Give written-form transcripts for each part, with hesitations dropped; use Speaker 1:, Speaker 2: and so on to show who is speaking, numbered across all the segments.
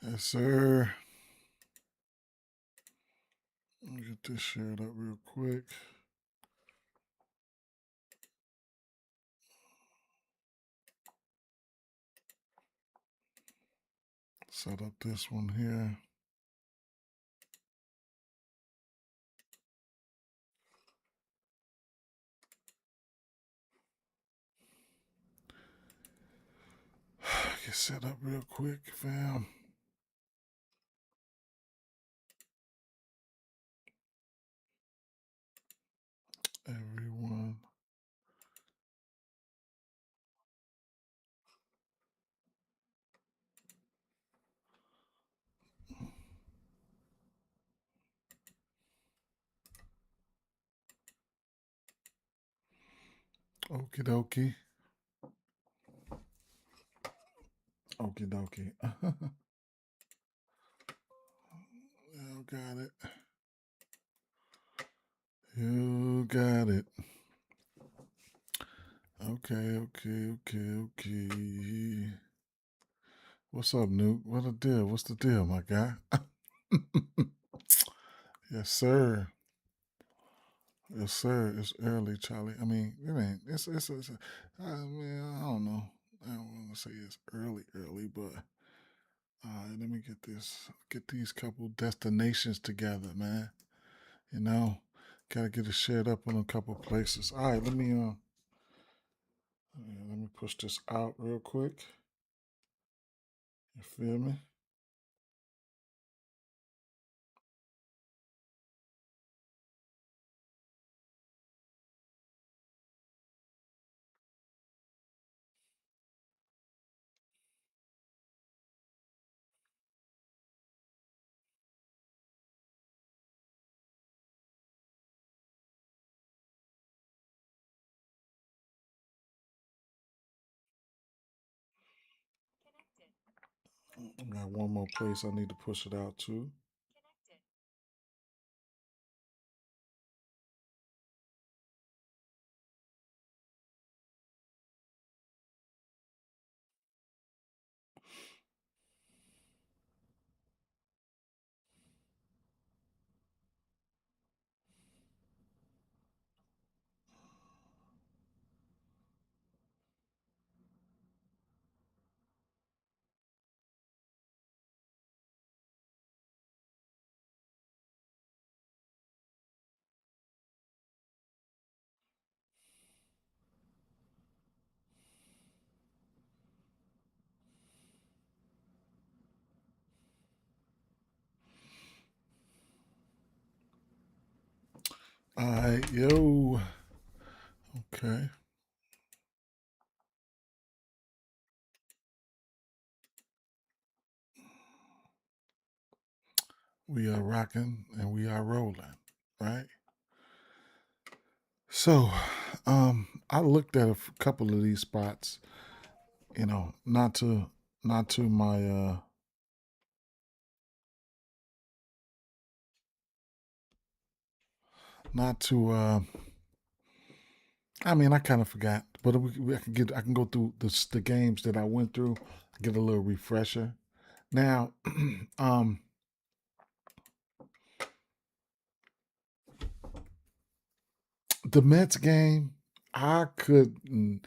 Speaker 1: Yes, sir. Let me get this shared up real quick. Set up this one here. Get set up real quick, fam. Everyone. Okie dokie. Okie dokie. You got it. You got it. Okay. What's up, Nuke? What the deal? What's the deal, my guy? Yes, sir. Yes, sir. It's early, Charlie. I mean, it ain't. I mean, I don't know. I don't want to say it's early, but let me get these couple destinations together, man. You know, gotta get it shared up on a couple places. All right, let me push this out real quick. You feel me? I got one more place I need to push it out to. All right, yo. Okay. We are rocking and we are rolling, right? So, I looked at a couple of these spots. You know, not to my not to I mean, I kind of forgot, but I can go through the games that I went through, get a little refresher. Now, um, the Mets game, I couldn't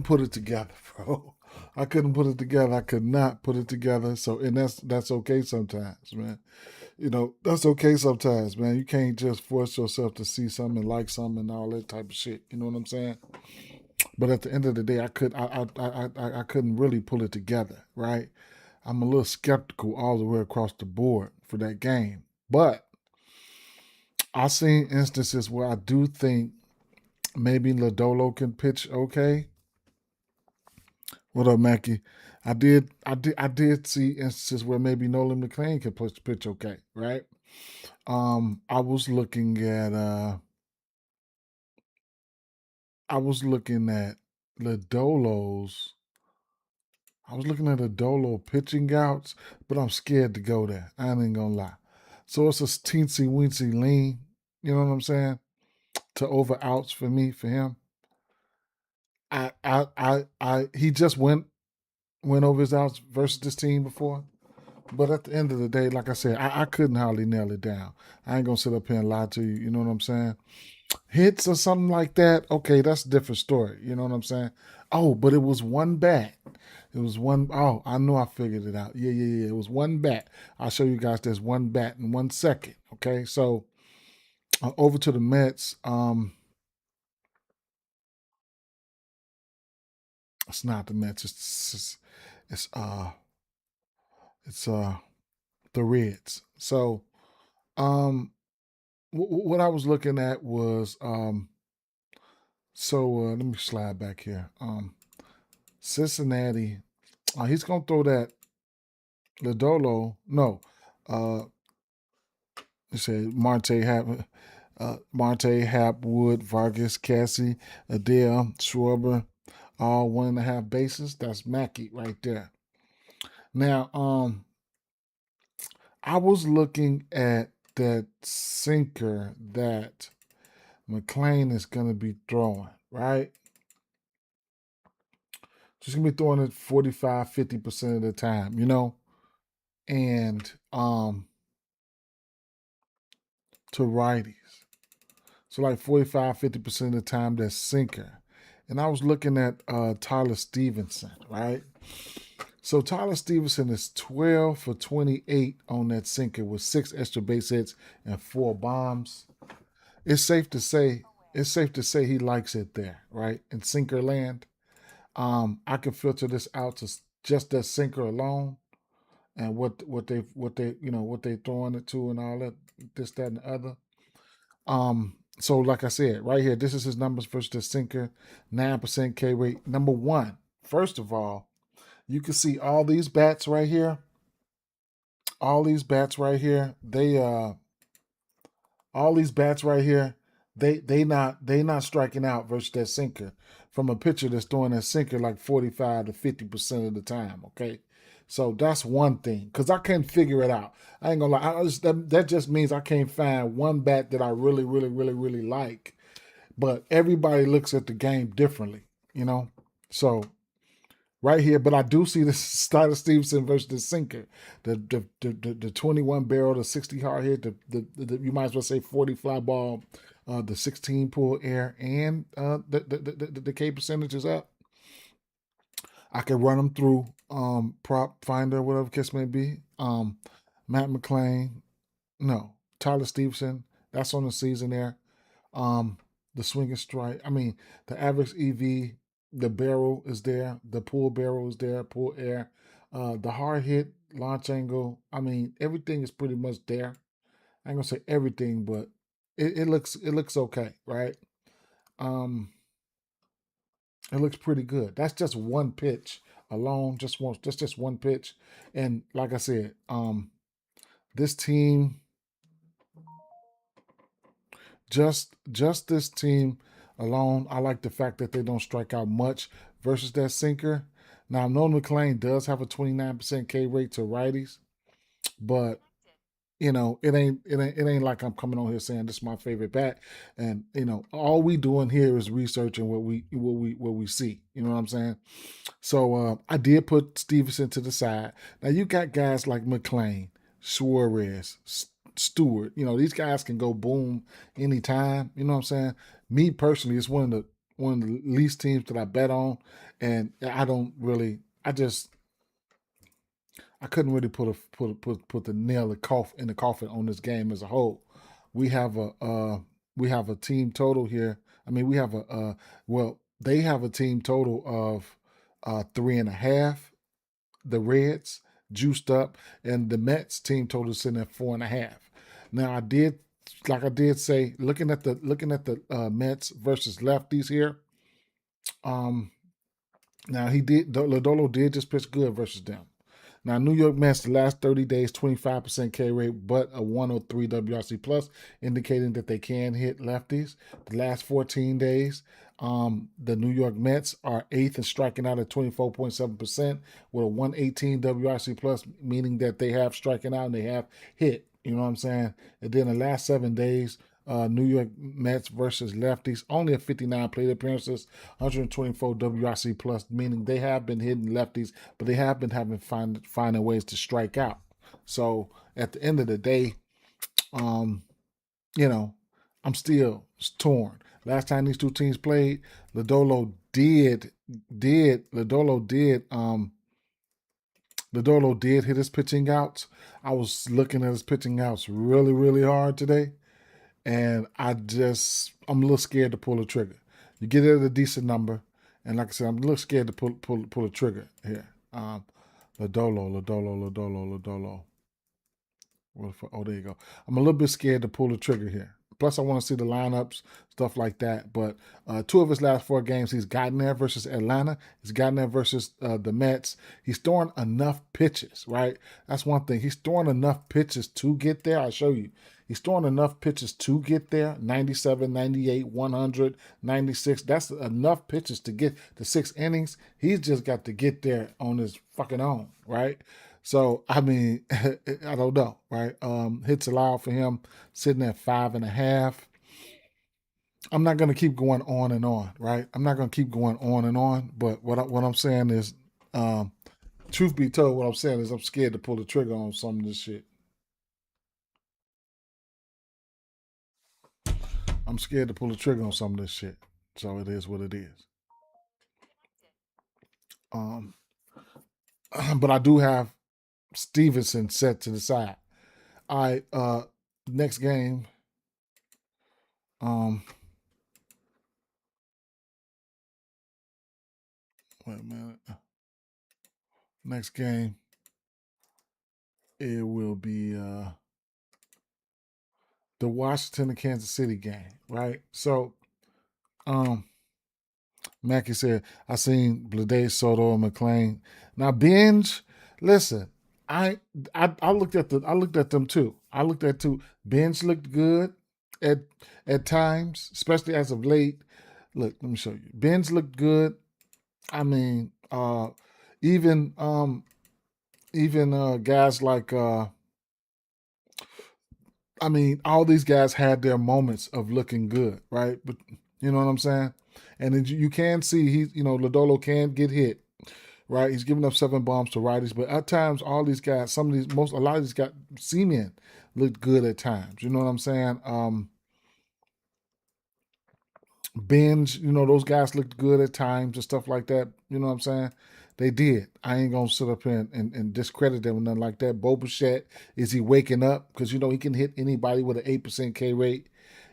Speaker 1: put it together, bro. I couldn't put it together. I could not put it together. So, and that's okay sometimes, man. You know, that's okay sometimes, man. You can't just force yourself to see something and like something and all that type of shit. You know what I'm saying? But at the end of the day, I couldn't really pull it together, right? I'm a little skeptical all the way across the board for that game. But I've seen instances where I do think maybe Lodolo can pitch okay. What up, Mackie? I did see instances where maybe Nolan McLean can pitch okay, right? I was looking at Lodolo's. I was looking at Lodolo pitching outs, but I'm scared to go there. I ain't gonna lie. So it's a teensy weensy lean. You know what I'm saying? To over outs for me, for him. He just went over his outs versus this team before. But at the end of the day, like I said, I couldn't hardly nail it down. I ain't gonna sit up here and lie to you. You know what I'm saying? Hits or something like that. Okay, that's a different story. You know what I'm saying? Oh, but it was one bat. It was one. Oh, I know I figured it out. Yeah. It was one bat. I'll show you guys there's one bat in 1 second. Okay, so over to the Mets. It's not the Mets. It's it's the Reds. So um, what I was looking at was let me slide back here. Cincinnati. He's gonna throw that Lodolo. No, uh, you said Marte, Hapwood, Vargas, Cassie, Adele, Schwarber, all 1.5 bases. That's Mackey right there. Now, I was looking at that sinker that McClain is gonna be throwing, right? She's gonna be throwing it 45, 50% of the time, and to righties. So like 45, 50% of the time that's sinker. And I was looking at Tyler Stevenson, right? So Tyler Stevenson is 12 for 28 on that sinker with 6 extra base hits and 4 bombs. It's safe to say he likes it there, right? In sinker land. I can filter this out to just that sinker alone and what they throwing it to and all that, this, that, and the other. So like I said, right here, this is his numbers versus the sinker, 9% K rate. Number one, first of all, you can see all these bats right here. All these bats right here, all these bats right here, they not striking out versus that sinker from a pitcher that's throwing that sinker like 45 to 50% of the time. Okay, so that's one thing because I can't figure it out. I ain't gonna lie. That just means I can't find one bat that I really, really, really, really like. But everybody looks at the game differently, you know. So right here, but I do see this Starter Stevenson versus the sinker, the 21 barrel, the 60 hard hit, the you might as well say 40 fly ball, the 16 pull air, and the K percentage is up. I can run them through prop finder, whatever case may be. Matt McClain, no, Tyler Stevenson, that's on the season there. Um, the swinging strike. I mean, the average EV, the barrel is there. The pull barrel is there. Pull air. The hard hit, launch angle. I mean, everything is pretty much there. I ain't gonna say everything, but it looks okay, right? Um, it looks pretty good. That's just one pitch alone. Just one pitch, and like I said, this team just this team alone, I like the fact that they don't strike out much versus that sinker. Now, Nolan McClain does have a 29% K rate to righties, but it ain't like I'm coming on here saying this is my favorite bat. And all we doing here is researching what we see. You know what I'm saying? So I did put Stevenson to the side. Now you got guys like McClain, Suarez, Stewart. These guys can go boom anytime. You know what I'm saying? Me personally, it's one of the least teams that I bet on, and I don't really. I couldn't really put the nail in the coffin on this game as a whole. We have a team total here. I mean, we have they have a team total of 3.5. The Reds juiced up, and the Mets team total is sitting at 4.5. Now, like I did say, looking at the Mets versus lefties here. Now Lodolo did just pitch good versus them. Now, New York Mets, the last 30 days, 25% K rate, but a 103 WRC plus, indicating that they can hit lefties. The last 14 days, the New York Mets are eighth in striking out at 24.7% with a 118 WRC plus, meaning that they have striking out and they have hit. You know what I'm saying? And then the last 7 days, New York Mets versus lefties, only a 59 plate appearances, 124 WRC plus, meaning they have been hitting lefties, but they have been finding ways to strike out. So at the end of the day, um, you know, I'm still torn. Last time these two teams played, Lodolo Lodolo did hit his pitching outs. I was looking at his pitching outs really, really hard today, and I'm a little scared to pull the trigger. You get it at a decent number, and like I said, I'm a little scared to pull the trigger here. Lodolo. Oh, there you go. I'm a little bit scared to pull the trigger here. Plus, I want to see the lineups, stuff like that. But two of his last four games, he's gotten there versus Atlanta. He's gotten there versus the Mets. He's throwing enough pitches, right? That's one thing. He's throwing enough pitches to get there. I'll show you. He's throwing enough pitches to get there. 97, 98, 100, 96. That's enough pitches to get the 6 innings. He's just got to get there on his fucking own, right? So I mean, I don't know, right? Hits allowed for him sitting at 5.5. I'm not going to keep going on and on, right? I'm not going to keep going on and on. But what I'm saying is, truth be told, what I'm saying is I'm scared to pull the trigger on some of this shit. I'm scared to pull the trigger on some of this shit. So it is what it is. Um, but I do have Stevenson set to the side. All right, next game. Wait a minute. Next game, it will be the Washington and Kansas City game, right? So, Mackie said, I seen Blade, Soto, and McClain. Now, Binge, listen, I looked at them too. I looked at two. Binge looked good at times, especially as of late. Look, let me show you. Binge looked good. I mean, even guys like I mean, all these guys had their moments of looking good, right? But you know what I'm saying? And then you can see Lodolo can get hit, right? He's giving up 7 bombs to righties, but at times all these guys, a lot of these guys, C-men looked good at times. You know what I'm saying? Binge, those guys looked good at times and stuff like that. You know what I'm saying? They did. I ain't gonna sit up here and discredit them or nothing like that. Bo Bichette, is he waking up? Because he can hit anybody with an 8% K rate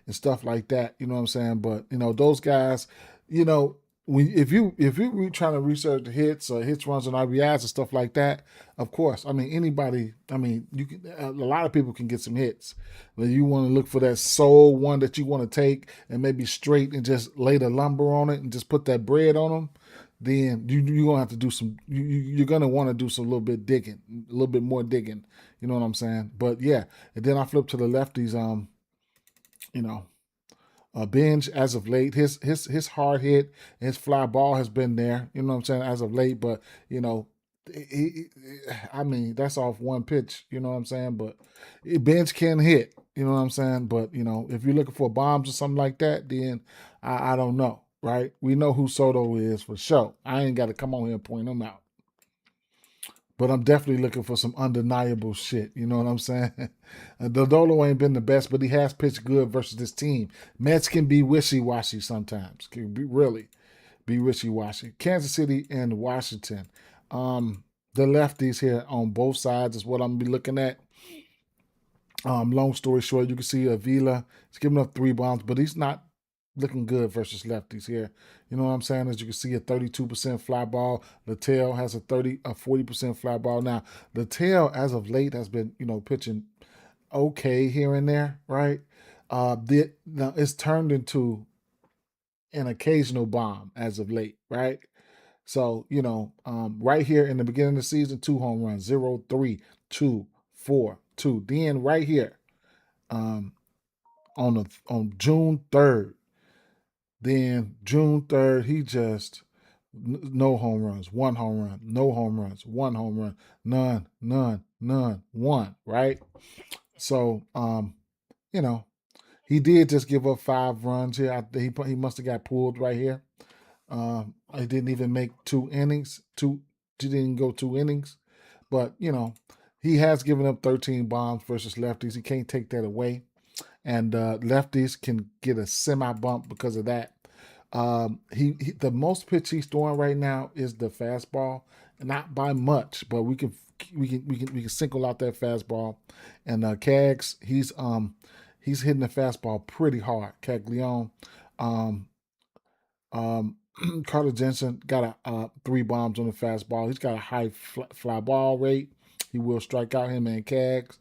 Speaker 1: and stuff like that. You know what I'm saying? But those guys, if you trying to research the hits or hits runs and RBIs and stuff like that, of course. I mean anybody. I mean you can. A lot of people can get some hits. But you want to look for that soul one that you want to take and maybe straight and just lay the lumber on it and just put that bread on them. Then you're gonna have to do some. You're gonna want to do some little bit digging, a little bit more digging. You know what I'm saying? But yeah, and then I flip to the lefties. You know, Binge as of late. His hard hit, his fly ball has been there. You know what I'm saying as of late, but I mean that's off one pitch. You know what I'm saying, but Binge can hit. You know what I'm saying, but if you're looking for bombs or something like that, then I don't know. Right? We know who Soto is for sure. I ain't got to come on here and point him out. But I'm definitely looking for some undeniable shit. You know what I'm saying? Dodolo ain't been the best, but he has pitched good versus this team. Mets can be wishy-washy sometimes. Can really be wishy-washy. Kansas City and Washington. The lefties here on both sides is what I'm going to be looking at. Long story short, you can see Avila. He's giving up 3 bombs, but he's not looking good versus lefties here. You know what I'm saying? As you can see, a 32% fly ball. Littell has a 40% fly ball. Now, Littell, as of late, has been, pitching okay here and there, right? Now it's turned into an occasional bomb as of late, right? So, right here in the beginning of the season, 2 home runs, 0, 3, 2, 4, 2. Then right here, on June 3rd, then June 3rd, he just no home runs, 1 home run, no home runs, 1 home run, none, 1, right? So, he did just give up 5 runs here. He must have got pulled right here. He didn't even make 2 innings. He didn't go 2 innings, but He has given up 13 bombs versus lefties. He can't take that away. And lefties can get a semi bump because of that. He the most pitch he's throwing right now is the fastball, not by much, but we can single out that fastball. And Cags, he's hitting the fastball pretty hard. Caglione, um, um, Carter Jensen got three bombs on the fastball. He's got a high fly ball rate. He will strike out him and Cags.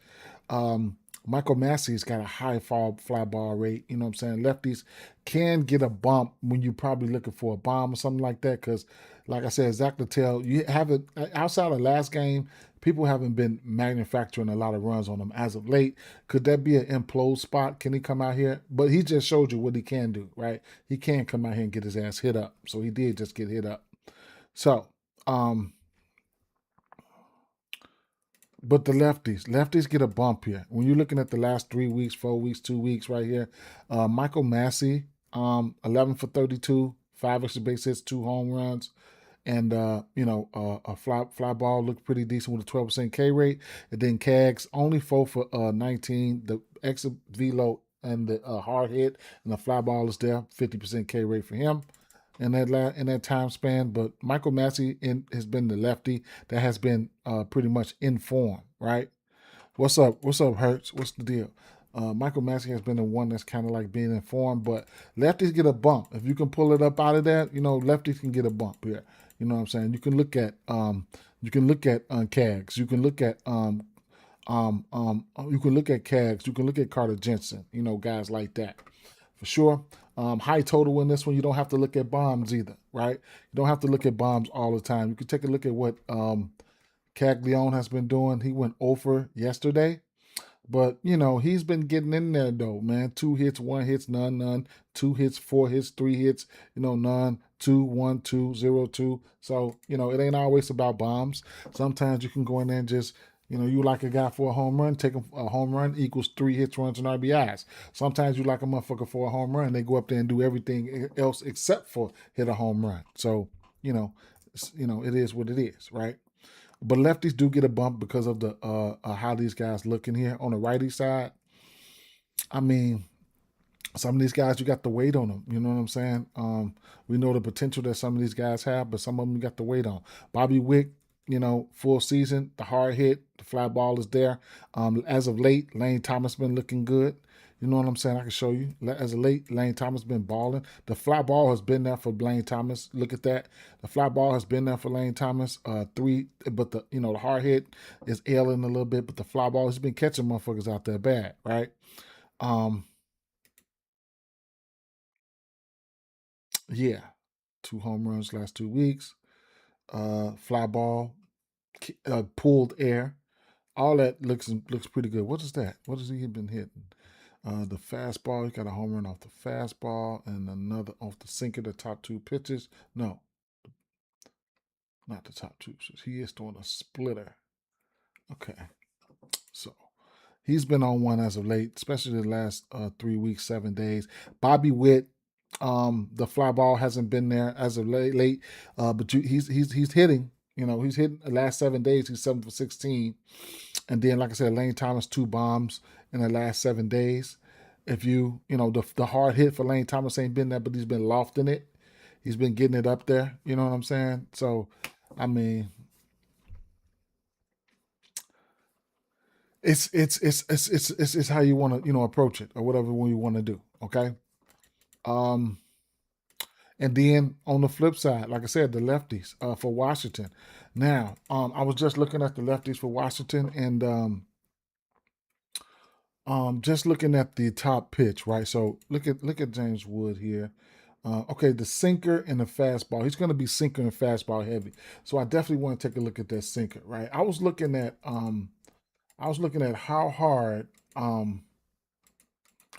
Speaker 1: Um, Michael Massey's got a high fly ball rate. You know what I'm saying? Lefties can get a bump when you're probably looking for a bomb or something like that. Because, like I said, Zach Littell, you haven't outside of last game, people haven't been manufacturing a lot of runs on him as of late. Could that be an implode spot? Can he come out here? But he just showed you what he can do, right? He can come out here and get his ass hit up. So he did just get hit up. So, but the lefties get a bump here. When you're looking at the last 3 weeks, 4 weeks, 2 weeks right here, Michael Massey, 11 for 32, 5 extra base hits, 2 home runs, and a fly ball looked pretty decent with a 12% K rate. And then Cags only 4 for 19, the extra velo and the hard hit and the fly ball is there, 50% K rate for him in that time span. But Michael Massey has been the lefty that has been pretty much in form, right? What's up? What's up, Hertz? What's the deal? Michael Massey has been the one that's kind of like being informed, but lefties get a bump. If you can pull it up out of that, lefties can get a bump here. You know what I'm saying? You can look at Cags. You can look at you can look at Cags. You can look at Carter Jensen. Guys like that for sure. High total in this one. You don't have to look at bombs either, right? You don't have to look at bombs all the time. You can take a look at what Caglione has been doing. He went over yesterday, but he's been getting in there though, man. 2 hits, 1 hits, none. 2 hits, 4 hits, 3 hits, none. 2, 1, 2, 0, 2. So it ain't always about bombs. Sometimes you can go in there and just you like a guy for a home run, take a home run equals 3 hits, runs, and RBIs. Sometimes you like a motherfucker for a home run, they go up there and do everything else except for hit a home run. So, it is what it is, right? But lefties do get a bump because of the how these guys looking here on the righty side. I mean, some of these guys you got the weight on them. You know what I'm saying? We know the potential that some of these guys have, but some of them you got the weight on. Bobby Wick, full season, the hard hit, the fly ball is there. As of late, Lane Thomas been looking good. You know what I'm saying? I can show you. As of late, Lane Thomas been balling. The fly ball has been there for Lane Thomas. Look at that. The fly ball has been there for Lane Thomas. But the hard hit is ailing a little bit, but the fly ball has been catching motherfuckers out there bad, right? Yeah, 2 home runs last 2 weeks. Fly ball, pulled air. All that looks pretty good. What is that? What has he been hitting? The fastball. He got a home run off the fastball and another off the sinker. The top 2 pitches. No, not the top 2 pitches. He is throwing a splitter. Okay, so he's been on one as of late, especially the last 3 weeks, 7 days. Bobby Witt. The fly ball hasn't been there as of late, but he's hitting. He's hitting the last 7 days. He's 7 for 16, and then like I said, Lane Thomas 2 bombs in the last 7 days. If the hard hit for Lane Thomas ain't been there, but he's been lofting it. He's been getting it up there. You know what I'm saying? So, I mean, it's how you want to approach it or whatever you want to do. Okay. And then on the flip side, like I said, the lefties for Washington. Now, I was just looking at the lefties for Washington and just looking at the top pitch, right? So look at James Wood here. Okay, the sinker and the fastball. He's going to be sinker and fastball heavy. So I definitely want to take a look at that sinker, right? I was looking at how hard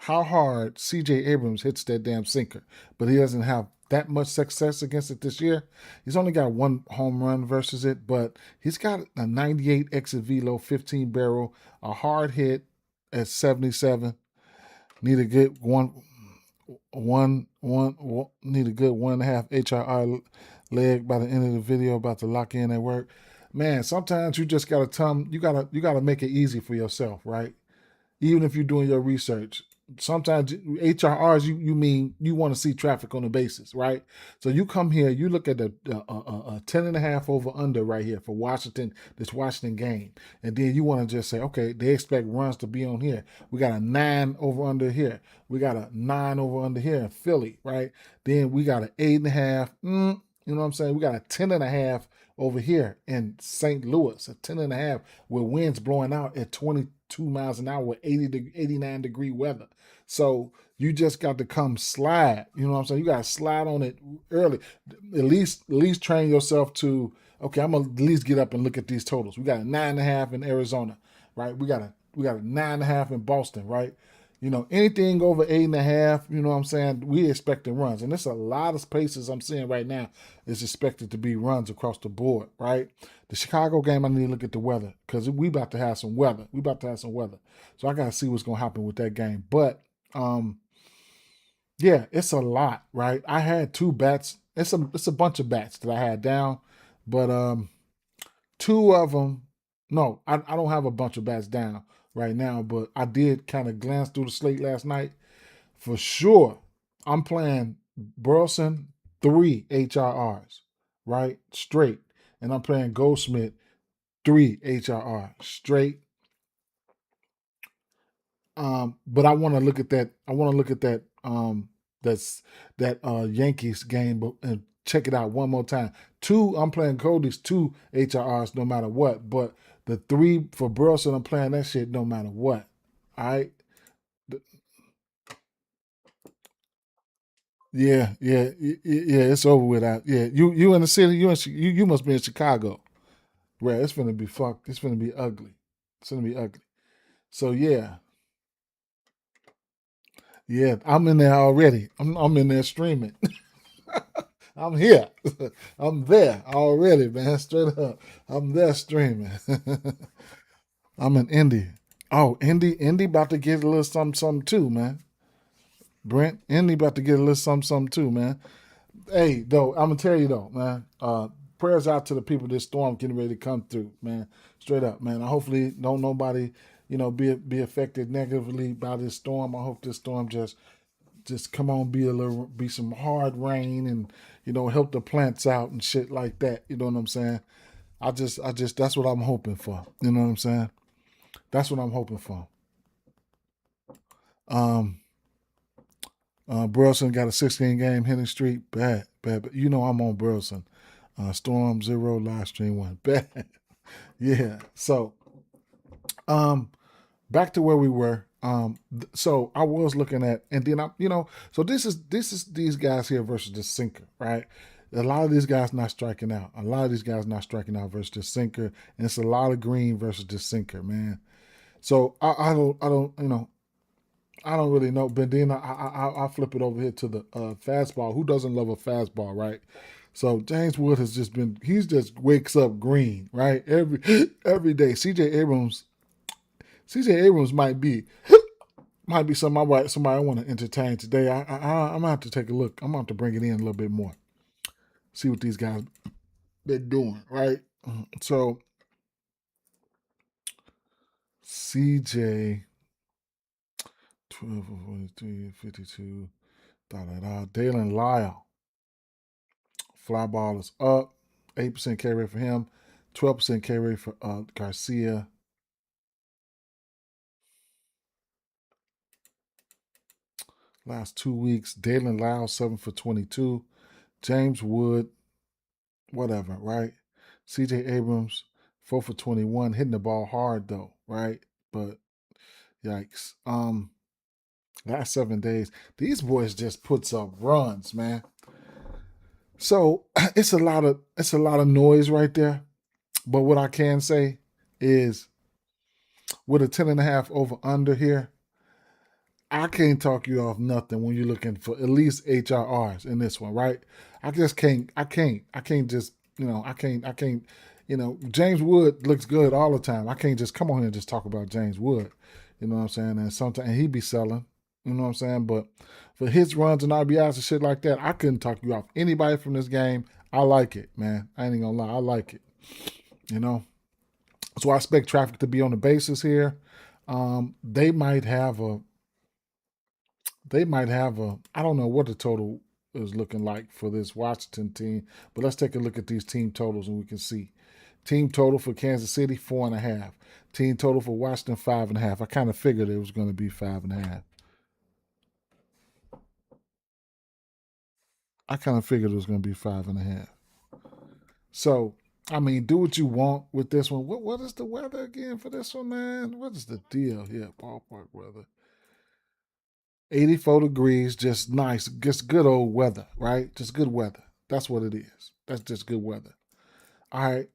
Speaker 1: CJ Abrams hits that damn sinker, but he doesn't have that much success against it this year. He's only got 1 home run versus it, but he's got a 98 exit velo, 15 barrel, a hard hit at 77. Need a good need a good 1.5 HRR leg by the end of the video. About to lock in at work. man, sometimes you just gotta you gotta make it easy for yourself, right? Even if you're doing your research. Sometimes HRRs, you mean you want to see traffic on the basis, right? So you come here, you look at the 10 and a half over under right here for Washington, this Washington game. And then you want to just say, okay, they expect runs to be on here. We got a 9 over under here. We got a 9 over under here in Philly, right? Then we got an 8.5. You know what I'm saying? We got a 10.5 over here in St. Louis, a 10.5 with winds blowing out at 22 miles an hour with 89-degree weather. So you just got to come slide. You know what I'm saying? You got to slide on it early. At least train yourself to, okay, I'm gonna at least get up and look at these totals. We got a 9.5 in Arizona, right? We got a 9.5 in Boston, right? Anything over 8.5, you know what I'm saying? We expecting runs. And there's a lot of places I'm seeing right now is expected to be runs across the board, right? The Chicago game, I need to look at the weather because we about to have some weather. We about to have some weather. So I got to see what's going to happen with that game. But, yeah, it's a lot, right? I had two bets. It's a bunch of bets that I had down. But two of them, no, I don't have a bunch of bats down right now, but I did kind of glance through the slate last night. For sure, I'm playing Burleson 3 HRRs, right? Straight. And I'm playing Goldsmith 3 HRR straight. But I want to look at that. I want to look at that. That Yankees game, but and check it out one more time. Two, I'm playing Cody's 2 HRRs no matter what. But the 3 for Burleson, I'm playing that shit no matter what. All right. Yeah. It's over with. Yeah, you in the city. You must be in Chicago. Right. It's gonna be fucked. It's gonna be ugly. It's gonna be ugly. So yeah. I'm in there already. I'm in there streaming. I'm here. I'm there already, man. Straight up. I'm there streaming. I'm in Indy. Oh, Indy about to get a little something too, man. Brent, Indy about to get a little something too, man. Hey, though, I'm gonna tell you though, man. Prayers out to the people this storm getting ready to come through, man. Straight up, man. Hopefully, don't nobody, be affected negatively by this storm. I hope this storm just come on, be some hard rain and help the plants out and shit like that. You know what I'm saying? I just that's what I'm hoping for. You know what I'm saying? That's what I'm hoping for. Um, Burleson got a 16-game hitting streak. Bad. But I'm on Burleson. Storm 0, live stream 1. Bad. Yeah. So, back to where we were. So I was looking at, and then so this is these guys here versus the sinker, right? A lot of these guys not striking out. A lot of these guys not striking out versus the sinker, and it's a lot of green versus the sinker, man. So I don't really know. But then I flip it over here to the fastball. Who doesn't love a fastball, right? So James Wood has he just wakes up green, right? Every day. CJ Abrams might be somebody I want to entertain today. I'm gonna have to take a look. I'm gonna have to bring it in a little bit more. See what these guys they're doing, right? So CJ 12 of 43, 52, Dalen Lyle. Fly ball is up. 8% K rate for him. 12% K rate for Garcia. Last 2 weeks, Dalen Lyle 7 for 22. James Wood, whatever, right? CJ Abrams 4 for 21, hitting the ball hard though, right? But yikes. Last 7 days, these boys just puts up runs, man. So it's a lot of noise right there. But what I can say is with a 10.5 over under here, I can't talk you off nothing when you're looking for at least HRRs in this one, right? I just can't. I can't just. I can't. James Wood looks good all the time. I can't just come on here and just talk about James Wood. You know what I'm saying? And sometimes he be selling. You know what I'm saying? But for hits, runs, and RBIs and shit like that, I couldn't talk you off anybody from this game. I like it, man. I ain't gonna lie. I like it. You know, so I expect traffic to be on the basis here. They might have a. They might have a. I don't know what the total is looking like for this Washington team, but let's take a look at these team totals and we can see. Team total for Kansas City 4.5. Team total for Washington 5.5. I kind of figured it was going to be 5.5. I kind of figured it was going to be 5.5. So, I mean, do what you want with this one. What is the weather again for this one, man? What is the deal here? Ballpark weather. 84 degrees, just nice, just good old weather, right? Just good weather. That's what it is. That's just good weather. All right.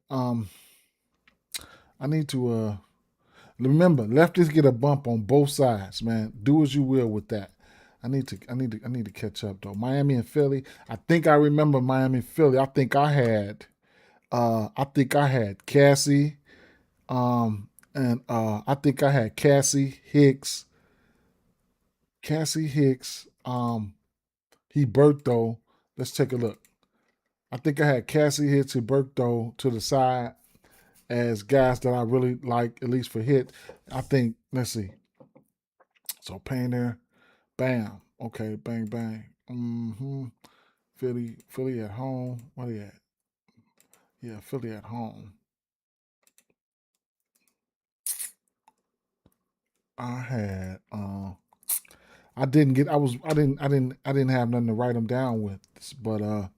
Speaker 1: I need to remember, lefties get a bump on both sides, man. Do as you will with that. I need to catch up though. Miami and Philly. I think I remember Miami and Philly. I think I had Cassie, and I think I had Cassie Hicks, Heberto. Let's take a look. I think I had Cassie Hicks, Heberto to the side as guys that I really like, at least for hit. I think, let's see. So Painter, bam. Okay, bang, bang. Philly at home. What are you at? Yeah, Philly at home. I had I didn't get I didn't have nothing to write them down with. But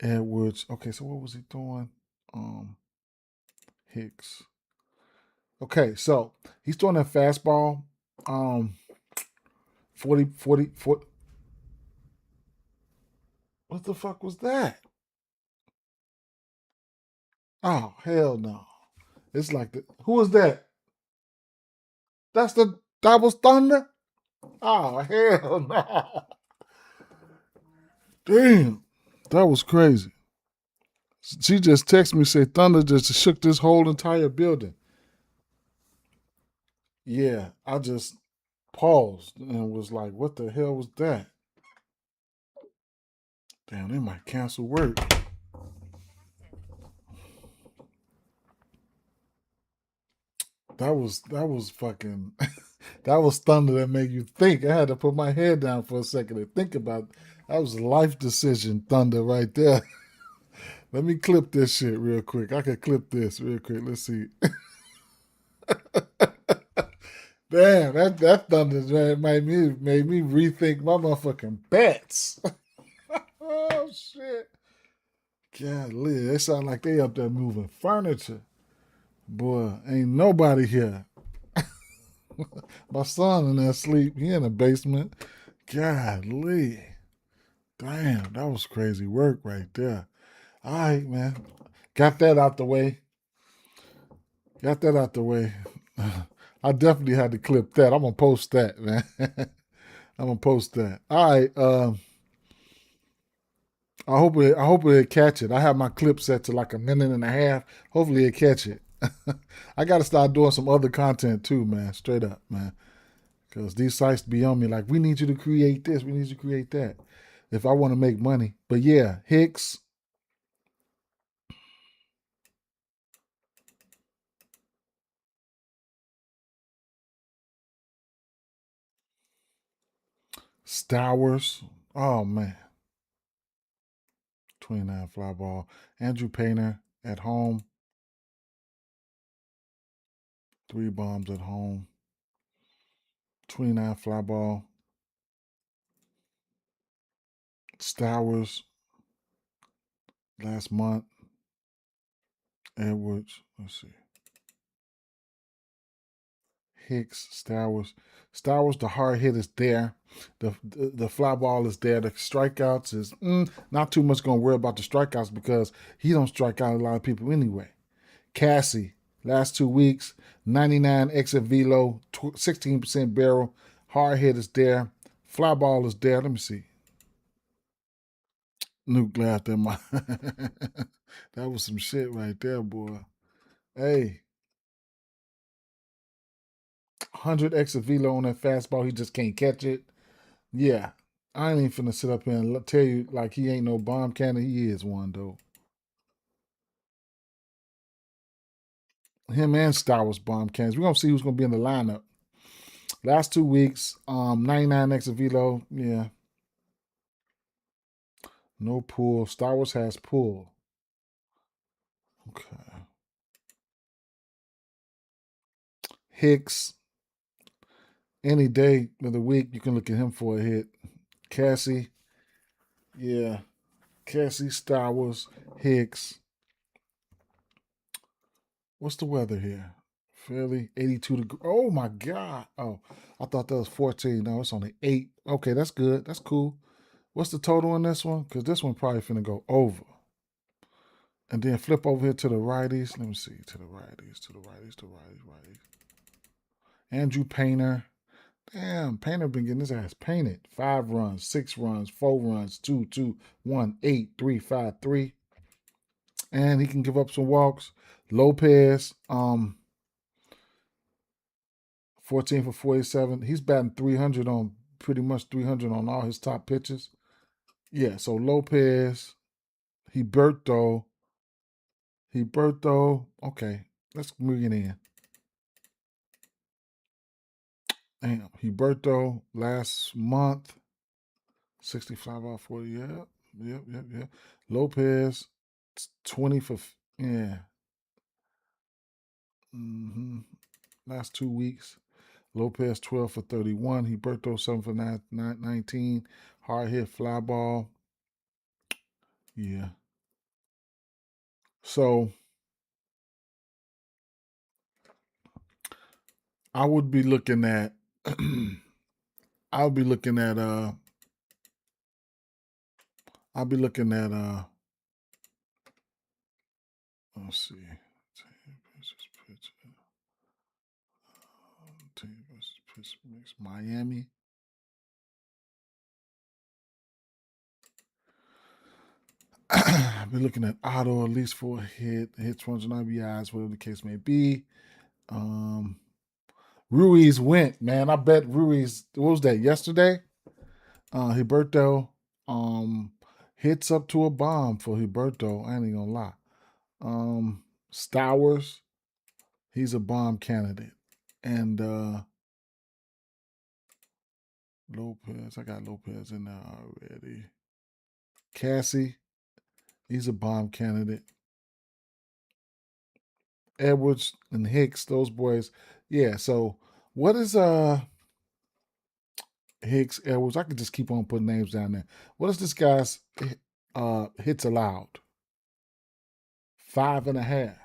Speaker 1: Edwards, okay, so what was he doing? Um Hicks. Okay, so he's throwing that fastball. Um 40. What the fuck was that? Oh, hell no. It's like who was that? That was Thunder? Oh, hell no. Damn. That was crazy. She just texted me, say Thunder just shook this whole entire building. Yeah, I just paused and was like, what the hell was that? Damn, they might cancel work. That was fucking that was thunder that made you think. I had to put my head down for a second to think about it. That was a life decision thunder right there. Let me clip this shit real quick. I could clip this real quick. Let's see. Damn, that thunder man made me rethink my motherfucking bets. Oh shit. Golly, they sound like they up there moving furniture. Boy, ain't nobody here. My son in there sleep. He in the basement. Golly. Damn, that was crazy work right there. All right, man. Got that out the way. Got that out the way. I definitely had to clip that. I'm gonna post that, man. I'm gonna post that. All right. I hope it catch it. I have my clip set to like a minute and a half. Hopefully it catch it. I got to start doing some other content too, man. Straight up, man. Because these sites be on me like, we need you to create this, we need you to create that. If I want to make money. But yeah, Hicks, Stowers. Oh man. 29 fly ball. Andrew Painter at home. 3 bombs at home. 29 fly ball. Stowers last month. Edwards. Let's see. Hicks, Stowers. Stowers, the hard hit is there. The fly ball is there. The strikeouts is not too much going to worry about the strikeouts because he don't strike out a lot of people anyway. Cassie, last 2 weeks, 99 exit velo, 16% barrel. Hard hit is there. Fly ball is there. Let me see. Nuke laughed at my. That was some shit right there, boy. Hey, 100 exit velo on that fastball. He just can't catch it. Yeah, I ain't finna sit up here and tell you like he ain't no bomb cannon. He is one though. Him and Star Wars bomb cans. We're gonna see who's gonna be in the lineup. Last 2 weeks, 99x of velo. Yeah, no pool. Star Wars has pool. Okay. Hicks. Any day of the week, you can look at him for a hit. Cassie. Yeah. Cassie, Star Wars, Hicks. What's the weather here? Philly, 82 degrees. Oh my God. Oh, I thought that was 14. No, it's only 8. Okay, that's good. That's cool. What's the total on this one? Because this one probably finna go over. And then flip over here to the righties. Let me see. To the righties, to the righties, to the righties, righties. Andrew Painter. Damn, Painter been getting his ass painted. 5 runs, 6 runs, 4 runs, 2, 2, 1, 8, 3, 5, 3. And he can give up some walks. Lopez, 14 for 47. He's batting 300 on pretty much 300 on all his top pitches. Yeah, so Lopez, Heberto. Okay, let's bring it in. Damn, Heberto last month, 65 out of 40. Yep. Lopez, 20 for, yeah. Last 2 weeks. Lopez 12 for 31. Heberto 7 for 19. Hard hit fly ball. Yeah. So I would be looking at I'll be looking at I'll be looking at let's see. Team versus Pittsburgh. Miami. I'll be looking at Otto at least for a hits, runs, and RBIs, whatever the case may be. Ruiz went, man. I bet Ruiz, what was that, yesterday? Heberto hits up to a bomb for Heberto. I ain't gonna lie. Stowers, he's a bomb candidate. And Lopez, I got Lopez in there already. Cassie, he's a bomb candidate. Edwards and Hicks, those boys. Yeah, so what is Hicks, Edwards? I could just keep on putting names down there. What is this guy's hits allowed? 5.5.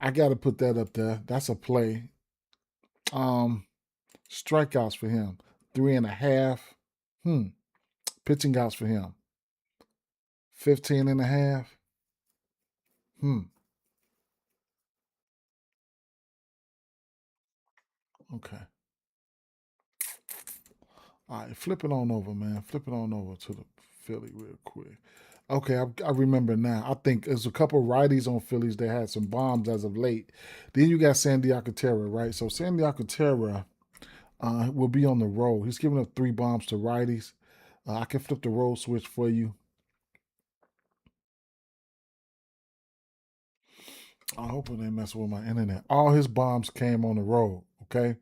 Speaker 1: I got to put that up there. That's a play. Strikeouts for him, 3.5. Pitching outs for him, 15.5. Okay. All right, flip it on over, man. Flip it on over to the Philly real quick. Okay, I remember now. I think there's a couple righties on Phillies that had some bombs as of late. Then you got Sandy Alcantara, right? So Sandy Alcantara will be on the road. He's giving up 3 bombs to righties. I can flip the roll switch for you. I hope it ain't messing with my internet. All his bombs came on the road, okay?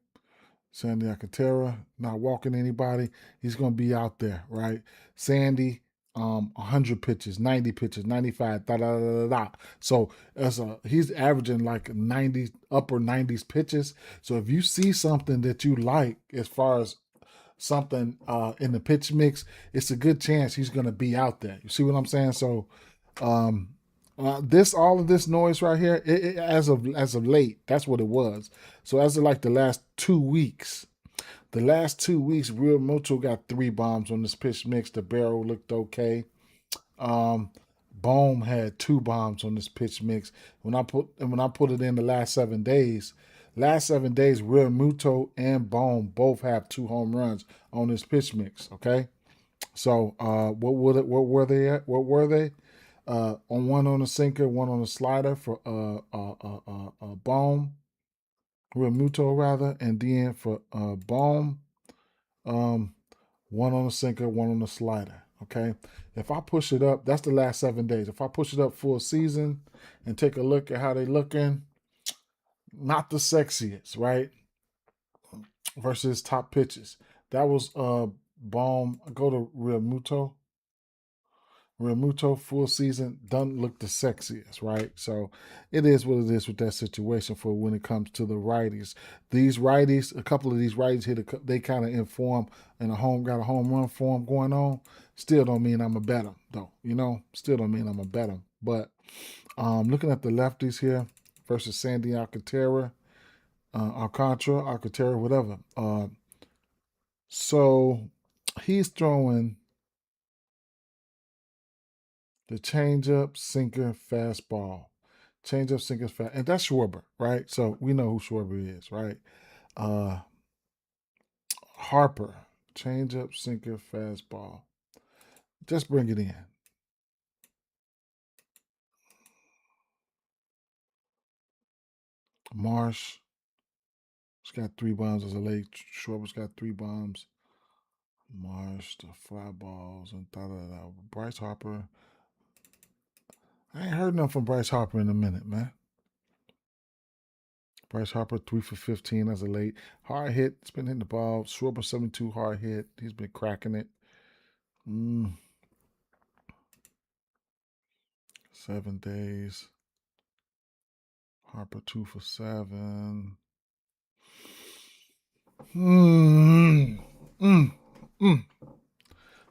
Speaker 1: Sandy Alcantara, not walking anybody. He's going to be out there, right? Sandy, 100 pitches, 90 pitches, 95, da da da da da. So he's averaging like 90, upper 90s pitches. So if you see something that you like as far as something in the pitch mix, it's a good chance he's going to be out there. You see what I'm saying? So all of this noise right here, as of late, that's what it was. So as of like the last 2 weeks, Real Muto got 3 bombs on this pitch mix. The barrel looked okay. Bohm had 2 bombs on this pitch mix. When I put it in the last 7 days, Real Muto and Bohm both have 2 home runs on this pitch mix. Okay, so what were they at? What were they? On one on the sinker, one on the slider for Bohm, Real Muto rather, and then for Bohm, one on the sinker, one on the slider. Okay, if I push it up, that's the last 7 days. If I push it up full season and take a look at how they looking, not the sexiest, right? Versus top pitches. That was Baum. Go to Real Muto. Remuto full season doesn't look the sexiest, right? So it is what it is with that situation for when it comes to the righties. These righties, a couple of these righties here, they kind of inform and got a home run form going on. Still don't mean I'm a bet 'em, though. Still don't mean I'm a bet 'em. But looking at the lefties here versus Sandy Alcantara, whatever. So he's throwing the changeup, sinker, fastball. Changeup, sinker, fast, and that's Schwarber, right? So we know who Schwarber is, right? Uh, Harper, changeup, sinker, fastball. Just bring it in. Marsh, has got 3 bombs as a late. Schwarber's got 3 bombs. Marsh, the fly balls, and da. Bryce Harper. I ain't heard nothing from Bryce Harper in a minute, man. Bryce Harper 3 for 15 as a late. Hard hit. It's been hitting the ball. Schwarber 72 hard hit. He's been cracking it. 7 days. Harper 2 for 7. Mm, mm, mm.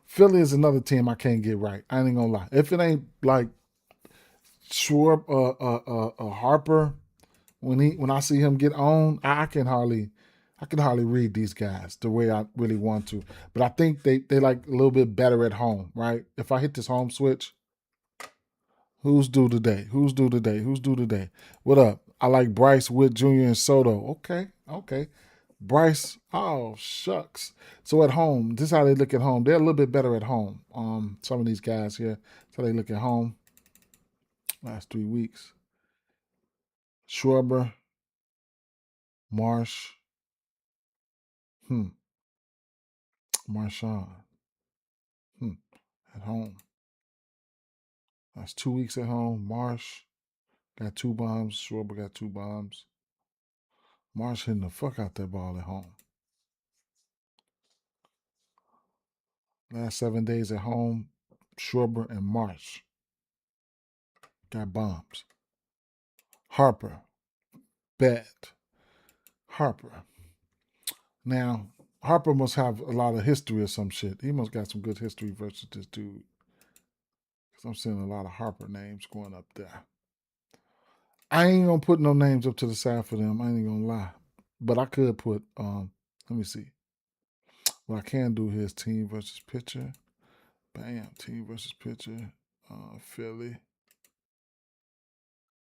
Speaker 1: Philly is another team I can't get right. I ain't gonna lie. If it ain't like Harper, when I see him get on, I can hardly read these guys the way I really want to. But I think they like a little bit better at home, right? If I hit this home switch, who's due today? Who's due today? Who's due today? What up? I like Bryce, Witt Jr., and Soto. Okay. Bryce, oh shucks. So at home, this is how they look at home. They're a little bit better at home. Some of these guys here, that's how they look at home. Last 3 weeks. Schwarber, Marsh, Marshawn, at home. That's 2 weeks at home. Marsh got 2 bombs. Schwarber got 2 bombs. Marsh hitting the fuck out that ball at home. Last 7 days at home, Schwarber and Marsh got bombs. Harper, bet. Harper. Now, Harper must have a lot of history or some shit. He must got some good history versus this dude. Because I'm seeing a lot of Harper names going up there. I ain't gonna put no names up to the side for them. I ain't gonna lie. But I could put let me see. What I can do here is team versus pitcher. Bam, team versus pitcher. Philly.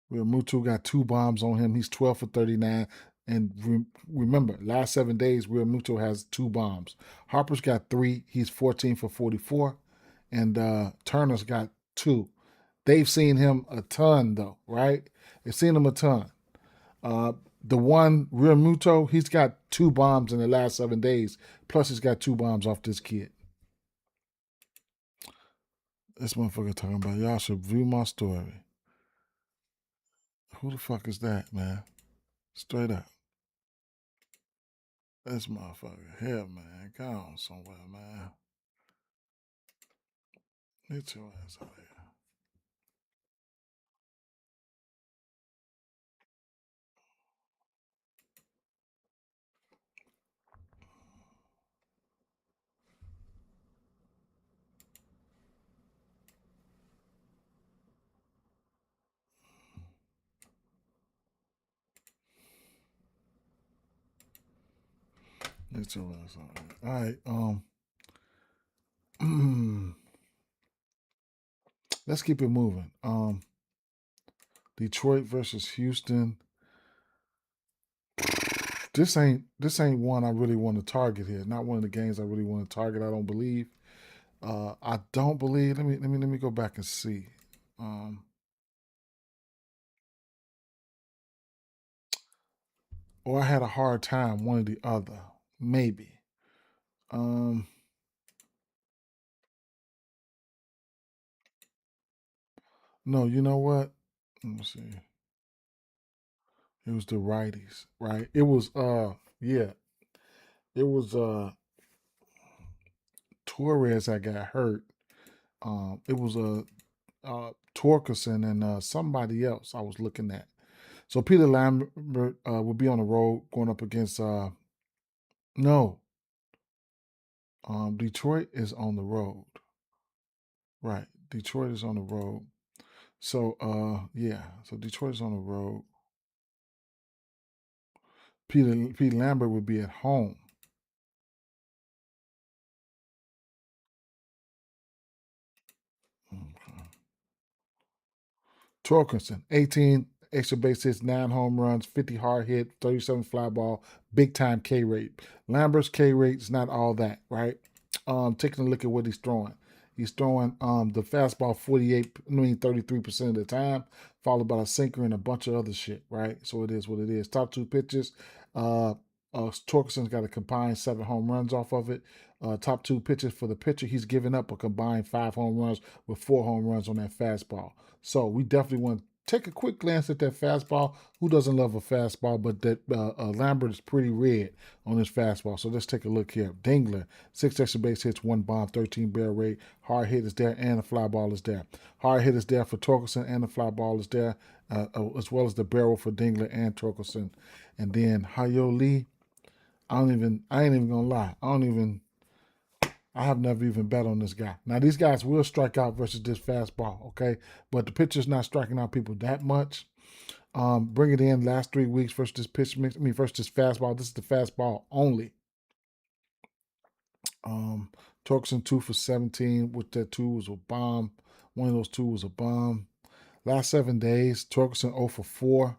Speaker 1: Real Mutu got 2 bombs on him. He's 12 for 39. And remember, last 7 days, Real Mutu has 2 bombs. Harper's got 3. He's 14 for 44. And Turner's got 2. They've seen him a ton, though, right? They've seen him a ton. The one, Real Muto, he's got 2 bombs in the last 7 days. Plus, he's got 2 bombs off this kid. This motherfucker talking about y'all should view my story. Who the fuck is that, man? Straight up. This motherfucker here, man. Go on somewhere, man. Get your ass out of here. Get your ass out of here. All right. Let's keep it moving. Detroit versus Houston. This ain't one I really want to target here. Not one of the games I really want to target. I don't believe. I don't believe. Let me go back and see. Or I had a hard time. One or the other. Maybe. Um. No, you know what? Let me see. It was the righties, right? It was yeah. It was Torres that got hurt. It was Torkelson and somebody else I was looking at. So Peter Lambert will be on the road going up against no. Detroit is on the road. Right. Detroit is on the road. So yeah. So Detroit is on the road. Peter Lambert would be at home. Okay. Torkelson, 18 extra base hits, 9 home runs, 50 hard hit, 37 fly ball, big time K rate. Lambert's K rate is not all that, right? Taking a look at what he's throwing. He's throwing the fastball 33% of the time, followed by a sinker and a bunch of other shit, right? So it is what it is. Top 2 pitches. Torkelson's got a combined 7 home runs off of it. Top 2 pitches for the pitcher, he's given up a combined 5 home runs with 4 home runs on that fastball. So we definitely want to take a quick glance at that fastball. Who doesn't love a fastball? But that Lambert is pretty red on his fastball. So let's take a look here. Dingler, 6 extra base hits, 1 bomb, 13 barrel rate. Hard hit is there, and the fly ball is there. Hard hit is there for Torkelson, and the fly ball is there, as well as the barrel for Dingler and Torkelson. And then Hayo Lee, I ain't even gonna lie. I have never even bet on this guy. Now, these guys will strike out versus this fastball, okay? But the pitcher's not striking out people that much. Bring it in last 3 weeks versus this pitch mix. Versus this fastball. This is the fastball only. Torkelson 2 for 17, which that 2 was a bomb. One of those 2 was a bomb. Last 7 days, Torkelson 0 for 4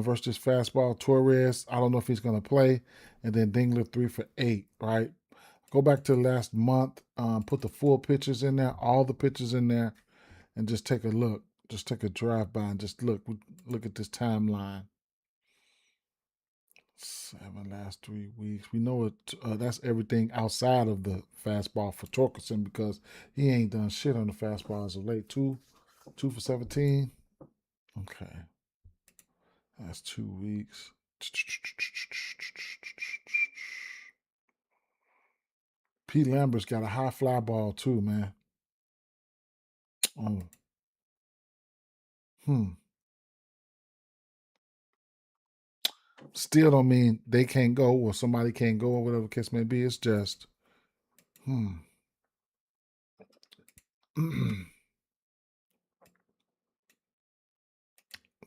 Speaker 1: versus this fastball. Torres, I don't know if he's going to play. And then Dingler 3 for 8, right? Go back to the last month, put the full pictures in there, all the pictures in there, and just take a look. Just take a drive by and just look at this timeline. 7 last 3 weeks. We know it. That's everything outside of the fastball for Torkelson because he ain't done shit on the fastball as of late. 2 for 17. Okay, that's 2 weeks. Pete Lambert's got a high fly ball too, man. Oh. Still don't mean they can't go or somebody can't go or whatever the case may be. It's just,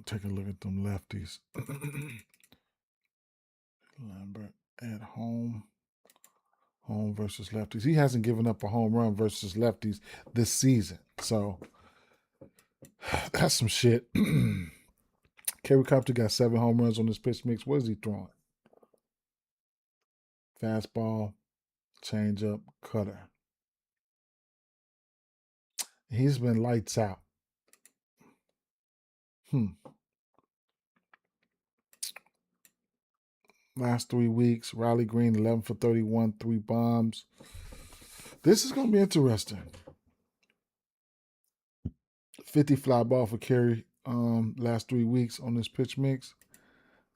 Speaker 1: Take a look at them lefties. Lambert at home. Home versus lefties. He hasn't given up a home run versus lefties this season. So that's some shit. Kerry Copter got 7 home runs on this pitch mix. What is he throwing? Fastball, changeup, cutter. He's been lights out. Last 3 weeks, Riley Green 11 for 31, 3 bombs. This is going to be interesting. 50 fly ball for Kerry last 3 weeks on this pitch mix.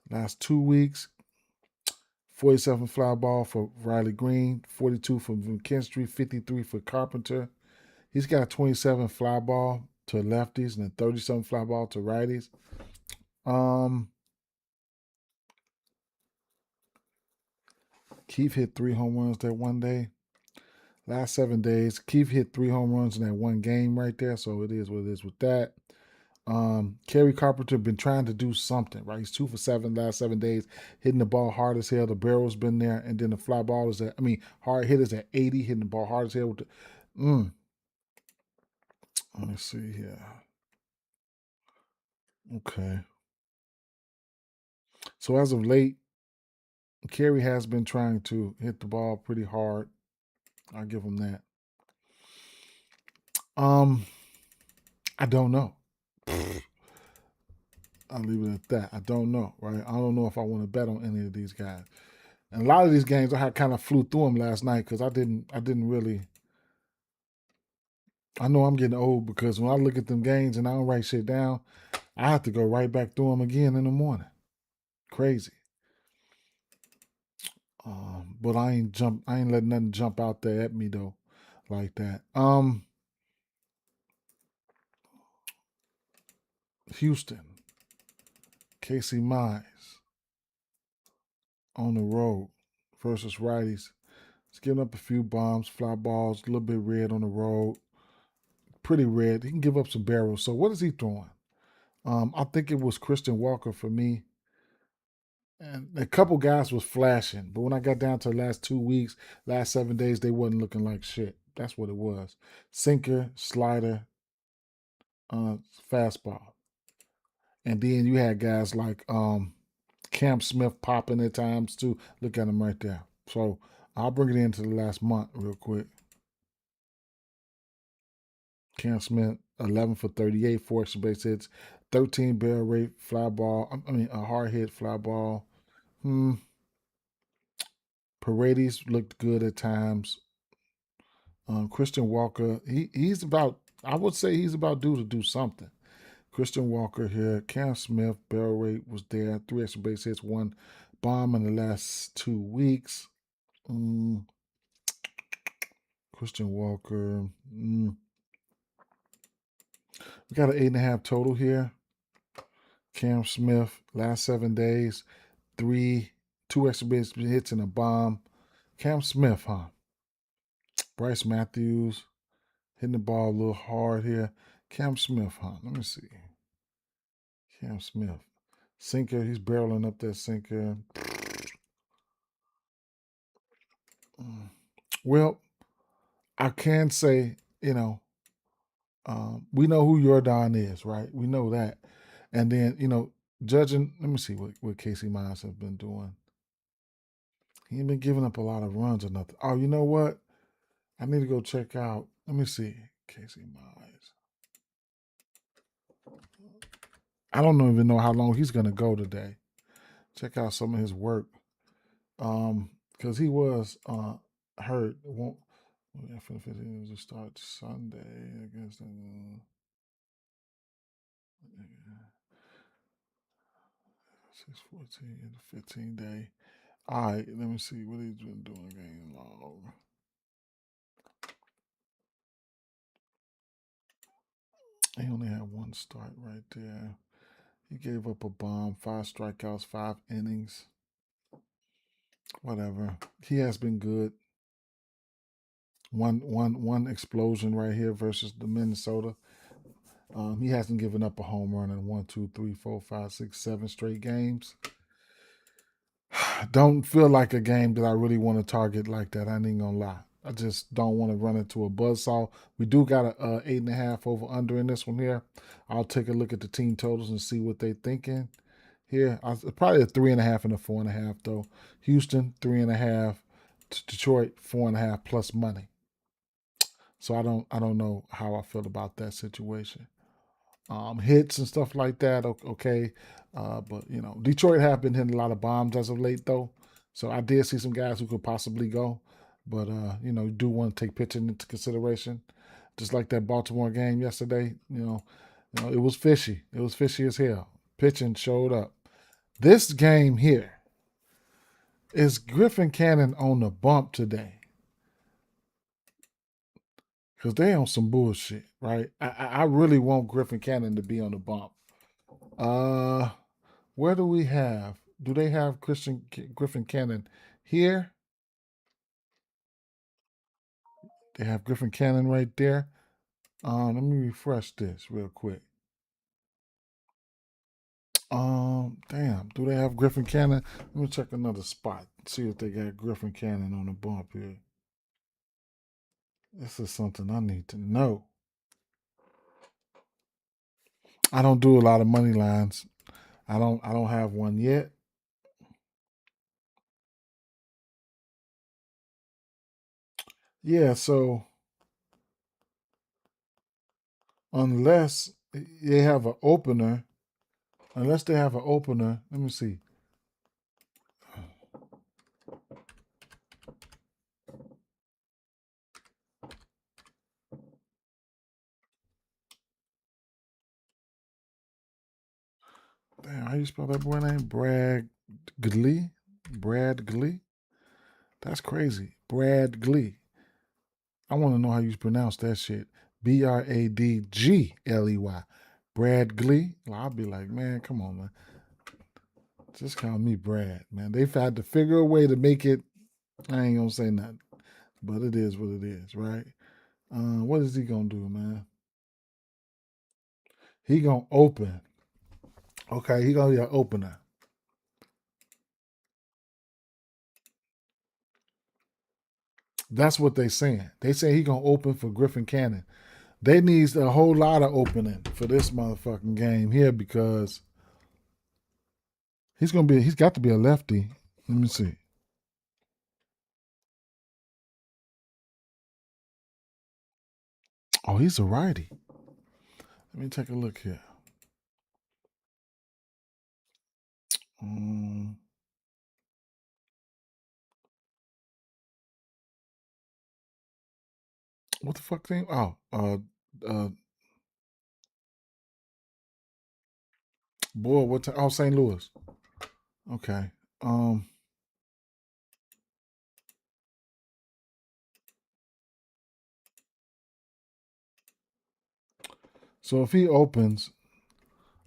Speaker 1: Last 2 weeks, 47 fly ball for Riley Green, 42 for McKinstry, 53 for Carpenter. He's got 27 fly ball to lefties and then 37 fly ball to righties. Keith hit 3 home runs that one day. Last 7 days, Keith hit 3 home runs in that one game right there. So it is what it is with that. Kerry Carpenter been trying to do something, right? He's 2 for 7 last 7 days, hitting the ball hard as hell. The barrel's been there, and then the fly ball is hard hit is at 80, hitting the ball hard as hell with the. Let me see here. Okay. So as of late, Kerry has been trying to hit the ball pretty hard. I'll give him that. I don't know. I'll leave it at that. I don't know, right? I don't know if I want to bet on any of these guys. And a lot of these games, I kind of flew through them last night because I didn't really. I know I'm getting old because when I look at them games and I don't write shit down, I have to go right back through them again in the morning. crazy. But I ain't letting nothing jump out there at me though, like that. Houston, Casey Mize on the road versus righties. He's giving up a few bombs, fly balls, a little bit red on the road. Pretty red. He can give up some barrels. So what is he throwing? I think it was Christian Walker for me. And a couple guys was flashing, but when I got down to the last 2 weeks, last 7 days, they wasn't looking like shit. That's what it was. Sinker, slider, fastball. And then you had guys like Cam Smith popping at times too. Look at him right there. So I'll bring it into the last month real quick. Cam Smith, 11 for 38, 4 extra base hits, 13 barrel rate fly ball. A hard hit fly ball. Paredes looked good at times. Christian Walker, he's about, I would say he's about due to do something. Christian Walker here. Cam Smith, barrel rate was there. 3 extra base hits, 1 bomb in the last 2 weeks. Christian Walker. We got an 8.5 total here. Cam Smith, last 7 days, 2 extra base hits and a bomb. Cam Smith, huh? Bryce Matthews hitting the ball a little hard here. Cam Smith, huh? Let me see. Cam Smith. Sinker, he's barreling up that sinker. Well, I can say, we know who Jordan is, right? We know that. And then, judging, let me see what Casey Mize has been doing. He ain't been giving up a lot of runs or nothing. Oh, you know what? I need to go check out. Let me see. Casey Mize. I don't even know how long he's going to go today. Check out some of his work. Because he was hurt. Won't just start Sunday against 6-14, 15-day. All right, let me see what he's been doing game long. He only had 1 start right there. He gave up a bomb, 5 strikeouts, 5 innings. Whatever. He has been good. One explosion right here versus the Minnesota. He hasn't given up a home run in 1, 2, 3, 4, 5, 6, 7 straight games. Don't feel like a game that I really want to target like that. I ain't gonna lie. I just don't want to run into a buzzsaw. We do got a 8.5 over under in this one here. I'll take a look at the team totals and see what they thinking. Here, probably a 3.5 and a 4.5 though. Houston 3.5, Detroit 4.5 plus money. So I don't know how I feel about that situation. Hits and stuff like that, okay. But Detroit have been hitting a lot of bombs as of late though. So I did see some guys who could possibly go, but you do want to take pitching into consideration. Just like that Baltimore game yesterday, it was fishy. It was fishy as hell. Pitching showed up. This game here is Griffin Cannon on the bump today. Because they on some bullshit, right? I really want Griffin Cannon to be on the bump. Where do we have? Do they have Griffin Cannon here? They have Griffin Cannon right there. Let me refresh this real quick. Damn. Do they have Griffin Cannon? Let me check another spot. See if they got Griffin Cannon on the bump here. This is something I need to know. I don't do a lot of money lines. I don't have one yet. Yeah, so unless they have an opener, let me see. Damn, how you spell that boy name? Bragg. Glee, Brad Glee. That's crazy. Brad Glee. I want to know how you pronounce that shit. Bradgley. Brad Glee. Well, I'll be like, man, come on, man. Just call me Brad, man. They've had to figure a way to make it. I ain't gonna say nothing, but it is what it is, right? What is he gonna do, man? He gonna open. Okay, he gonna be an opener. That's what they saying. They say he gonna open for Griffin Cannon. They needs a whole lot of opening for this motherfucking game here because he's got to be a lefty. Let me see. Oh, he's a righty. Let me take a look here. Um, what the fuck thing? Oh, boy, what? Oh, St. Louis. Okay. Um, so if he opens,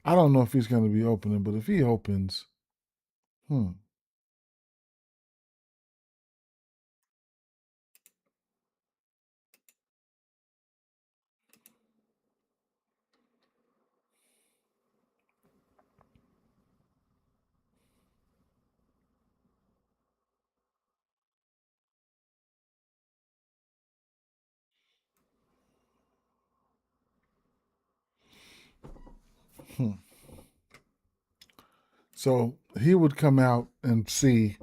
Speaker 1: I don't know if he's going to be opening, but if he opens, hmm. Hmm. So he would come out and see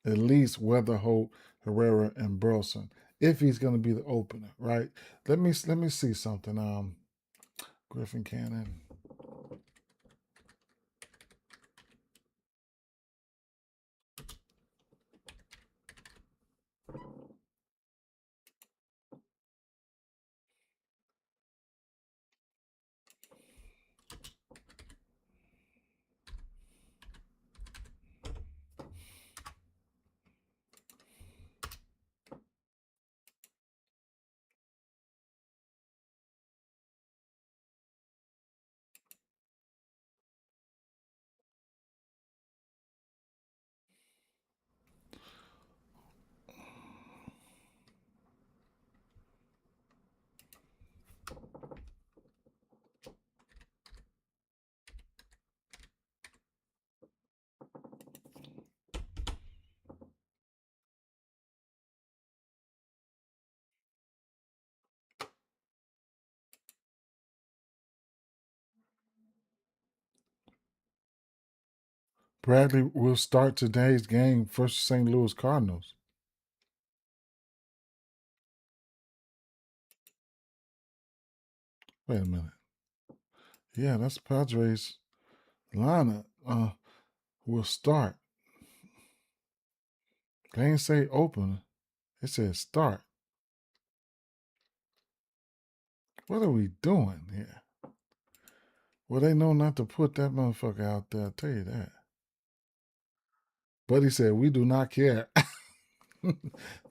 Speaker 1: at least Weatherholt, Herrera, and Burleson if he's going to be the opener, right? Let me see something. Griffin Cannon. Bradley will start today's game versus St. Louis Cardinals. Wait a minute. Yeah, that's Padres lineup. Will start. They ain't say open. It said start. What are we doing here? Well, they know not to put that motherfucker out there. I'll tell you that. But he said, we do not care.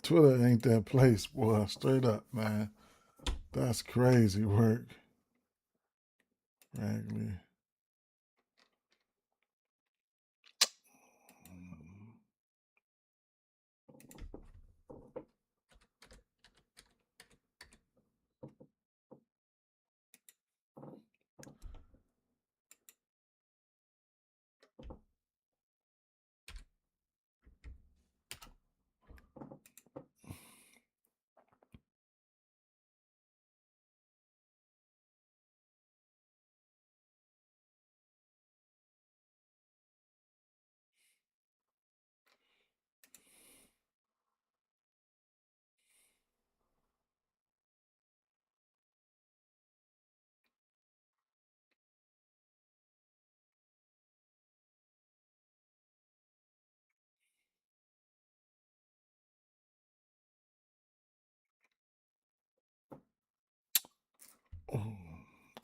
Speaker 1: Twitter ain't that place, boy. Straight up, man. That's crazy work. Ragley.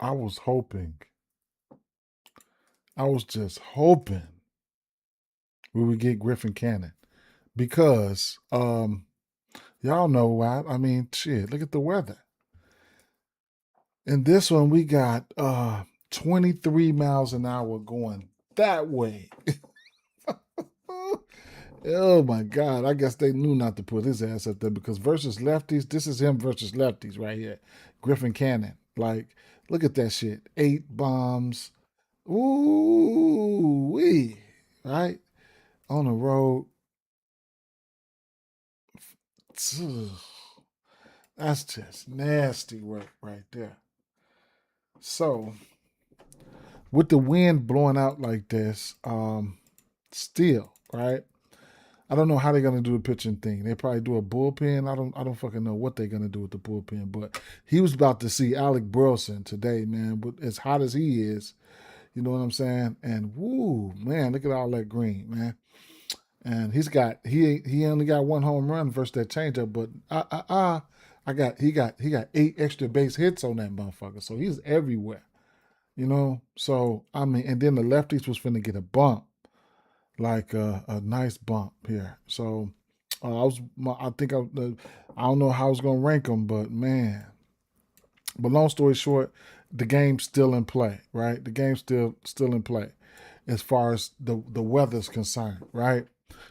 Speaker 1: I was hoping I was just hoping we would get Griffin Cannon because y'all know why. I mean, shit, look at the weather. In this one, we got 23 miles an hour going that way. Oh my God. I guess they knew not to put his ass up there because versus lefties, this is him versus lefties right here. Griffin Cannon. Like, look at that shit. 8 bombs. Ooh, wee. Right? On the road. That's just nasty work right there. So, with the wind blowing out like this, still, right? I don't know how they're gonna do the pitching thing. They probably do a bullpen. I don't fucking know what they're gonna do with the bullpen. But he was about to see Alec Burleson today, man. But as hot as he is, you know what I'm saying? And woo, man, look at all that green, man. And he only got one home run versus that changeup, but he got 8 extra base hits on that motherfucker. So he's everywhere. You know? So I mean, and then the lefties was finna get a bump, like a nice bump here. So I think I don't know how I was gonna rank them, but man. But long story short, the game's still in play, right? The game's still in play, as far as the weather's concerned, right?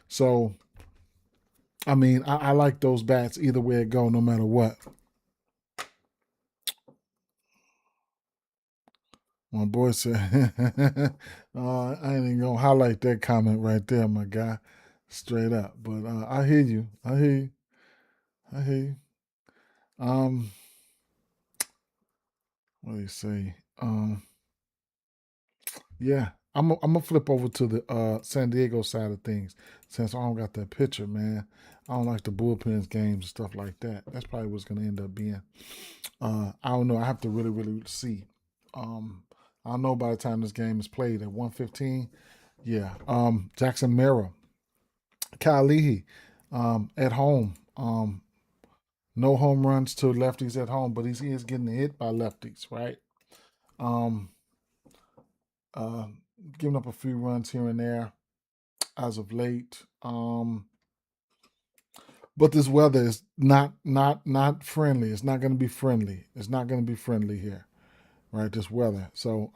Speaker 1: So I mean, I like those bats either way it go, no matter what. My boy said, I ain't even gonna highlight that comment right there, my guy, straight up. But I hear you. I hear you. I hear you. Um, what do you say? Yeah, I'm gonna flip over to the San Diego side of things since I don't got that picture, man. I don't like the bullpens games and stuff like that. That's probably what's gonna end up being. I don't know. I have to really see. Um, I don't know by the time this game is played at 1:15. Yeah. Jackson Merrill, Kyle Leahy, at home. No home runs to lefties at home, but he is getting hit by lefties, right? Um, uh, Giving up a few runs here and there as of late. But this weather is not friendly. It's not going to be friendly. It's not going to be friendly here, right? This weather. So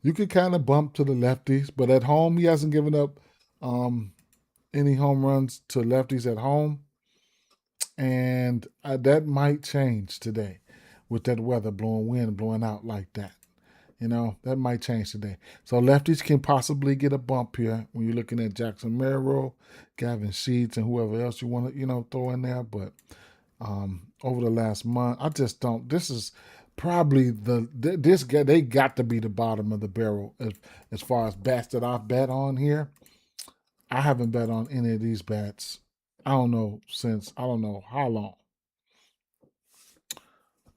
Speaker 1: you could kind of bump to the lefties, but at home he hasn't given up um, any home runs to lefties at home, and that might change today with that weather blowing wind blowing out like that. You know, that might change today. So lefties can possibly get a bump here when you're looking at Jackson Merrill, Gavin Sheets, and whoever else you want to, throw in there. But over the last month, I just don't. This is probably this guy. They got to be the bottom of the barrel as far as bats that I've bet on here. I haven't bet on any of these bats. I don't know since I don't know how long.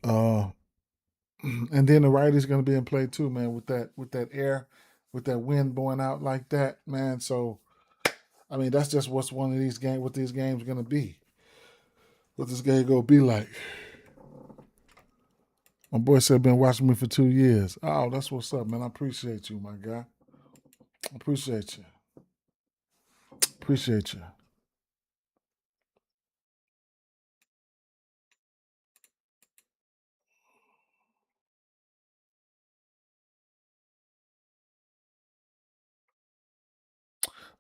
Speaker 1: Uh, and then the righty's going to be in play too, man. With that air, with that wind blowing out like that, man. So I mean, that's just what's one of these games. What these games going to be? What this game going to be like? My boy said been watching me for 2 years. Oh, that's what's up, man. I appreciate you, my guy. I appreciate you. Appreciate you.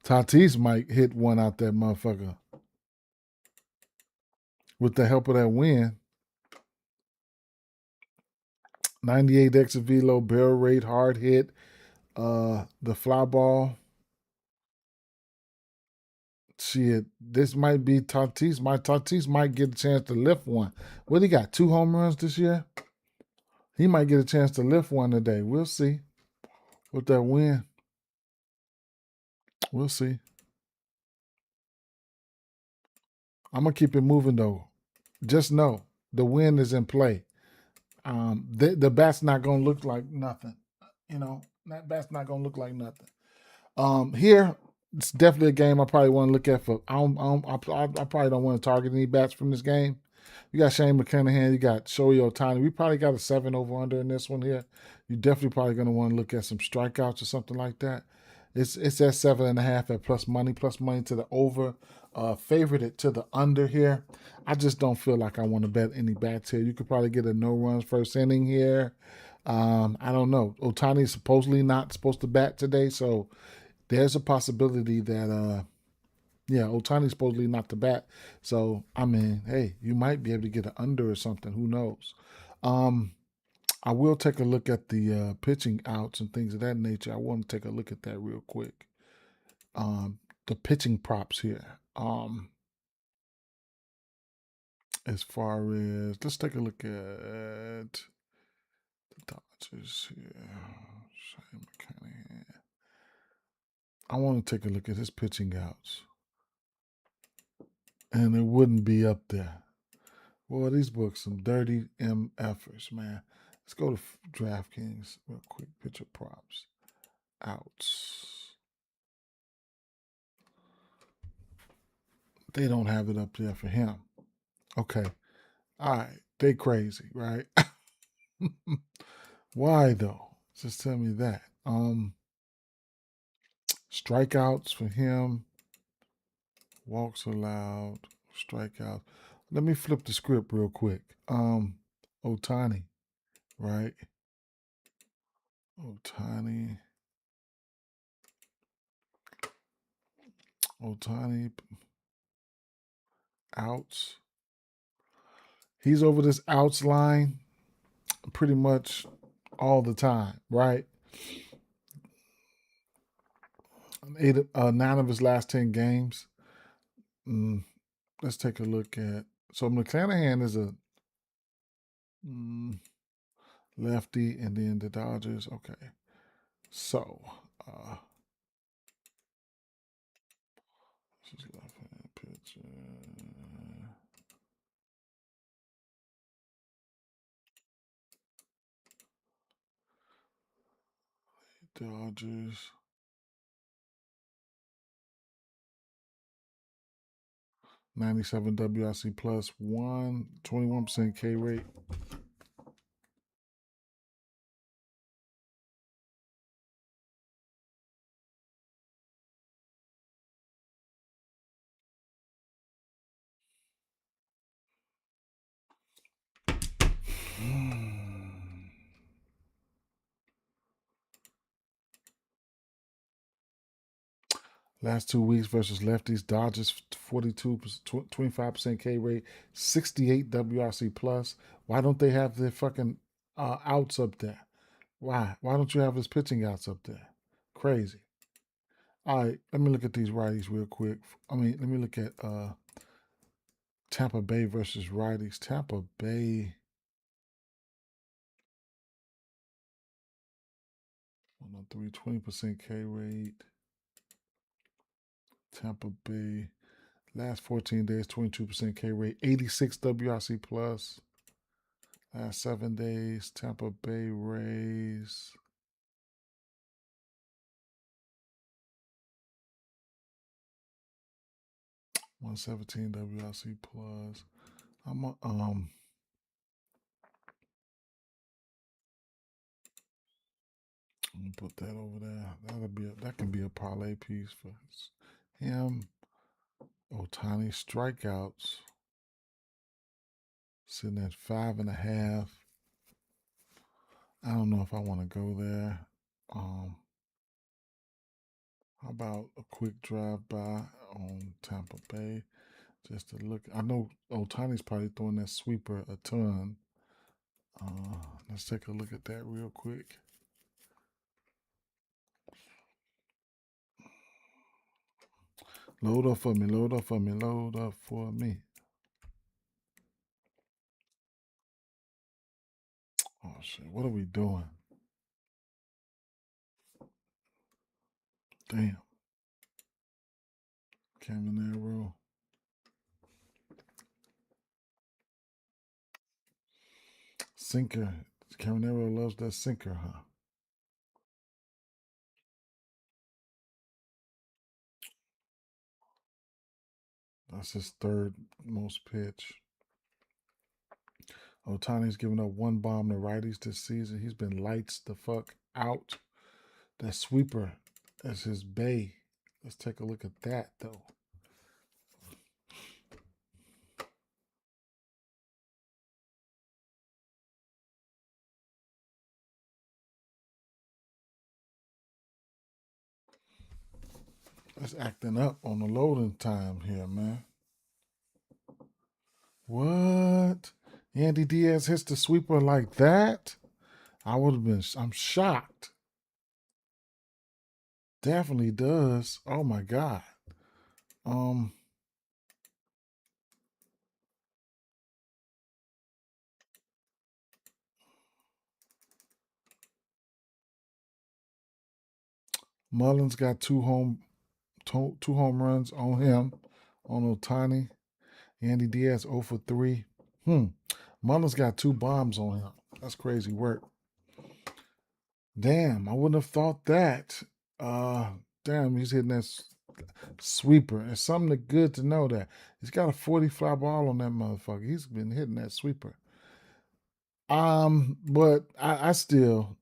Speaker 1: Tatis might hit one out that motherfucker with the help of that wind. 98 exit velo, barrel rate, hard hit. The fly ball. Shit, this might be Tatis. Tatis might get a chance to lift one. What he got? 2 home runs this year. He might get a chance to lift one today. We'll see. With that win, we'll see. I'm gonna keep it moving though. Just know the win is in play. The bat's not gonna look like nothing. That bat's not gonna look like nothing. Here it's definitely a game I probably want to look at for. I probably don't want to target any bats from this game You got Shane McClanahan. You got Shohei Ohtani. We probably got a 7 over under in this one here. You definitely probably going to want to look at some strikeouts or something like that. It's at 7.5 at plus money to the over. Favorite it to the under here. I just don't feel like I want to bet any bats here. You could probably get a no runs first inning here. I don't know. Otani's supposedly not supposed to bat today, so there's a possibility that Otani's supposedly not to bat. So I mean, hey, you might be able to get an under or something. Who knows? I will take a look at the pitching outs and things of that nature. I want to take a look at that real quick. The pitching props here. As far as let's take a look at the Dodgers here. Shane McClanahan. I want to take a look at his pitching outs, and it wouldn't be up there. Well, these books some dirty MFers, man. Let's go to DraftKings real quick. Pitcher props. Outs. They don't have it up there for him. Okay. All right. They crazy, right? Why though? Just tell me that. Strikeouts for him. Walks allowed. Strikeouts. Let me flip the script real quick. Ohtani, right? Ohtani. Outs. He's over this outs line pretty much all the time, right? 9 of his last 10 games. Let's take a look at. So McClanahan is a lefty, and then the Dodgers. Okay, so this is left-hand pitcher. Dodgers. 97 WRC plus 21% K rate. Last 2 weeks versus lefties. Dodgers 25% K rate, 68 WRC plus. Why don't they have their fucking outs up there? Why? Why don't you have his pitching outs up there? Crazy. All right, let me look at these righties real quick. Let me look at Tampa Bay versus righties. Tampa Bay. 103, 20% K rate. Tampa Bay. Last 14 days, 22% K rate, 86 WRC plus. Last 7 days, Tampa Bay Rays. $117 WRC plus. I'm gonna put that over there. That can be a parlay piece for him. Ohtani strikeouts sitting at 5.5. I don't know if I want to go there. How about a quick drive by on Tampa Bay? Just to look. I know Otani's probably throwing that sweeper a ton. Let's take a look at that real quick. Load up for me, load up for me, load up for me. Oh shit, what are we doing? Damn. Caminero. Sinker. Caminero loves that sinker, huh? That's his third most pitch. Otani's given up one bomb to righties this season. He's been lights the fuck out. That sweeper is his bay. Let's take a look at that though. It's acting up on the loading time here, man. What? Andy Diaz hits the sweeper like that? I'm shocked. Definitely does. Oh my God. Um, Mullins got two home runs on him, on Otani. Andy Diaz 0 for 3. Mullins got two bombs on him. That's crazy work. Damn, I wouldn't have thought that. Uh, damn, he's hitting that sweeper. It's something good to know that he's got a 40 fly ball on that motherfucker. He's been hitting that sweeper. But I'm still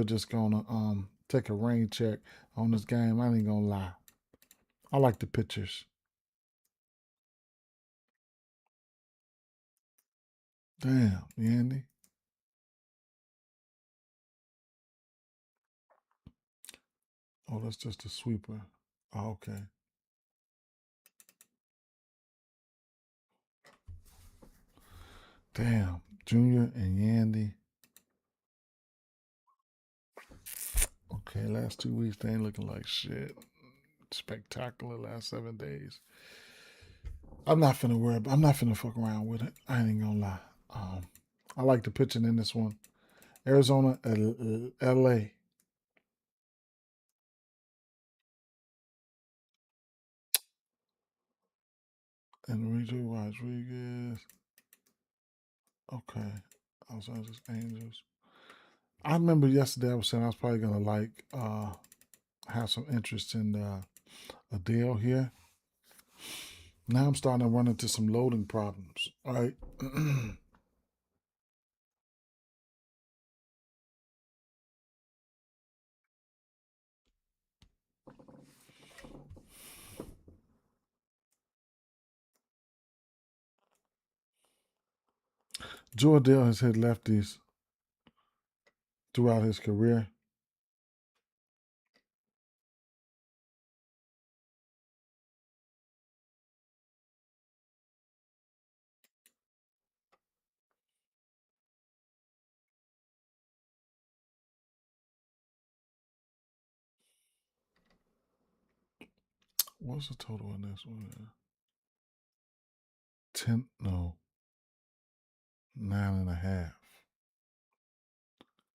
Speaker 1: just gonna take a rain check on this game. I ain't gonna lie. I like the pitchers. Damn, Yandy. Oh, that's just a sweeper. Oh, okay. Damn, Junior and Yandy. Okay, last 2 weeks they ain't looking like shit. Spectacular last 7 days. I'm not finna worry. I'm not finna fuck around with it. I ain't gonna lie. I like the pitching in this one. Arizona, L.A. Enrique Rodriguez. Okay. Los Angeles Angels. I remember yesterday I was saying I was probably gonna have some interest in a deal here. Now I'm starting to run into some loading problems. All right. Jordell has hit lefties throughout his career. What's the total in this one? 10, no, 9.5.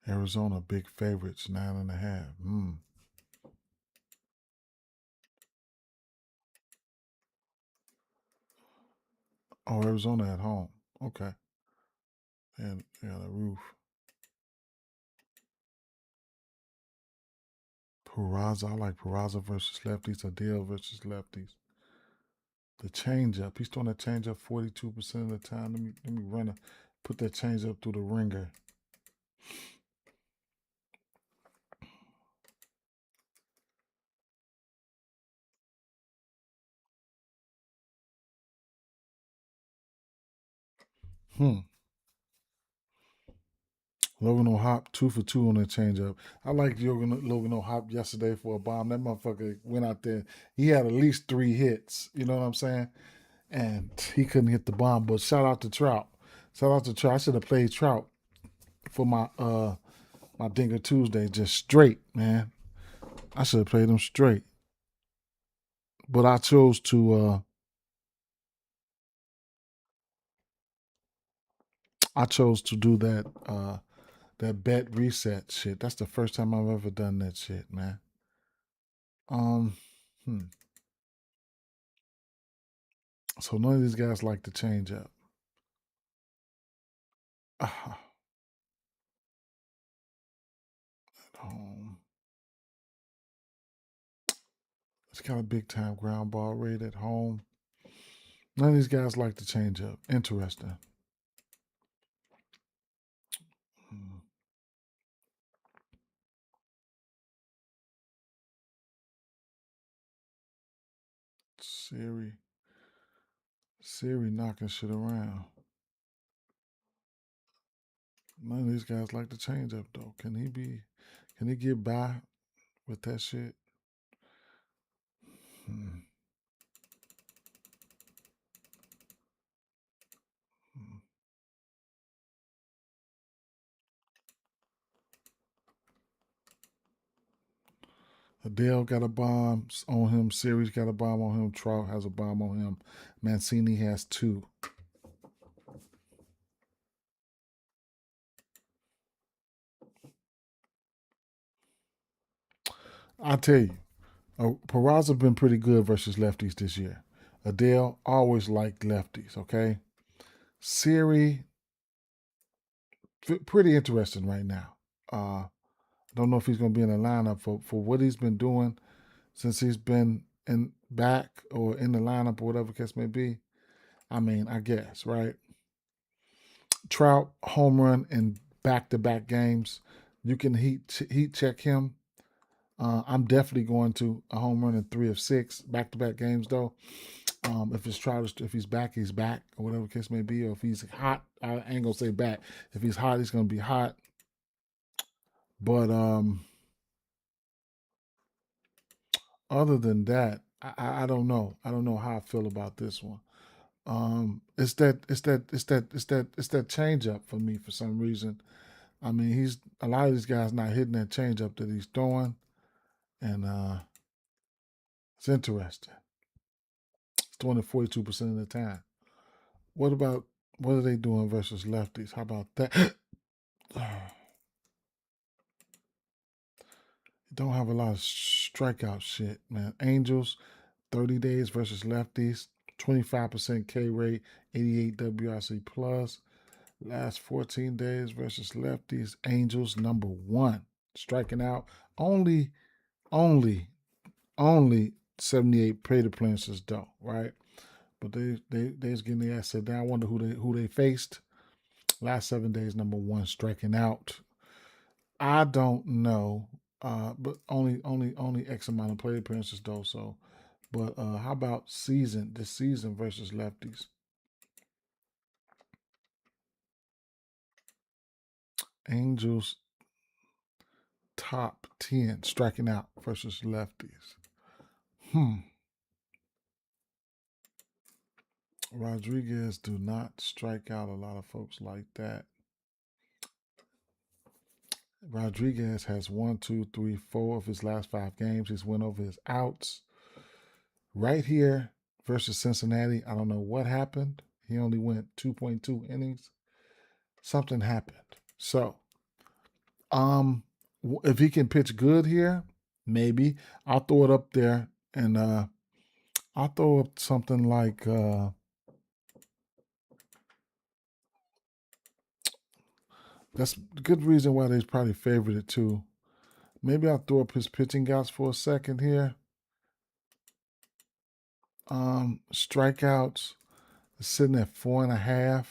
Speaker 1: Arizona big favorites, 9.5. Oh, Arizona at home. Okay. And yeah, the roof. Peraza, I like Peraza versus lefties, Adele versus lefties. The changeup, he's throwing that changeup 42% of the time. Let me put that changeup through the ringer. Hmm. Logan O'Hop 2 for 2 on that changeup. I liked Logan O'Hop yesterday for a bomb. That motherfucker went out there. He had at least 3 hits. You know what I'm saying? And he couldn't hit the bomb. But shout out to Trout. Shout out to Trout. I should have played Trout for my Dinger Tuesday just straight, man. I should have played him straight. But I chose to do that bet reset shit. That's the first time I've ever done that shit, man. Um, hmm. So none of these guys like to change up. Ah, at home. It's got a big time ground ball rate at home. None of these guys like to change up. Interesting. Siri knocking shit around. None of these guys like the change up though. Can he get by with that shit? Hmm. Hmm. Adele got a bomb on him. Siri's got a bomb on him. Trout has a bomb on him. Mancini has 2. I tell you, Peraza been pretty good versus lefties this year. Adele always liked lefties. Okay, Siri pretty interesting right now. Don't know if he's going to be in the lineup for what he's been doing since he's been in back or in the lineup or whatever case may be. I mean, I guess, right? Trout home run in back-to-back games. You can heat check him. I'm definitely going to a home run in 3 of 6 back-to-back games though. If it's Trout, if he's back, or whatever the case may be. Or if he's hot, I ain't gonna say back. If he's hot, he's gonna be hot. But other than that, I don't know. I don't know how I feel about this one. It's that change up for me for some reason. I mean, he's a lot of these guys not hitting that change up that he's throwing, and it's interesting. It's throwing it 42% of the time. What about what are they doing versus lefties? How about that? Don't have a lot of strikeout shit, man. Angels, 30 days versus lefties, 25% K rate, 88 WRC plus. Last 14 days versus lefties, Angels #1. Striking out only, only, only 78 plate appearances though, right? But they was getting their ass set down. I wonder who they faced. Last 7 days, #1 striking out. I don't know, but only X amount of plate appearances though. So, but how about this season versus lefties? Angels top 10 striking out versus lefties. Rodriguez do not strike out a lot of folks like that. Rodriguez has 1, 2, 3, 4 of his last 5 games. He's went over his outs. Right here versus Cincinnati, I don't know what happened. He only went 2.2 innings. Something happened. So, if he can pitch good here, maybe I'll throw it up there, and I'll throw up something like that's a good reason why they probably favored it too. Maybe I'll throw up his pitching outs for a second here. Strikeouts sitting at 4.5.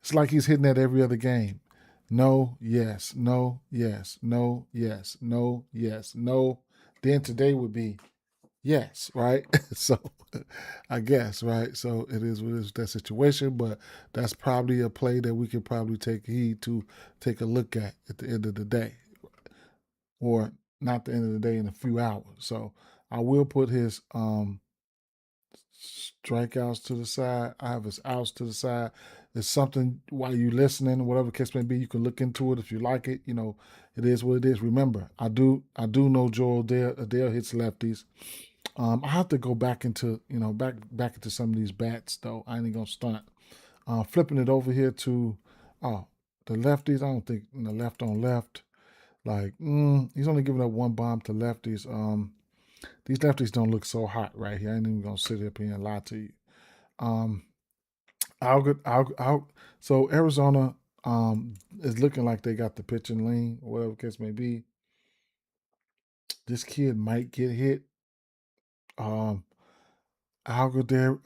Speaker 1: It's like he's hitting that every other game. No, yes, no, yes, no, yes, no, yes, no. Then today would be yes, right? So I guess, right? So it is what it is that situation, but that's probably a play that we could probably take heed to take a look at the end of the day. Or not the end of the day in a few hours. So I will put his strikeouts to the side. I have his outs to the side. It's something while you listening, whatever case may be, you can look into it if you like it. You know, it is what it is. Remember, I do know Joel Adele hits lefties. I have to go back into back into some of these bats though. I ain't gonna stunt. Flipping it over here to the lefties. I don't think the left on left. Like he's only giving up 1 bomb to lefties. These lefties don't look so hot right here. I ain't even gonna sit up here and lie to you. Um, so Arizona is looking like they got the pitching lean, or whatever case may be. This kid might get hit. Algoder,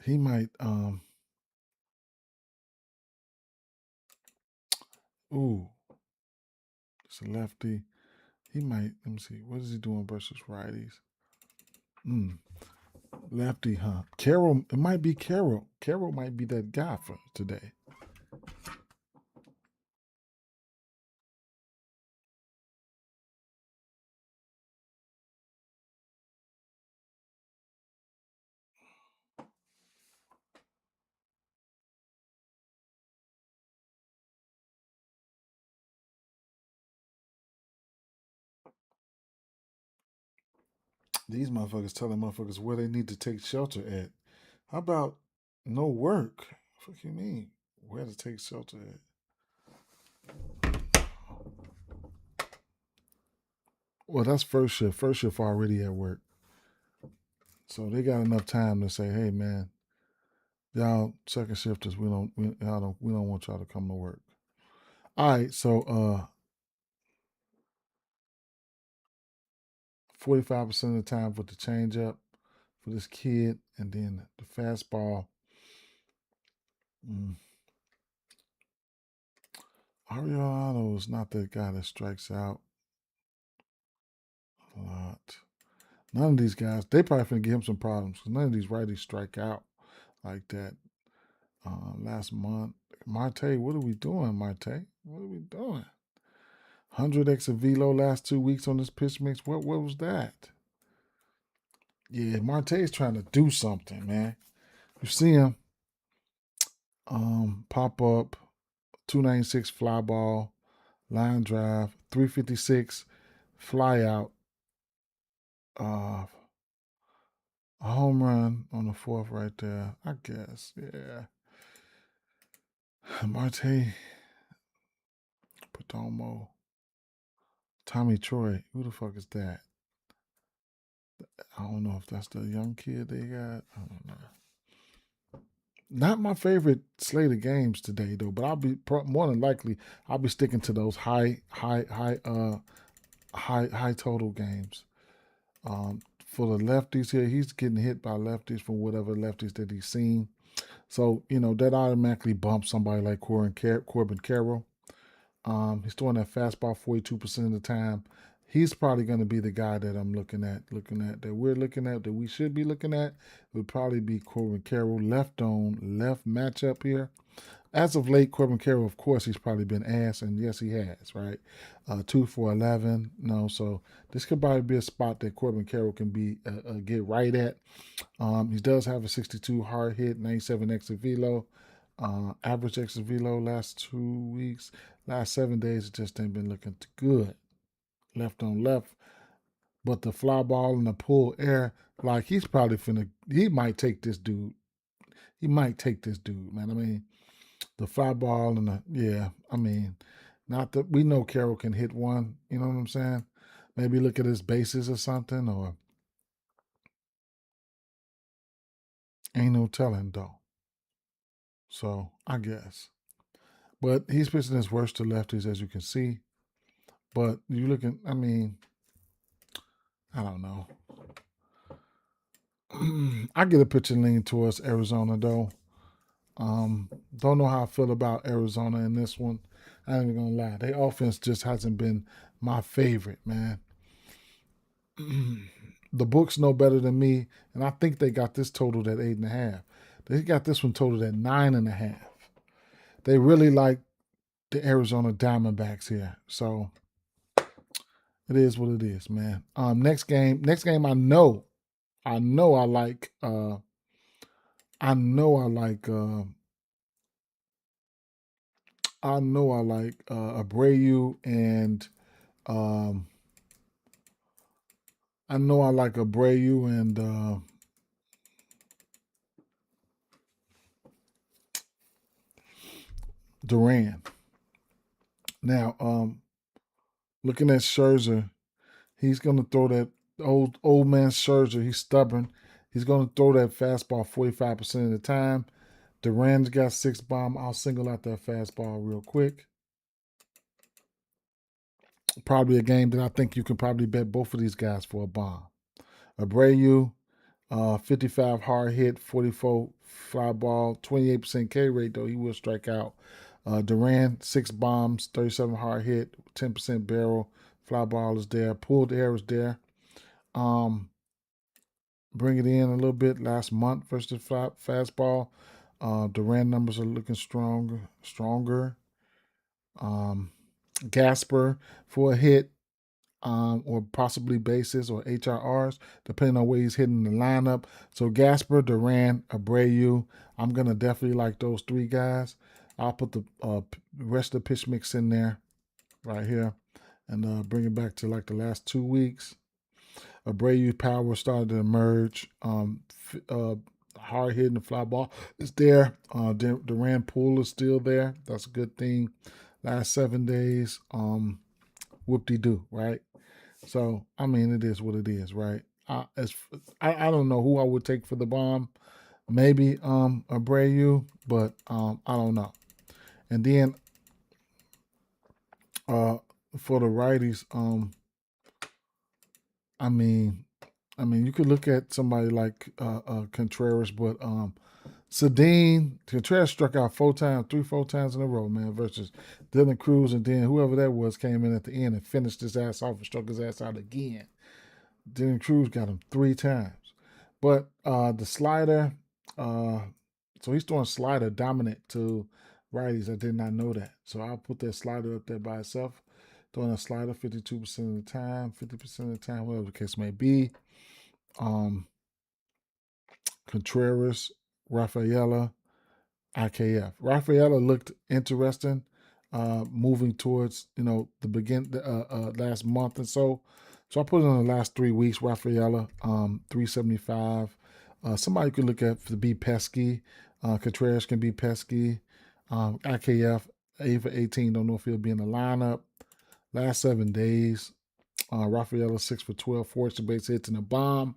Speaker 1: he might. Ooh, it's a lefty. He might. Let me see. What is he doing versus righties? Lefty, huh? Carroll, it might be Carroll. Carroll might be that guy for today. These motherfuckers telling motherfuckers where they need to take shelter at. How about no work? What you mean? Where to take shelter at? Well, that's first shift. First shift already at work. So they got enough time to say, hey man, y'all second shifters, we don't want y'all to come to work. All right, so 45% of the time with the changeup for this kid, and then the fastball. Mm. Ariano is not that guy that strikes out a lot. None of these guys, they probably finna give him some problems because none of these righties strike out like that. Last month, Marte, what are we doing, Marte? What are we doing? 100x of velo last 2 weeks on this pitch mix. What was that? Yeah, Marte's trying to do something, man. You see him pop up, 296 fly ball, line drive, 356 fly out, uh, a home run on the fourth right there. I guess, yeah. Marte, Potomo, Tommy Troy. Who the fuck is that? I don't know if that's the young kid they got. I don't know. Not my favorite slate of games today though, but I'll be more than likely I'll be sticking to those high total games. For the lefties here, he's getting hit by lefties from whatever lefties that he's seen. So that automatically bumps somebody like Corbin Carroll. He's throwing that fastball 42% of the time. He's probably going to be the guy that I'm looking at, that we should be looking at. It would probably be Corbin Carroll, left on left matchup here. As of late, Corbin Carroll, of course, he's probably been asked, and yes, he has, right? 2 for 11. No, so this could probably be a spot that Corbin Carroll can be get right at. He does have a 62 hard hit, 97 exit velo. Average exit velo last 2 weeks. Last 7 days, it just ain't been looking good. Left on left. But the fly ball and the pull air, like he might take this dude. He might take this dude, man. I mean, the fly ball and not that we know Carroll can hit one, you know what I'm saying? Maybe look at his bases or something, or ain't no telling though. So I guess. But he's pitching his worst to lefties, as you can see. But you looking, I don't know. I get a pitching lean towards Arizona though. Don't know how I feel about Arizona in this one. I ain't even gonna lie. Their offense just hasn't been my favorite, man. The books know better than me, and I think they got this totaled at 8.5. They got this one totaled at 9.5. They really like the Arizona Diamondbacks here, so it is what it is, man. Next game, I know I like. I know I like. Abreu and I know I like Abreu and Duran. Now, looking at Scherzer, he's gonna throw that old man Scherzer. He's stubborn. He's gonna throw that fastball 45% of the time. Duran's got 6 bomb. I'll single out that fastball real quick. Probably a game that I think you can probably bet both of these guys for a bomb. Abreu, 55 hard hit, 44 fly ball, 28% K rate though. He will strike out. Duran, 6 bombs, 37 hard hit, 10% barrel. Fly ball is there. Pulled air is there. bring it in a little bit last month versus fastball. Duran numbers are looking stronger. Gasper for a hit, or possibly bases or HRRs, depending on where he's hitting the lineup. So Gasper, Duran, Abreu, I'm gonna definitely like those three guys. I'll put the rest of the pitch mix in there right here, and bring it back to like the last 2 weeks. Abreu power started to emerge. Hard hitting the fly ball is there. Duran pool is still there. That's a good thing. Last 7 days, whoop-de-doo, right? So, I mean, it is what it is, right? I don't know who I would take for the bomb. Maybe Abreu, but I don't know. And then uh, for the righties, I mean, you could look at somebody like Contreras, but Contreras struck out 3-4 times in a row, man, versus Dylan Cruz, and then whoever that was came in at the end and finished his ass off and struck his ass out again. Dylan Cruz got him 3 times. But the slider, so he's throwing slider dominant to righties. I did not know that. So I'll put that slider up there by itself. Throwing a slider 52% of the time, 50% of the time, whatever the case may be. Contreras, Rafaela, IKF. Rafaela looked interesting, moving towards the last month or so. So I put it on the last 3 weeks. Rafaela, 375. Somebody could look at to be pesky. Contreras can be pesky. IKF 8 for 18. Don't know if he'll be in the lineup. Last 7 days, Rafaela 6 for 12, 4 extra base hits and a bomb.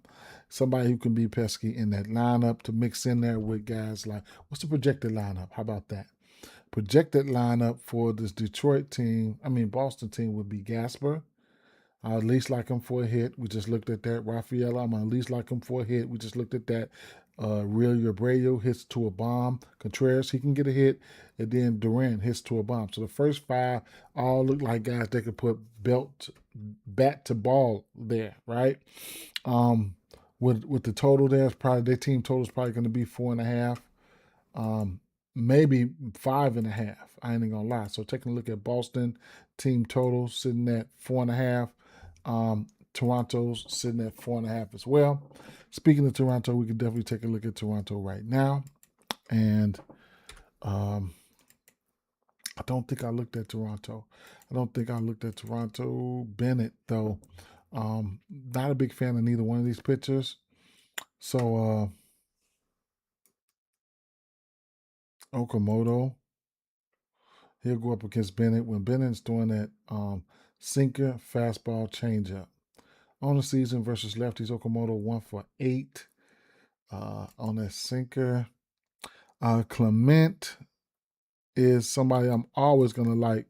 Speaker 1: Somebody who can be pesky in that lineup to mix in there with guys like, what's the projected lineup? How about that? Projected lineup for this Boston team would be Gasper. I at least like him for a hit. We just looked at that. Rafaela, I'm gonna at least like him for a hit. We just looked at that. Real Abreu hits to a bomb. Contreras, he can get a hit. And then Duran hits to a bomb. So the first 5 all look like guys that could put bat to ball there, right? With the total there, their team total is probably going to be 4.5. Maybe 5.5. I ain't gonna lie. So taking a look at Boston team total sitting at 4.5. Toronto's sitting at 4.5 as well. Speaking of Toronto, we can definitely take a look at Toronto right now. And I don't think I looked at Toronto. Bennett, though. Not a big fan of neither one of these pitchers. So Okamoto, he'll go up against Bennett when Bennett's doing that sinker, fastball, changeup. On the season versus lefties, Okamoto 1 for 8 on that sinker. Clement is somebody I'm always going to like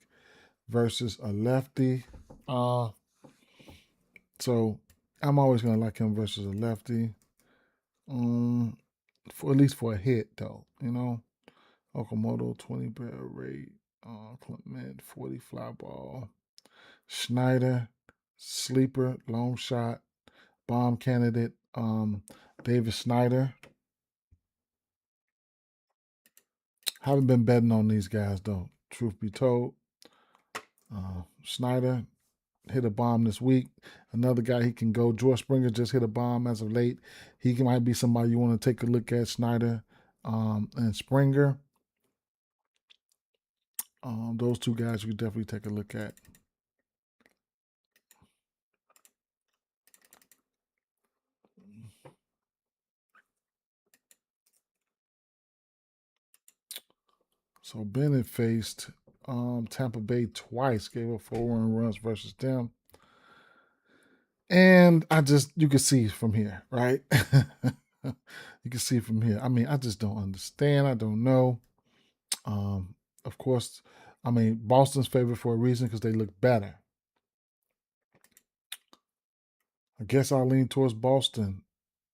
Speaker 1: versus a lefty. So I'm always going to like him versus a lefty. For at least for a hit, though, Okamoto 20 barrel rate. Clement 40 fly ball. Schneider, sleeper, long shot, bomb candidate. David Snyder. Haven't been betting on these guys though. Truth be told, Snyder hit a bomb this week. Another guy he can go. George Springer just hit a bomb as of late. He might be somebody you want to take a look at. Snyder and Springer. Those two guys you could definitely take a look at. So Bennett faced Tampa Bay twice, gave up 4 runs versus them. And you can see from here, right? You can see from here. I just don't understand. I don't know. Of course, Boston's favored for a reason because they look better. I guess I'll lean towards Boston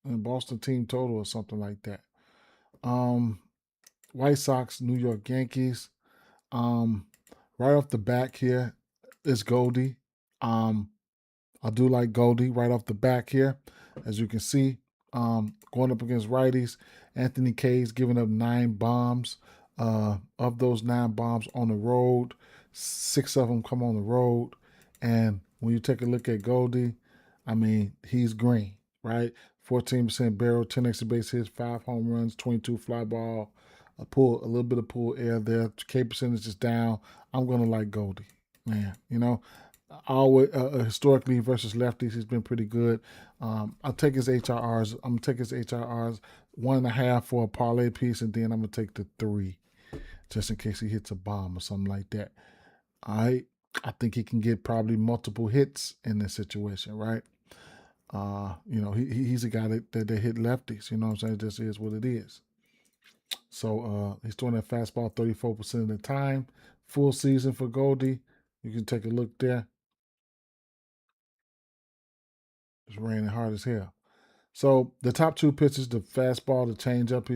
Speaker 1: and Boston team total or something like that. White Sox, New York Yankees. Right off the back here is Goldie. I do like Goldie right off the back here, as you can see. going up against righties. Anthony K's giving up 9 bombs. Of those 9 bombs on the road, 6 of them come on the road. And when you take a look at Goldie, I mean, he's green, right? 14% barrel, 10 extra base hits, 5 home runs, 22 fly ball, a little bit of pull air there. K percentage is down. I'm gonna like Goldie, man. Always historically versus lefties, he's been pretty good. I'll take his HRRs. I'm gonna take his HRRs 1.5 for a parlay piece, and then I'm gonna take the 3 just in case he hits a bomb or something like that. I think he can get probably multiple hits in this situation, right? He's a guy that hit lefties. You know what I'm saying? It just is what it is. So he's throwing that fastball 34% of the time. Full season for Goldie. You can take a look there. It's raining hard as hell. So the top 2 pitches, the fastball, the changeup,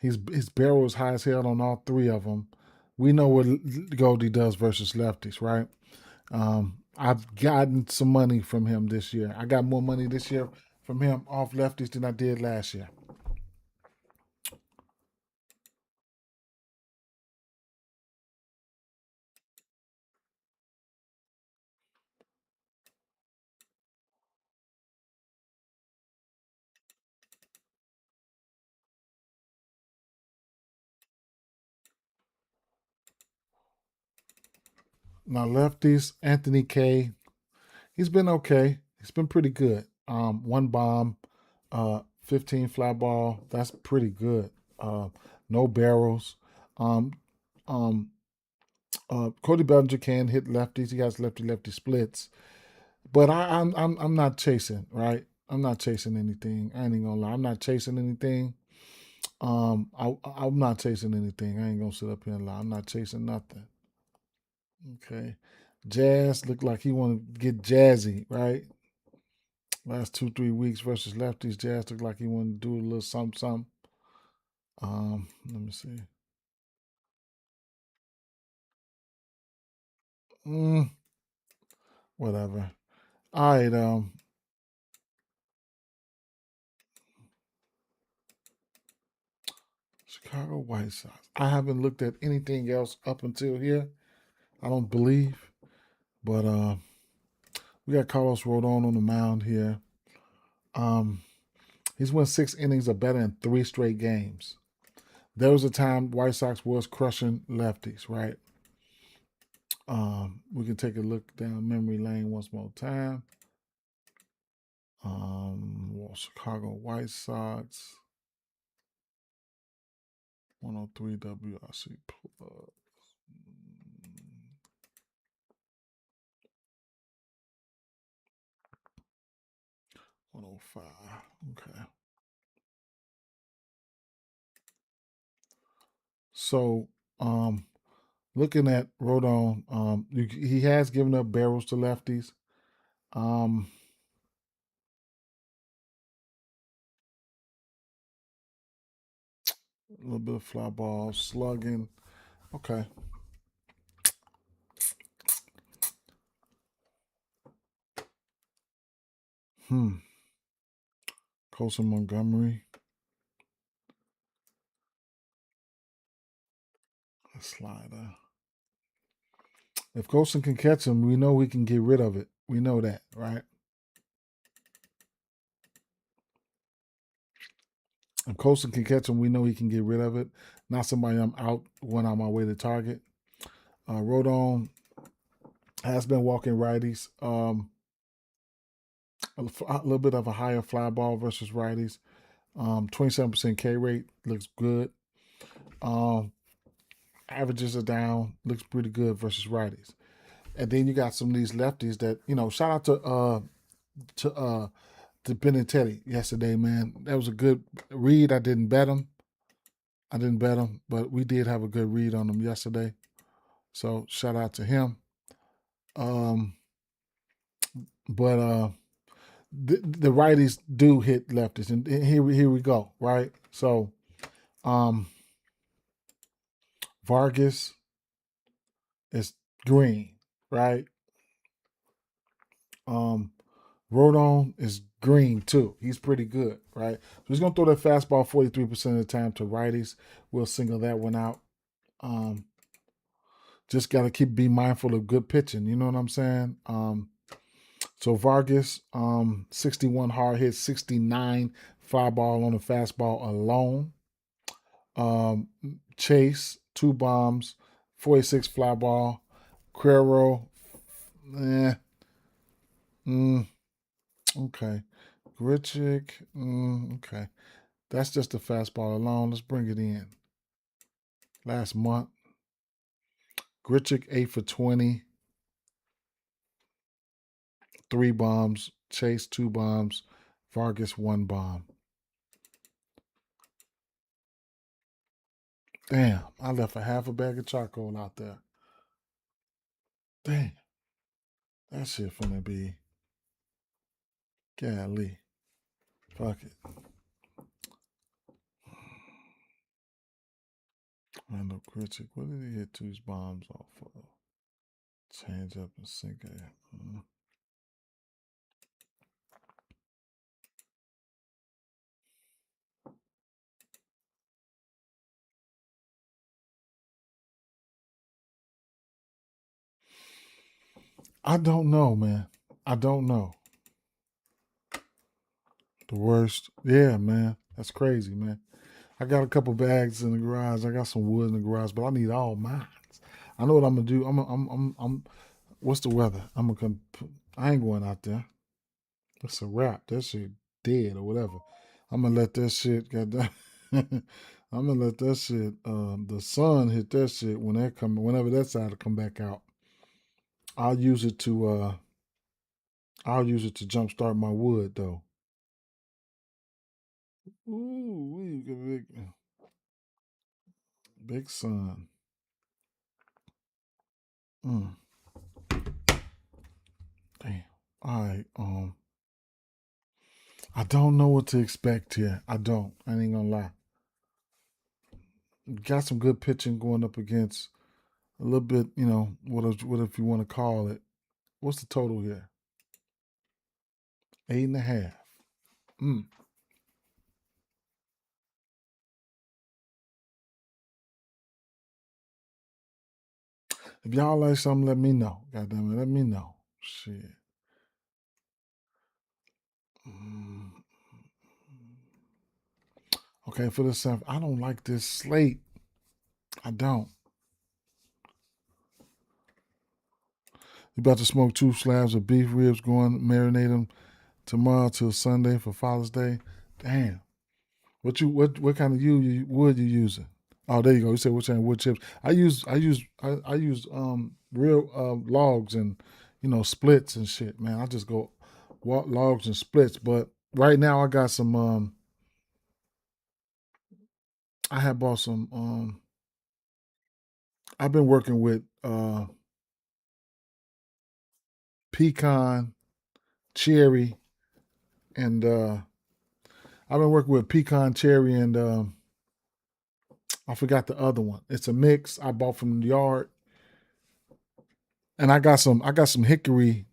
Speaker 1: his barrel is high as hell on all 3 of them. We know what Goldie does versus lefties, right? I've gotten some money from him this year. I got more money this year from him off lefties than I did last year. Now lefties, Anthony K, he's been okay. He's been pretty good. 1 bomb, 15 fly ball. That's pretty good. No barrels. Um, um, Cody Bellinger can hit lefties. He has lefty splits, but I'm not chasing. Right, I'm not chasing anything. I ain't even gonna lie. I'm not chasing anything. I'm not chasing anything. I ain't gonna sit up here and lie. I'm not chasing nothing. Okay, Jazz looked like he want to get jazzy, right? Last 2-3 weeks versus lefties, Jazz looked like he wanted to do a little something, something. Let me see. Mm, whatever. All right. Chicago White Sox. I haven't looked at anything else up until here. I don't believe, but we got Carlos Rodon on the mound here. Um, he's won 6 innings or better in 3 straight games. There was a time White Sox was crushing lefties, right? We can take a look down memory lane once more time. Chicago White Sox, 103 WRC plus. 105. Okay. So, looking at Rodon, he has given up barrels to lefties. A little bit of fly ball, slugging. Okay. Colson Montgomery. A slider. If Colson can catch him, we know we can get rid of it. We know that, right? If Colson can catch him, we know he can get rid of it. Not somebody I'm out when on my way to target. Rodon has been walking righties. A little bit of a higher fly ball versus righties. 27% K rate looks good. Averages are down, looks pretty good versus righties. And then you got some of these lefties that shout out to Benintendi yesterday, man. That was a good read. I didn't bet him, but we did have a good read on him yesterday. So shout out to him. But the righties do hit lefties, and here we go, right? So, Vargas is green, right? Rodon is Green too. He's pretty good, right? So he's gonna throw that fastball 43% of the time to righties. We'll single that one out. Um, just gotta be mindful of good pitching. You know what I'm saying? So Vargas, 61 hard hit, 69 fly ball on the fastball alone. Chase, 2 bombs, 46 fly ball. Quero, eh, okay. Grichuk, okay. That's just the fastball alone. Let's bring it in. Last month, Grichuk 8 for 20, 3 bombs. Chase 2 bombs. Vargas 1 bomb. Damn, I left a half a bag of charcoal out there. Damn, that shit finna be. Golly, fuck it. Randall Grichuk, what did he hit 2 bombs off of? Change up and sink it. I don't know, man. I don't know. The worst. Yeah, man. That's crazy, man. I got a couple bags in the garage. I got some wood in the garage, but I need all mine. I know what I'm gonna do. I'm what's the weather? I'm gonna come. I ain't going out there. That's a wrap. That shit dead or whatever. I'm gonna let that shit. Goddamn. I'm gonna let that shit. The sun hit that shit when that come. Whenever that side to come back out, I'll use it to. I'll use it to jumpstart my wood though. Ooh, we big sun. Mm, damn. All right. I don't know what to expect here. I don't. I ain't gonna lie. Got some good pitching going up against a little bit. What if you want to call it? What's the total here? 8.5. Mm. If y'all like something, let me know. Goddamn it, let me know. Shit. Mm. Okay, for the seventh, I don't like this slate. I don't. You about to smoke 2 slabs of beef ribs, going marinate them tomorrow till Sunday for Father's Day. Damn. What kind of wood you using? Oh, there you go. You said what kind of wood chips? I use real logs and splits and shit. Man, I just go logs and splits. But right now I got some. I have bought some. I've been working with pecan, cherry, and I've been working with pecan, cherry, and I forgot the other one. It's a mix I bought from the yard, and I got some hickory,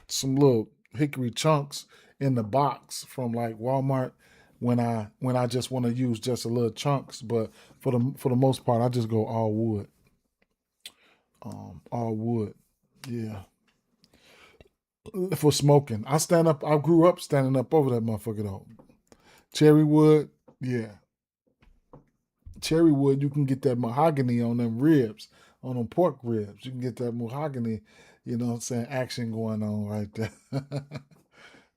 Speaker 1: some little hickory chunks in the box from like Walmart when I just want to use just a little chunks. But for the most part, I just go all wood. All wood. Yeah. For smoking, I stand up. I grew up standing up over that motherfucker though. Cherry wood. Yeah. Cherry wood, you can get that mahogany on them ribs, on them pork ribs. You can get that mahogany, you know what I'm saying, action going on right there.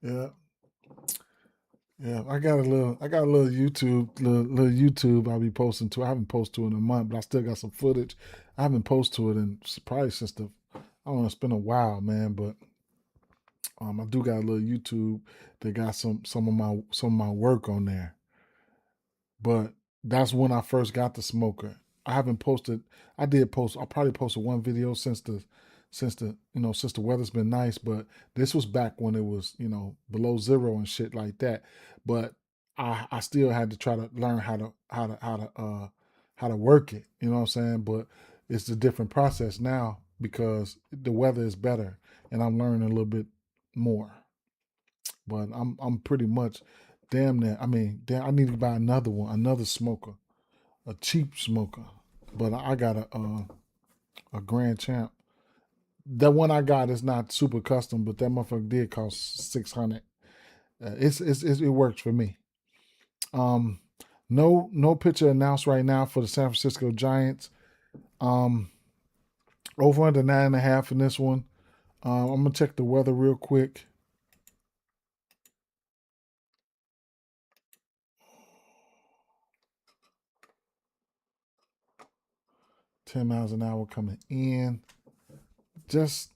Speaker 1: Yeah, yeah. I got a little YouTube I'll be posting to. I haven't posted to in a month, but I still got some footage. I haven't posted to it in probably since I don't know, it's been a while, man, but I do got a little YouTube that got some of my work on there. But that's when I first got the smoker. I haven't posted. I did post. I probably posted one video since the weather's been nice. But this was back when it was below zero and shit like that. But I still had to try to learn how to work it. You know what I'm saying? But it's a different process now because the weather is better and I'm learning a little bit more. but I'm pretty much damn near. I mean, damn, I need to buy another one, another smoker, a cheap smoker. But I got a Grand Champ. That one I got is not super custom, but that motherfucker did cost 600. It works for me. Um, no picture announced right now for the San Francisco Giants. Um, over under 9.5 in this one. I'm gonna check the weather real quick. $10 miles an hour coming in. Just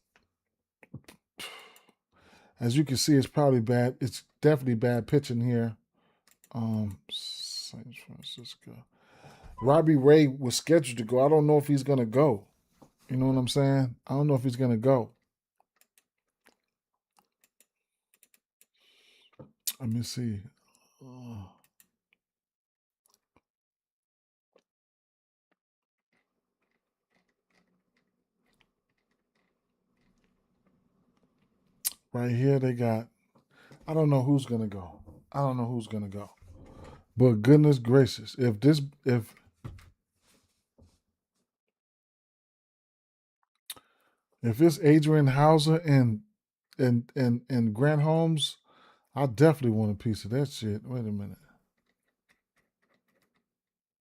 Speaker 1: as you can see, it's probably bad. It's definitely bad pitching here. San Francisco. Robbie Ray was scheduled to go. I don't know if he's gonna go. You know what I'm saying? I don't know if he's gonna go. Let me see. Right here, they got. I don't know who's gonna go. I don't know who's gonna go. But goodness gracious, if it's Adrian Hauser and Grant Holmes, I definitely want a piece of that shit. Wait a minute.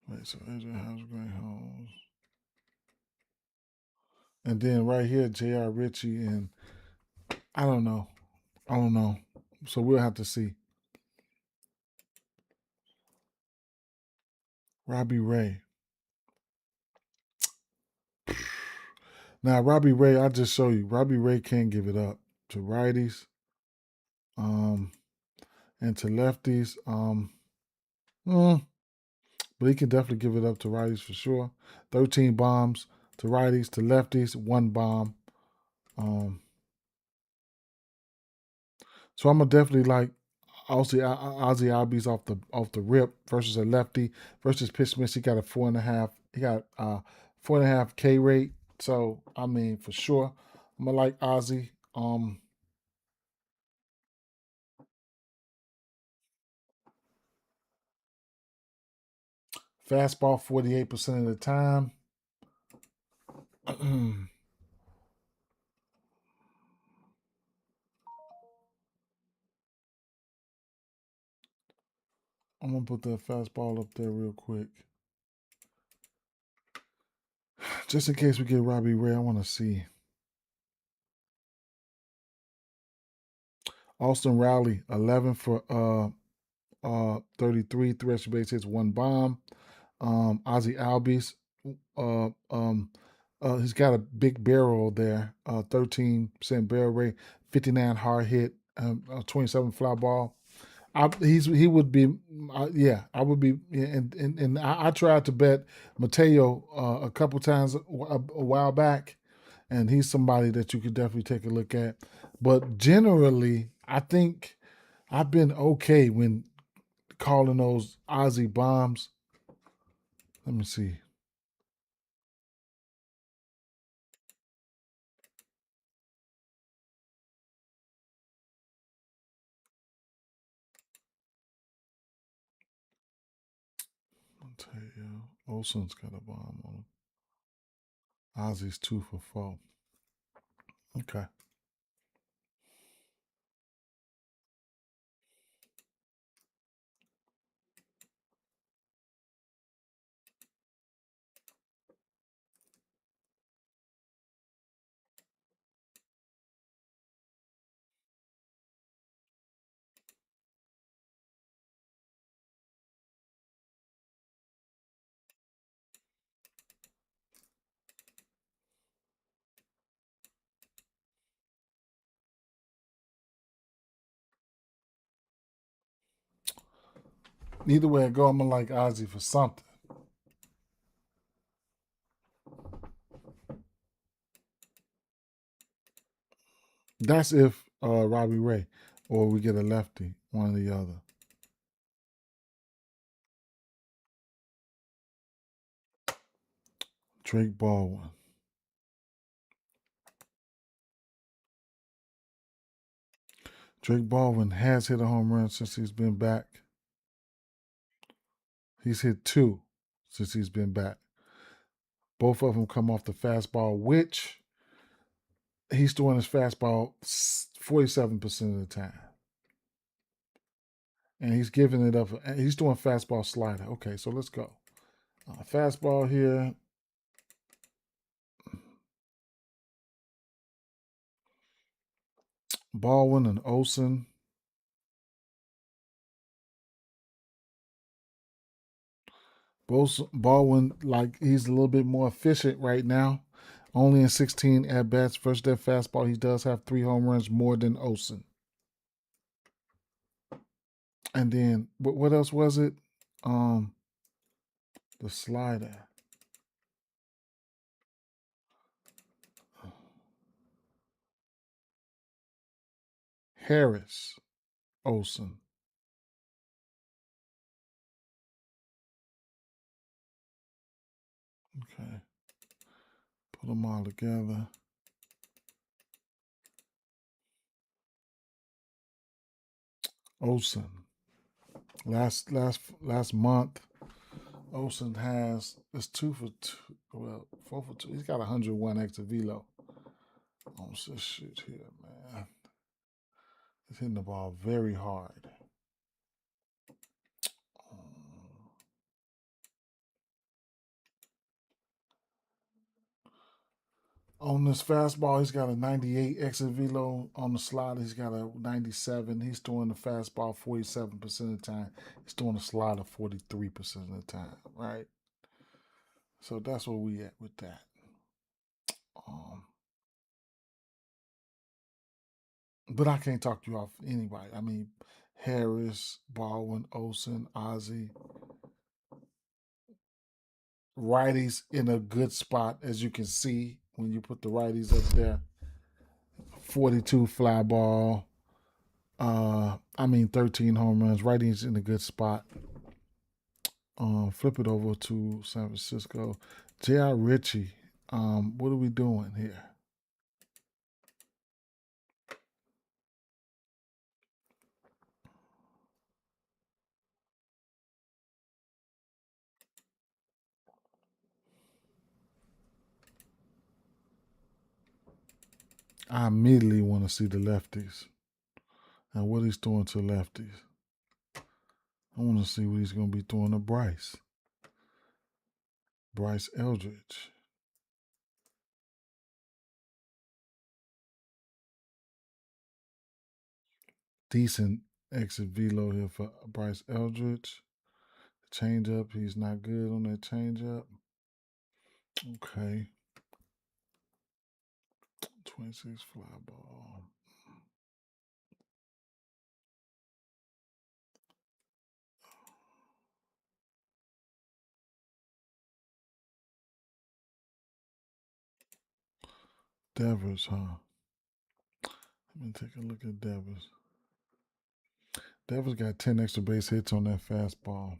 Speaker 1: Wait, so Adrian Hauser, Grant Holmes, and then right here, J.R. Ritchie, and I don't know. I don't know. So we'll have to see. Robbie Ray. Now, Robbie Ray, I just show you. Robbie Ray can't give it up to righties, um, and to lefties. But he can definitely give it up to righties for sure. 13 bombs to righties, to lefties, one bomb. Um, so I'm gonna definitely like Ozzy Albies off the rip versus a lefty versus pitch miss. He got a 4.5. He got 4.5 K rate. So I mean for sure, I'm gonna like Ozzy. Fastball 48% of the time. I'm gonna put that fastball up there real quick. Just in case we get Robbie Ray, I want to see. Austin Riley, 11 for 33, three extra base hits, one bomb. Ozzy Albies, uh, um, he's got a big barrel there, 13% barrel rate, 59 hard hit, 27 fly ball. He would be, yeah, I would be, yeah, and I tried to bet Mateo a couple times a while back, and he's somebody that you could definitely take a look at. But generally, I think I've been okay when calling those Ozzy bombs. Let me see. Mateo Olson's got a bomb on him. Ozzy's 2 for 4. Okay. Either way I go, I'm gonna like Ozzy for something. That's if Robbie Ray or we get a lefty, one or the other. Drake Baldwin. Drake Baldwin has hit a home run since he's been back. He's hit 2 since he's been back. Both of them come off the fastball, which he's throwing his fastball 47% of the time. And he's giving it up. He's doing fastball slider. Okay, so let's go. Fastball here. Baldwin and Olsen. Baldwin, like, he's a little bit more efficient right now. Only in 16 at bats versus that fastball. He does have 3 home runs more than Olsen. And then what else was it? The slider. Harris, Olsen. Okay. Put them all together. Olsen. Last month, Olsen has it's 2 for 2. Well, 4 for 2. He's got 101 extra velo. On this shit here, man. He's hitting the ball very hard. On this fastball, he's got a 98 exit velo. On the slider, he's got a 97. He's throwing the fastball 47% of the time. He's throwing the slider 43% of the time, right? So that's where we at with that. But I can't talk you off anybody. I mean, Harris, Baldwin, Olsen, Ozzy. Righties in a good spot, as you can see when you put the righties up there. 42 fly ball. 13 home runs. Righties in a good spot. Flip it over to San Francisco. J.R. Ritchie. What are we doing here? I immediately want to see the lefties and what he's throwing to lefties. I want to see what he's going to be throwing to Bryce. Bryce Eldridge. Decent exit velo here for Bryce Eldridge. Changeup, he's not good on that changeup. Okay. 26 fly ball. Devers, huh? Let me take a look at Devers. Devers got 10 extra base hits on that fastball.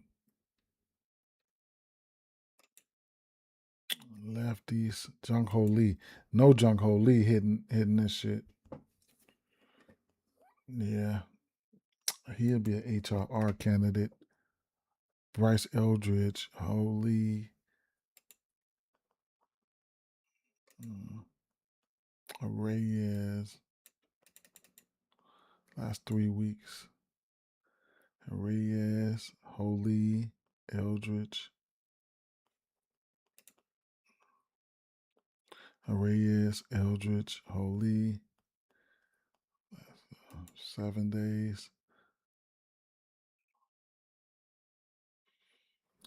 Speaker 1: Lefties, Jung Ho Lee. No Jung Ho Lee hitting this shit. Yeah. He'll be an HRR candidate. Bryce Eldridge, Holy. Reyes. Last 3 weeks. Reyes, Holy, Eldridge. Reyes, Eldridge, Holy. 7 days.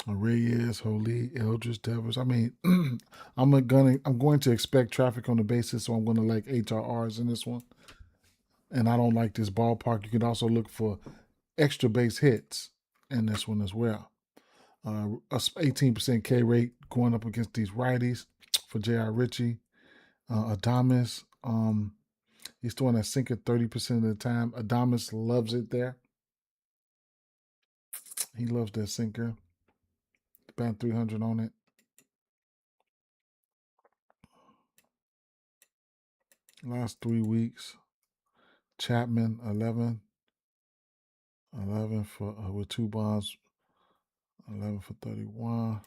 Speaker 1: Reyes, Holy, Eldridge, Devers. I mean, I'm going to expect traffic on the bases, so I'm going to like HRRs in this one. And I don't like this ballpark. You can also look for extra base hits in this one as well. 18% K rate going up against these righties for J.R. Ritchie. Adames, he's throwing that sinker 30% of the time. Adames loves it there. He loves that sinker. About 300 on it. Last 3 weeks, Chapman 11. 11 for with 2 bombs. 11 for 31.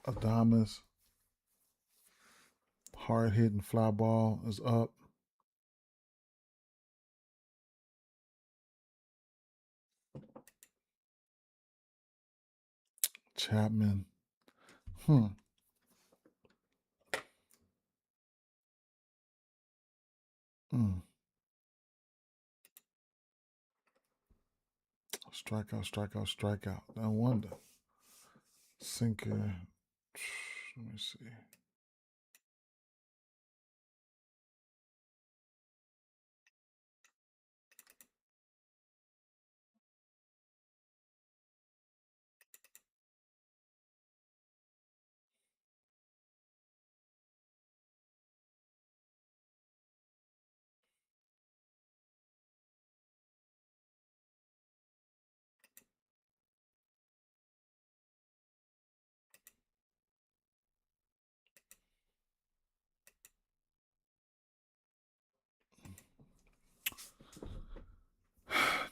Speaker 1: Adamas. Hard hitting fly ball is up. Chapman. Hmm. Mm. Strikeout, strikeout, strikeout. No wonder. Sinker. Let me see.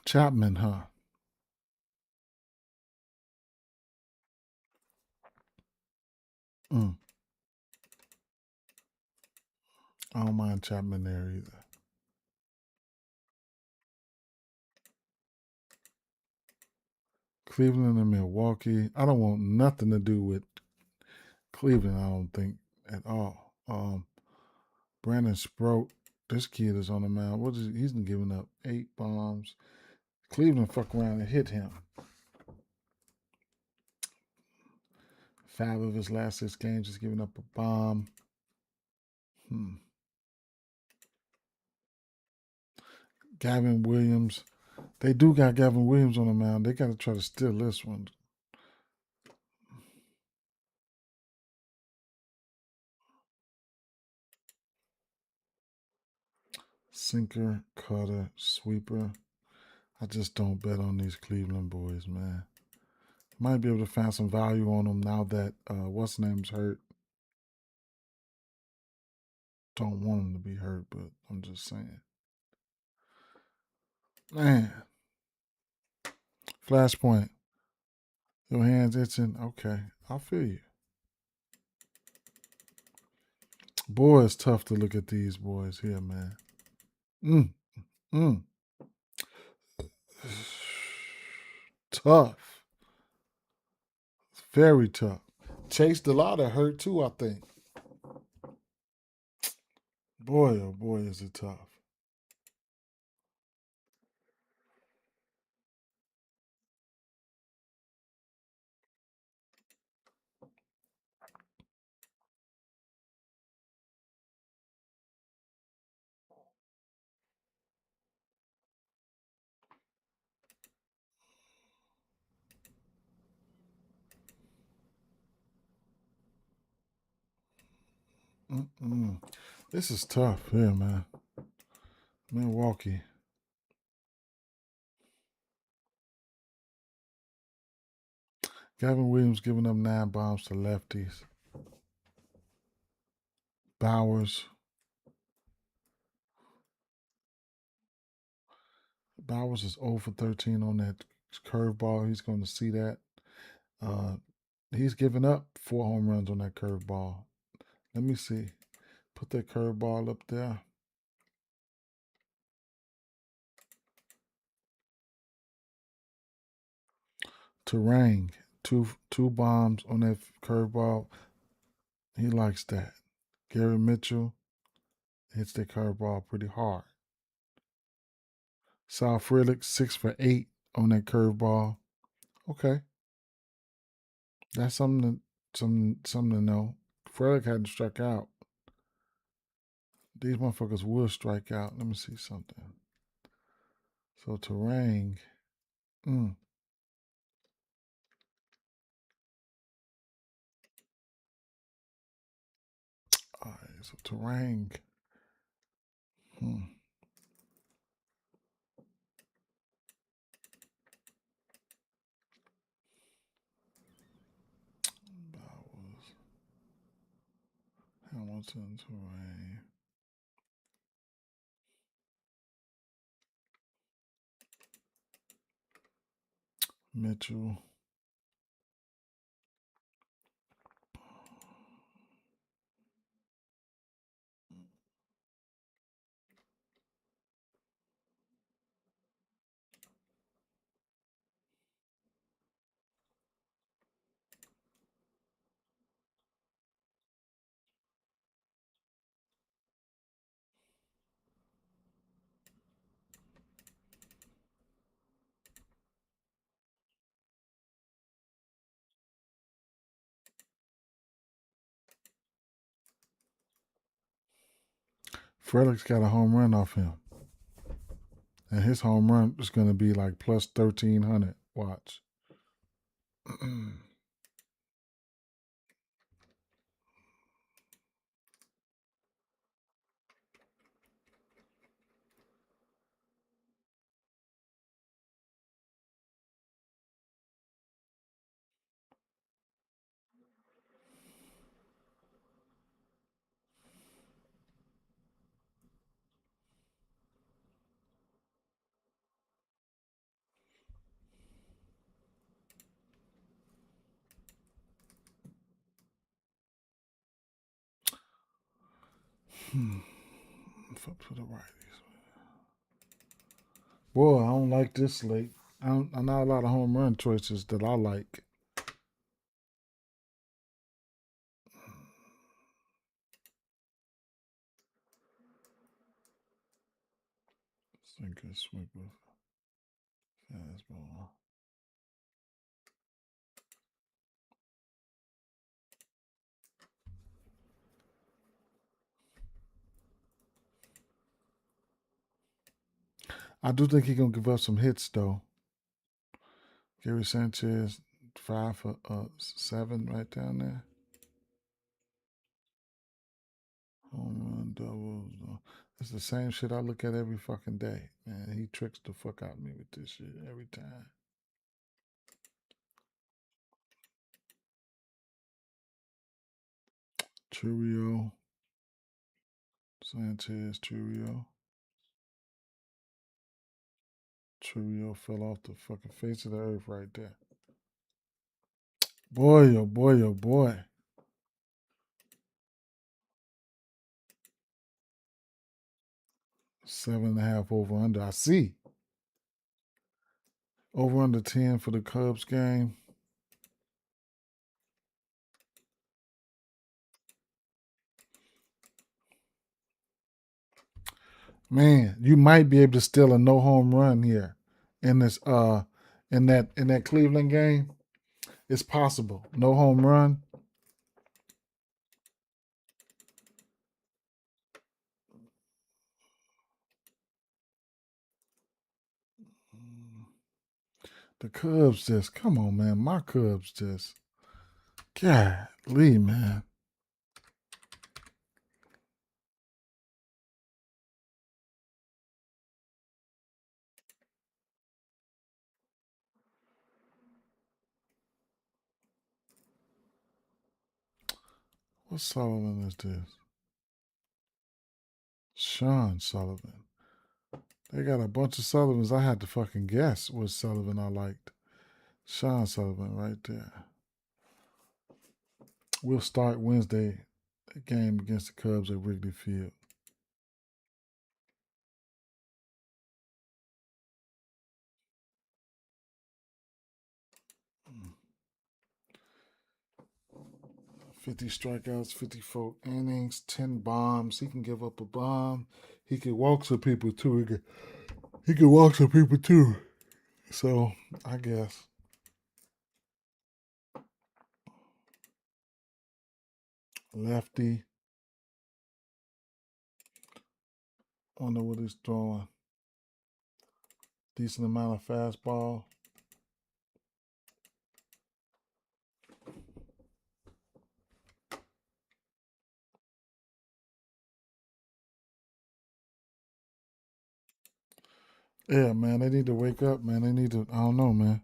Speaker 1: Chapman, huh? Mm. I don't mind Chapman there either. Cleveland and Milwaukee. I don't want nothing to do with Cleveland, I don't think, at all. Brandon Sproat, this kid is on the mound. What is he's been giving up 8 bombs. Cleveland fuck around and hit him. 5 of his last 6 games just giving up a bomb. Gavin Williams. They do got Gavin Williams on the mound. They got to try to steal this one. Sinker, cutter, sweeper. I just don't bet on these Cleveland boys, man. Might be able to find some value on them now that what's name's hurt. Don't want him to be hurt, but I'm just saying. Man, Flashpoint. Your hands itching. Okay, I feel you. Boy, it's tough to look at these boys here, man. Mm, mm. Tough. Very tough. Chase Delata hurt too, I think. Boy, oh boy, is it tough. Mm-mm. This is tough here, man. Milwaukee. Gavin Williams giving up 9 bombs to lefties. Bowers. Bowers is 0 for 13 on that curveball. He's going to see that. Uh, he's given up 4 home runs on that curveball. Let me see. Put that curveball up there. Terang, two bombs on that curveball. He likes that. Gary Mitchell hits that curveball pretty hard. Sal Frelick 6 for 8 on that curveball. Okay, that's something to know. Frelick hadn't struck out. These motherfuckers will strike out. Let me see something. So Terang. Mm. All right, so Terang. Hmm. Bowers. Hamilton, Terrain. Mitchell. Frelick's got a home run off him. And his home run is going to be like plus 1,300. Watch. For the righties. Boy, I don't like this slate. I not a lot of home run choices that I like. Sinker, sweeper, fastball. I do think he's gonna give up some hits though. Gary Sanchez, 5 for 7 right down there. Home run doubles. It's the same shit I look at every fucking day. Man, he tricks the fuck out of me with this shit every time. Churio. Sanchez, Churio. Churio fell off the fucking face of the earth right there. Boy, oh boy, oh boy. 7.5 over under. I see. Over under 10 for the Cubs game. Man, you might be able to steal a no home run here in this in that Cleveland game. It's possible. No home run. The Cubs just, come on, man. My Cubs just, golly, man. What Sullivan is this? Sean Sullivan. They got a bunch of Sullivans. I had to fucking guess what Sullivan I liked. Sean Sullivan right there. We'll start Wednesday game against the Cubs at Wrigley Field. Mm. 50 strikeouts, 54 innings, 10 bombs. He can give up a bomb. He can walk some people too. He can walk some people too. So I guess. Lefty. Wonder what he's throwing. Decent amount of fastball. Yeah, man, they need to wake up, man. They need to, I don't know, man.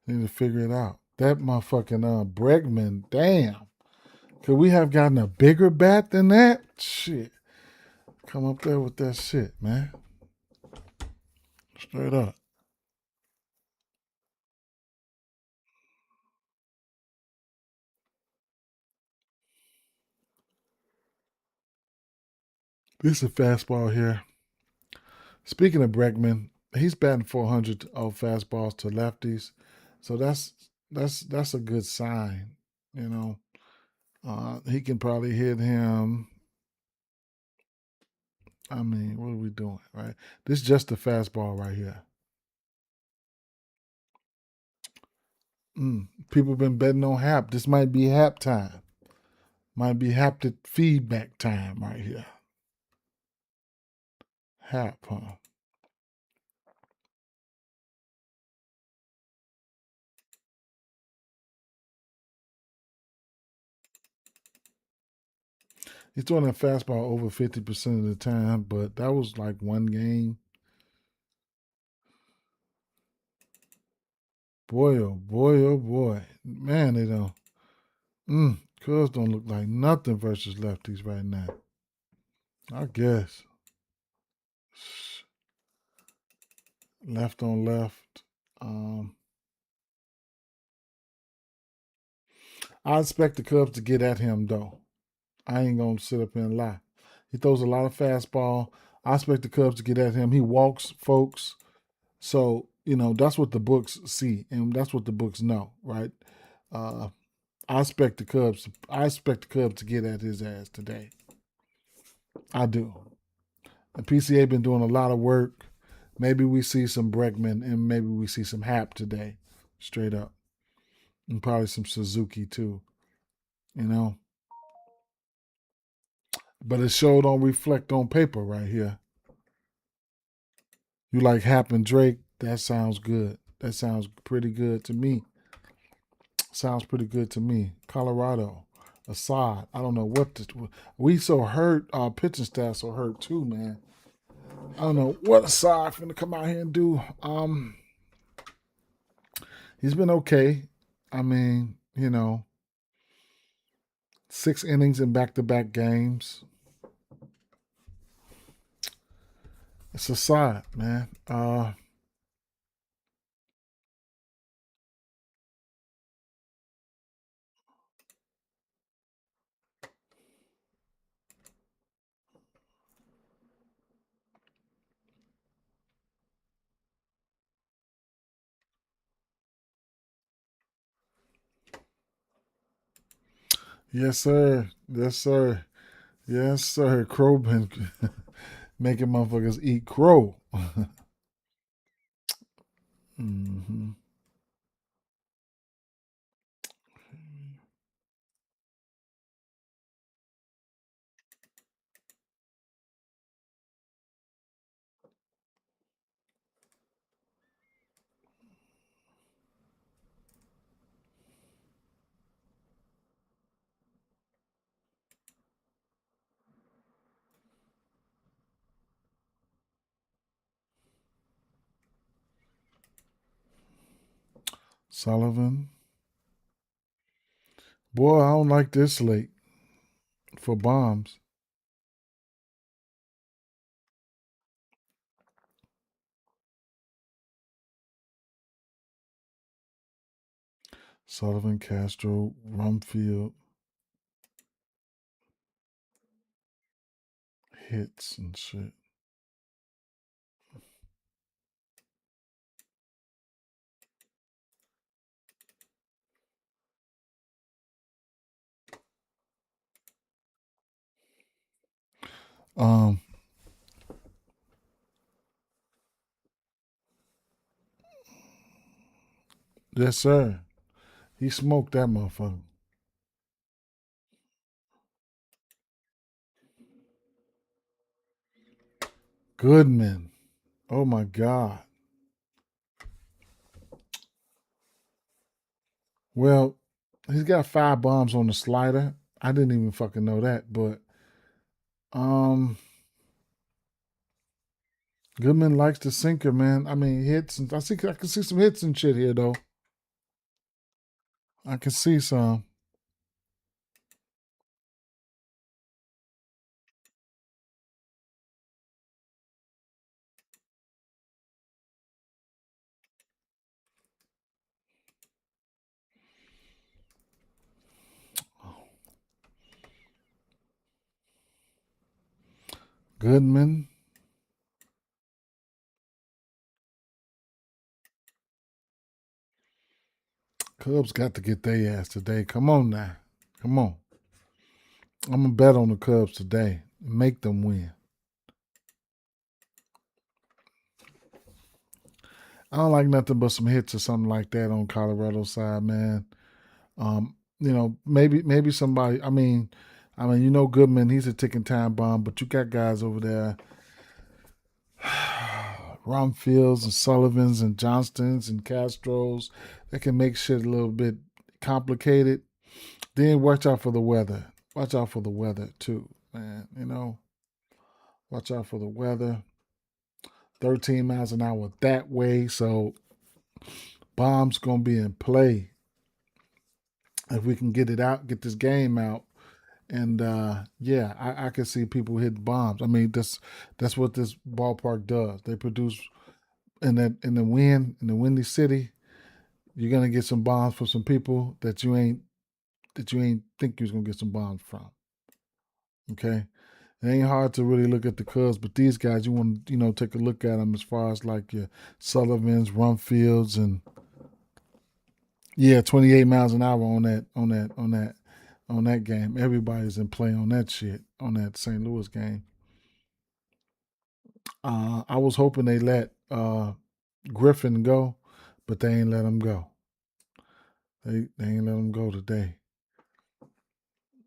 Speaker 1: They need to figure it out. That motherfucking Bregman, damn. Could we have gotten a bigger bat than that? Shit. Come up there with that shit, man. Straight up. This is a fastball here. Speaking of Bregman, he's batting 400 off fastballs to lefties, so that's a good sign. You know, he can probably hit him. I mean, what are we doing, right? This is just the fastball right here. People been betting on Hap. This might be Hap time. Might be haptic feedback time right here. Hap, huh? He's throwing that fastball over 50% of the time, but that was like one game. Boy, oh boy, oh boy. Man, they don't. Cubs don't look like nothing versus lefties right now. I guess. Left on left. I expect the Cubs to get at him, though. I ain't going to sit up here and lie. He throws a lot of fastball. I expect the Cubs to get at him. He walks folks. So, that's what the books see, and that's what the books know, right? Uh, I expect the Cubs to get at his ass today. I do. The PCA been doing a lot of work. Maybe we see some Bregman and maybe we see some Hap today, straight up, and probably some Suzuki too. You know, but it sure don't reflect on paper right here. You like Hap and Drake? That sounds good. That sounds pretty good to me. Sounds pretty good to me. Colorado, Assad. I don't know what we so hurt. Our pitching staff so hurt too, man. I don't know what Assad finna come out here and do. He's been okay. I mean, 6 innings in back-to-back games. It's a side, man. Yes, sir. Yes, sir. Yes, sir. Crow been making motherfuckers eat crow. hmm Sullivan. Boy, I don't like this slate for bombs. Sullivan, Castro, Rumfield, hits and shit. Um, yes, sir. He smoked that motherfucker. Goodman. Oh my God. Well, he's got 5 bombs on the slider. I didn't even fucking know that, but um, Goodman likes the sinker, man. I mean, hits. And I can see some hits and shit here, though. I can see some. Goodman. Cubs got to get their ass today. Come on now. Come on. I'm going to bet on the Cubs today. Make them win. I don't like nothing but some hits or something like that on Colorado's side, man. Maybe somebody. Goodman. He's a ticking time bomb, but you got guys over there, Rumfields and Sullivans and Johnstons and Castros, that can make shit a little bit complicated. Then watch out for the weather. Watch out for the weather too, man. Watch out for the weather. 13 miles an hour that way, so bombs gonna be in play if we can get it out, get this game out. And yeah, I can see people hitting bombs. I mean, that's what this ballpark does. They produce in the wind in the windy city. You're gonna get some bombs from some people that you ain't think you was gonna get some bombs from. Okay, it ain't hard to really look at the Cubs, but these guys, you want to take a look at them as far as like your Sullivans, Rumfields, and yeah, 28 miles an hour on that game. Everybody's in play on that shit on that St. Louis game. I was hoping they let Griffin go, but they ain't let him go. They ain't let him go today,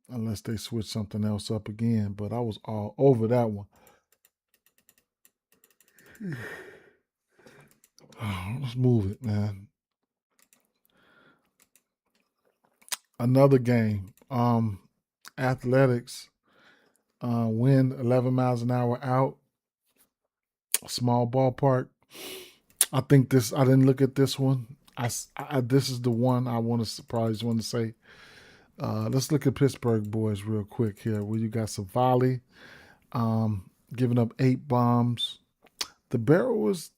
Speaker 1: unless they switch something else up again. But I was all over that one. Let's move it, man. Another game. Athletics wind 11 miles an hour out. Small ballpark. I think this. I didn't look at this one. This is the one I want to probably want to say. Let's look at Pittsburgh boys real quick here. Where you got Savali giving up 8 bombs. The barrel was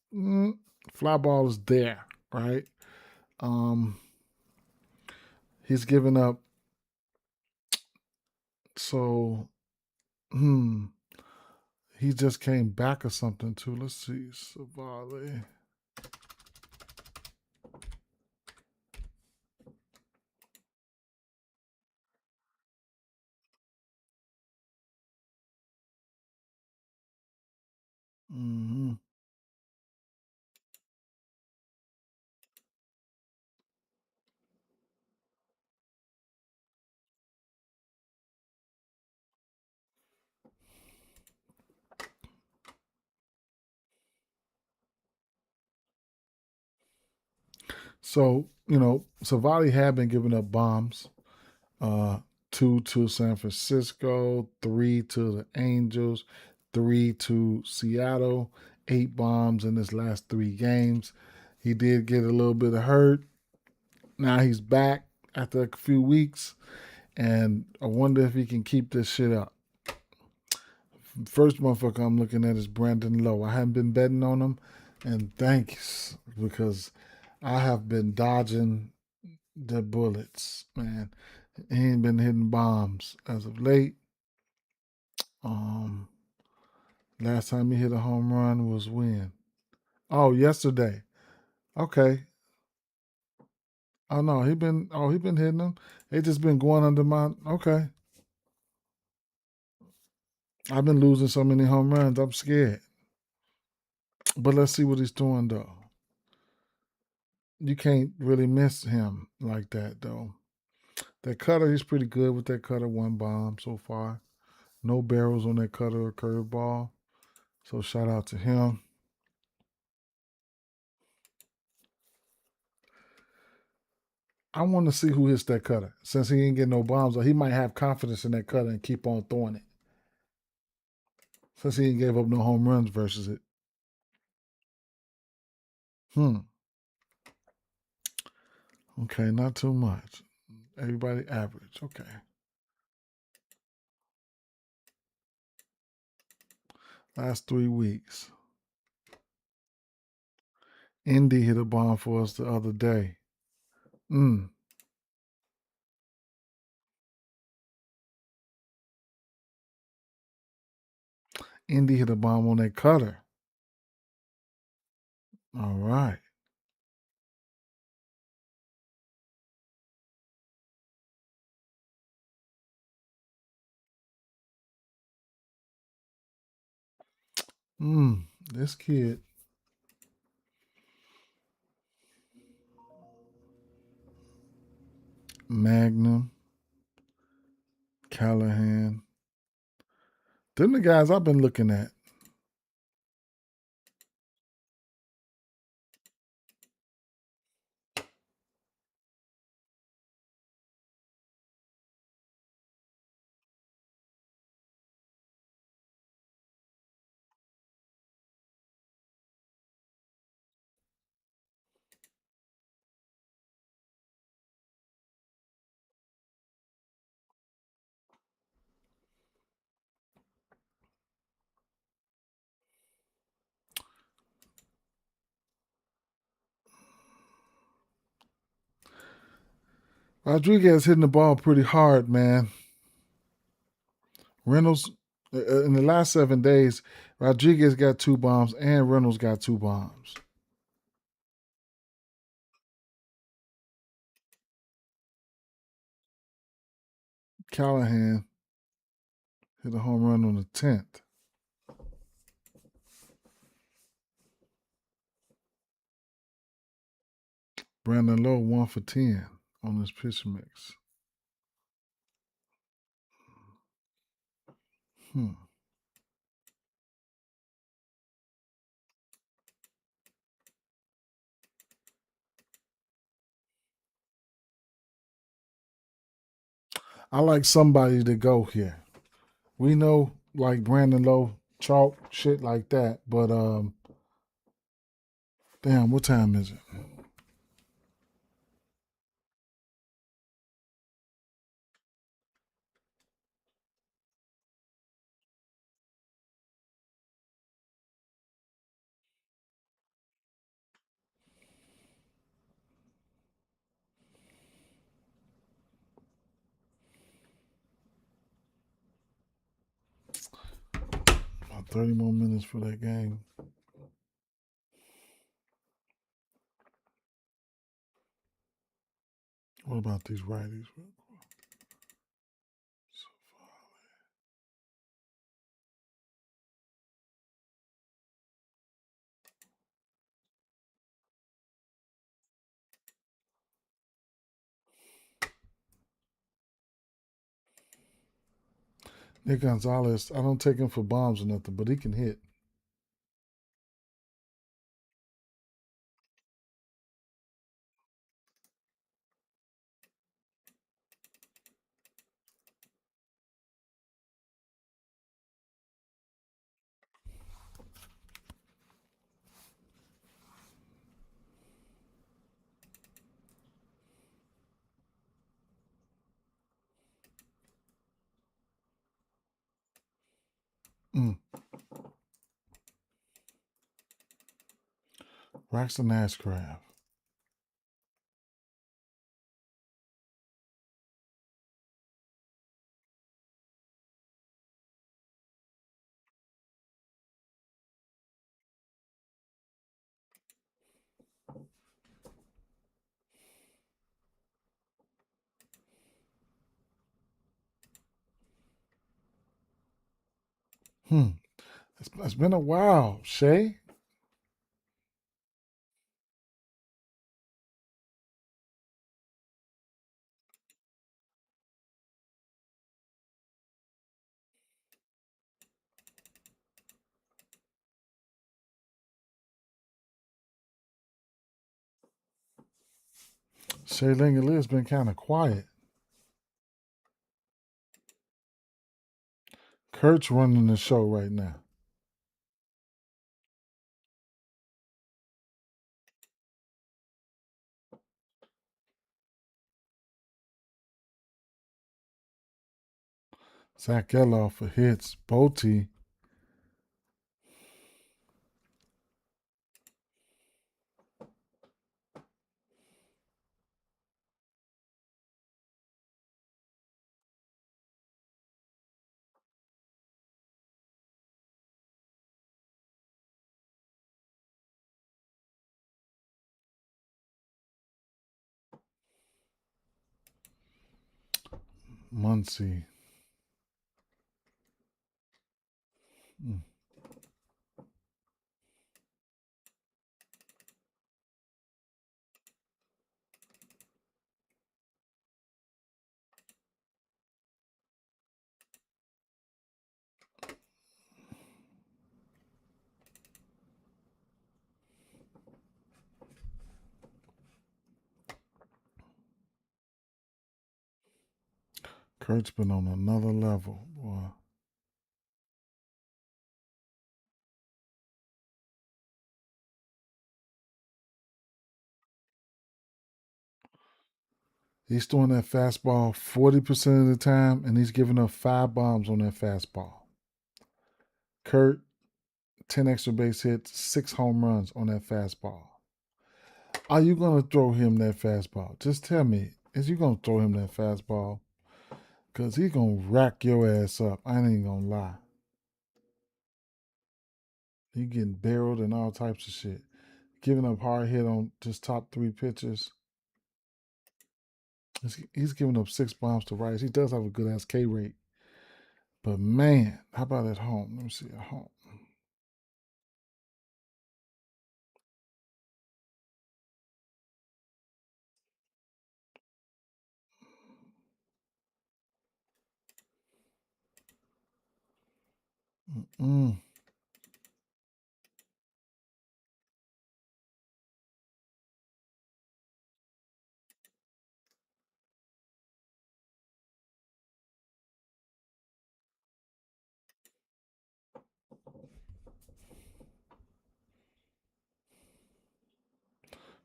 Speaker 1: fly ball is there, right? Um, he's giving up. So, he just came back or something too. Let's see, Savali. Mm-hmm. So, Savali had been giving up bombs. Uh, 2 to San Francisco, 3 to the Angels, 3 to Seattle, 8 bombs in his last 3 games. He did get a little bit of hurt. Now he's back after a few weeks, and I wonder if he can keep this shit up. First motherfucker I'm looking at is Brandon Lowe. I haven't been betting on him, and thanks, because I have been dodging the bullets, man. He ain't been hitting bombs as of late. Um, Last time he hit a home run was when? Oh, yesterday. Okay. Oh no, he been hitting them. They just been going under my. Okay. I've been losing so many home runs. I'm scared. But let's see what he's doing though. You can't really miss him like that though. That cutter, he's pretty good with that cutter. 1 bomb so far. No barrels on that cutter or curveball. So shout out to him. I want to see who hits that cutter. Since he ain't getting no bombs, he might have confidence in that cutter and keep on throwing it. Since he ain't gave up no home runs versus it. Hmm. Okay, not too much. Everybody average. Okay. Last 3 weeks. Indy hit a bomb for us the other day. Mm. Indy hit a bomb on that cutter. All right. This kid. Magnum, Callahan. Them the guys I've been looking at. Rodriguez hitting the ball pretty hard, man. Reynolds, in the last 7 days, Rodriguez got 2 bombs and Reynolds got 2 bombs. Callahan hit a home run on the 10th. Brandon Lowe 1 for 10 on this pitch mix. Hmm. I like somebody to go here. We know like Brandon Lowe, chalk, shit like that, but damn, what time is it? About 30 more minutes for that game. What about these righties? Nick Gonzalez, I don't take him for bombs or nothing, but he can hit. Mm. Braxton Ashcraft. Hmm. It's been a while, Shay. Shay Langley's been kind of quiet. Kurt's running the show right now. Zach Geloff for hits. Bolte. Muncie. Mm. Kurt's been on another level, boy. He's throwing that fastball 40% of the time, and he's giving up 5 bombs on that fastball. Kurt, 10 extra base hits, 6 home runs on that fastball. Are you going to throw him that fastball? Just tell me, is you going to throw him that fastball? Because he's going to rack your ass up. I ain't going to lie. He getting barreled and all types of shit. Giving up hard hit on just top 3 pitches. He's giving up 6 bombs to Rice. He does have a good ass K rate. But man, how about at home? Let me see at home. Mm-mm.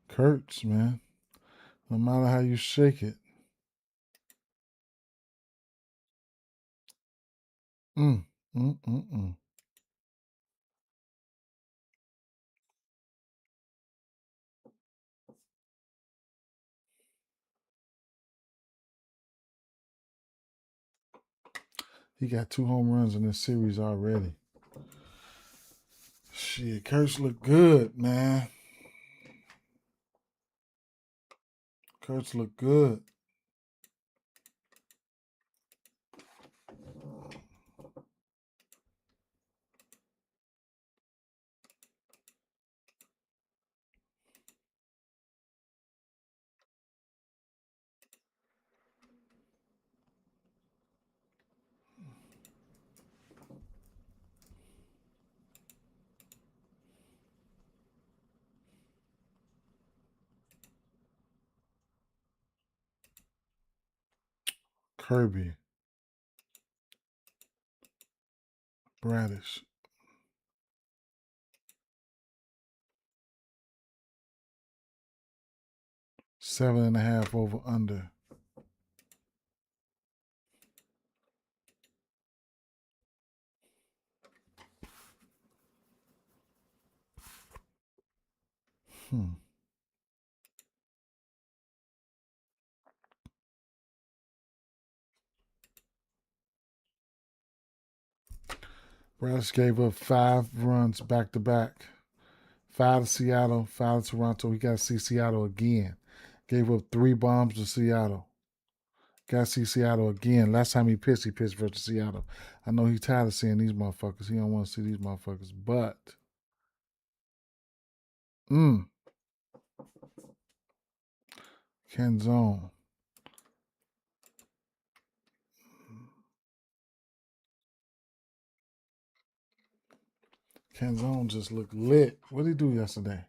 Speaker 1: Kurtz, man. No matter how you shake it. Mm, mm, mm, mm. He got 2 home runs in this series already. Shit, Kurtz look good, man. Kurtz look good. Kirby, Bradish, 7.5 over under. Hmm. Bradish gave up 5 runs back to back. 5 to Seattle, 5 to Toronto. He got to see Seattle again. Gave up 3 bombs to Seattle. Got to see Seattle again. Last time he pitched versus Seattle. I know he's tired of seeing these motherfuckers. He don't want to see these motherfuckers. But, mm, Canzone. Canzone just looked lit. What did he do yesterday?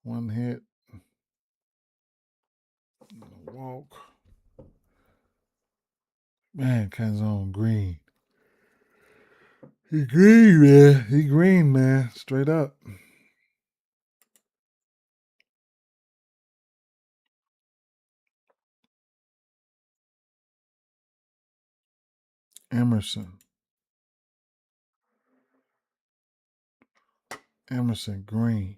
Speaker 1: 1 hit, a walk. Man, Canzone green. He green, man. He green, man. Straight up. Emerson. Emerson green.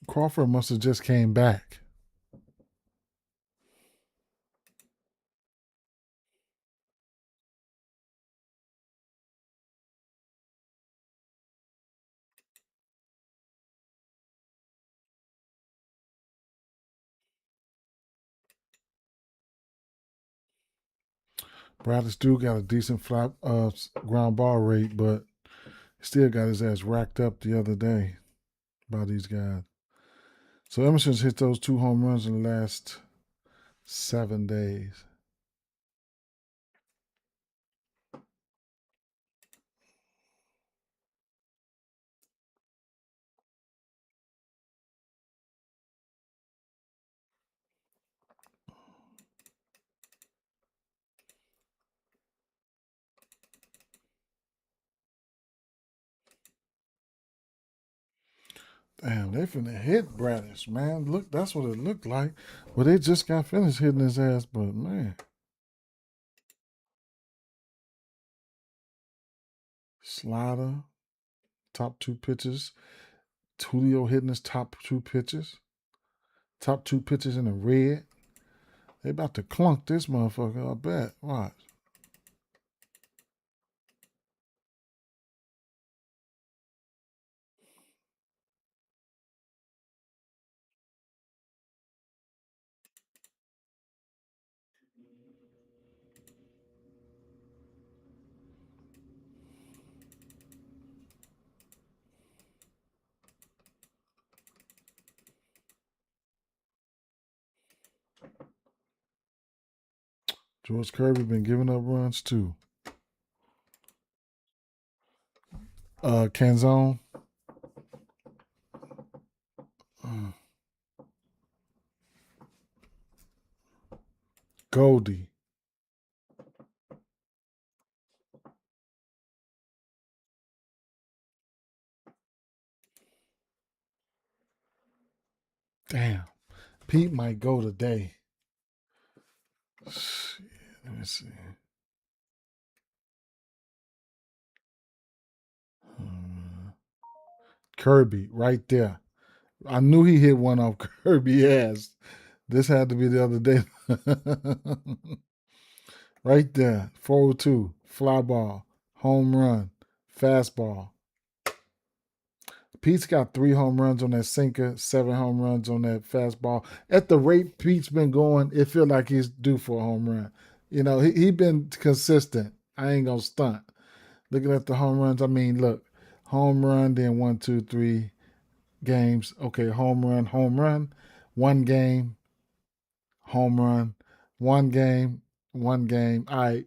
Speaker 1: Crawford must have just came back. Bradley still got a decent ground ball rate, but still got his ass racked up the other day by these guys. So Emerson's hit those 2 home runs in the last 7 days. Damn, they finna hit Bradish, man. Look, that's what it looked like. Well, they just got finished hitting his ass, but man. Slider, top 2 pitches. Julio hitting his top 2 pitches. Top 2 pitches in the red. They about to clunk this motherfucker, I bet. Watch. George Kirby been giving up runs too. Canzone. Goldie. Damn. Pete might go today. Shit, let me see. Kirby, right there. I knew he hit one off Kirby ass. This had to be the other day. Right there. 402. Fly ball. Home run. Fastball. Pete's got 3 home runs on that sinker, 7 home runs on that fastball. At the rate Pete's been going, it feel like he's due for a home run. You know, he been consistent. I ain't gonna stunt. Looking at the home runs, I mean, look, home run, then 1, 2, 3 games. Okay, home run, 1 game, home run, 1 game, 1 game. All right,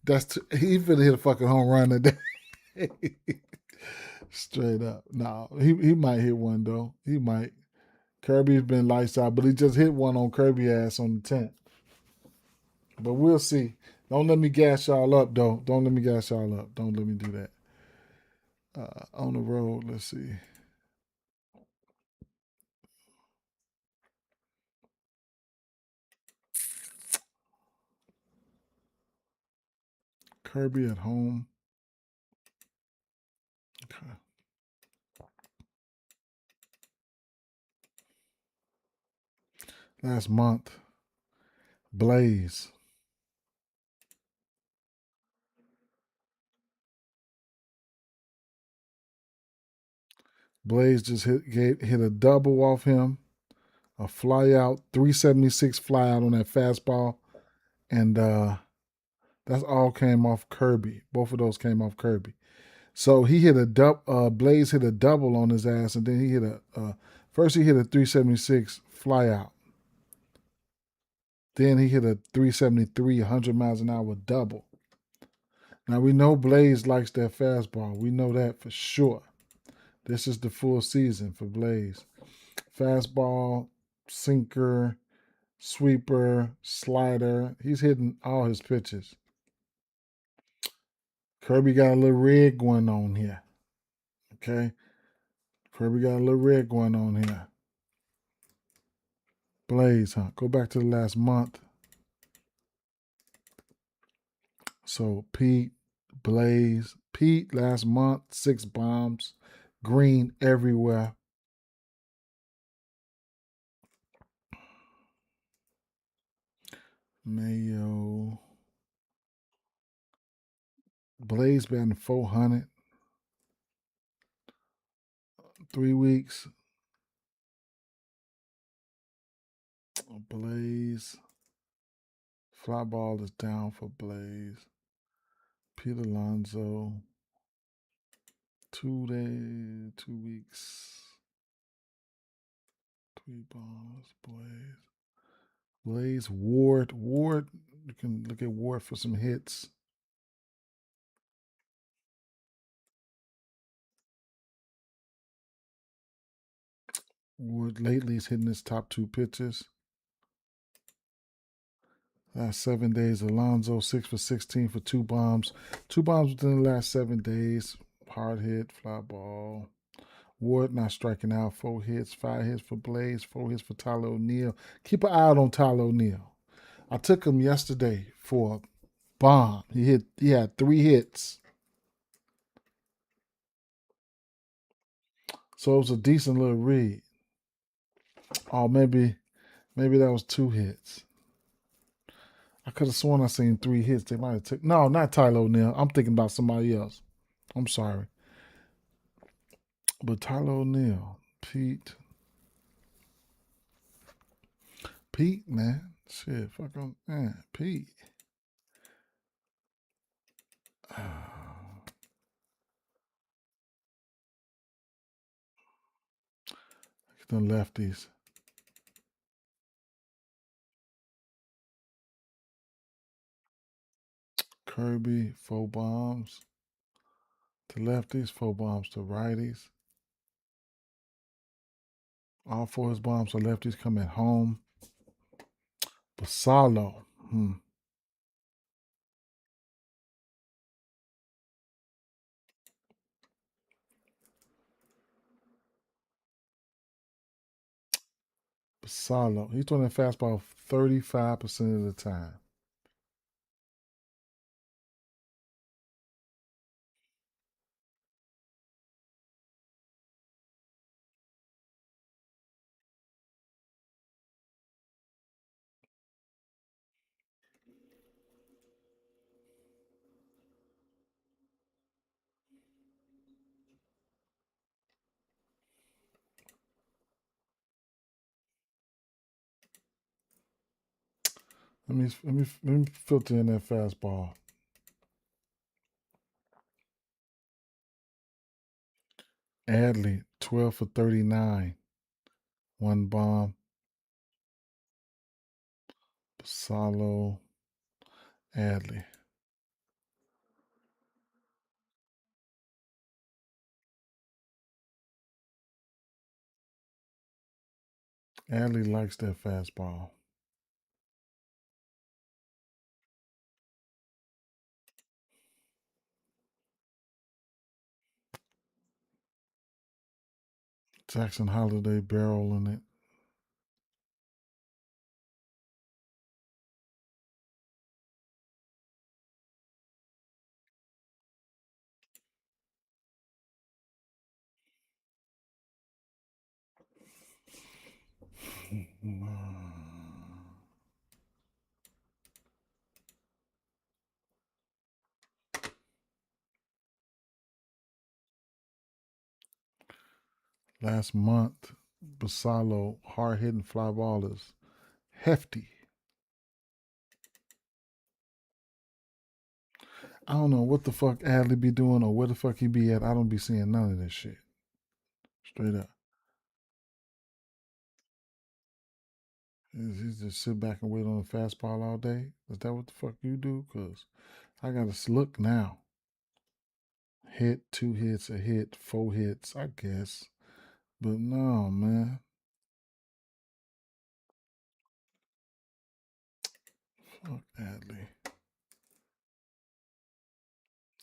Speaker 1: he finna hit a fucking home run today. Straight up. No, he might hit one though. He might. Kirby's been lights out, but he just hit one on Kirby ass on the 10th. But we'll see. Don't let me gas y'all up though. Don't let me gas y'all up. Don't let me do that. On the road, let's see. Kirby at home. Okay. Last month, Blaze. Blaze just hit a double off him, a fly out, 376 fly out on that fastball, and that's all came off Kirby. Both of those came off Kirby. So he hit a Blaze hit a double on his ass, and then he hit first he hit a 376 fly out. Then he hit a 373, 100 miles an hour double. Now we know Blaze likes that fastball. We know that for sure. This is the full season for Blaze. Fastball, sinker, sweeper, slider. He's hitting all his pitches. Kirby got a little red going on here. Okay. Kirby got a little red going on here. Blaze, huh? Go back to the last month. So Pete, Blaze, Pete last month, 6 bombs, green everywhere. Mayo. Blaze batting 400. 3 weeks. Blaze. Fly ball is down for Blaze. Pete Alonso. 2 days, 2 weeks. 3 bombs. Blaze. Blaze. Ward. Ward. You can look at Ward for some hits. Ward lately is hitting his top 2 pitches. Last 7 days, Alonso 6 for 16 for 2 bombs. 2 bombs within the last 7 days. Hard hit, fly ball. Ward not striking out. 4 hits, 5 hits for Blaze, 4 hits for Tyler O'Neill. Keep an eye out on Tyler O'Neill. I took him yesterday for a bomb. He had 3 hits. So it was a decent little read. Oh, maybe that was 2 hits. I could have sworn I seen 3 hits. They might have took. No, not Tyler O'Neill. I'm thinking about somebody else. I'm sorry. But Tyler O'Neill, Pete, man, shit, fuck him, man, Pete. The lefties. Kirby, 4 bombs to lefties, 4 bombs to righties. All 4 of his bombs to lefties come at home. Basalo. Basalo. He's throwing that fastball 35% of the time. Let me filter in that fastball. Adley, 12 for 39. 1 bomb. Basalo. Adley. Adley likes that fastball. Jackson Holiday barreling it. Last month, Basalo hard hitting fly ball is hefty. I don't know what the fuck Adley be doing or where the fuck he be at. I don't be seeing none of this shit. Straight up. Is he just sit back and wait on the fastball all day? Is that what the fuck you do? Cause I gotta look now. Hit, 2 hits, a hit, 4 hits, I guess. But no, man. Fuck Adley.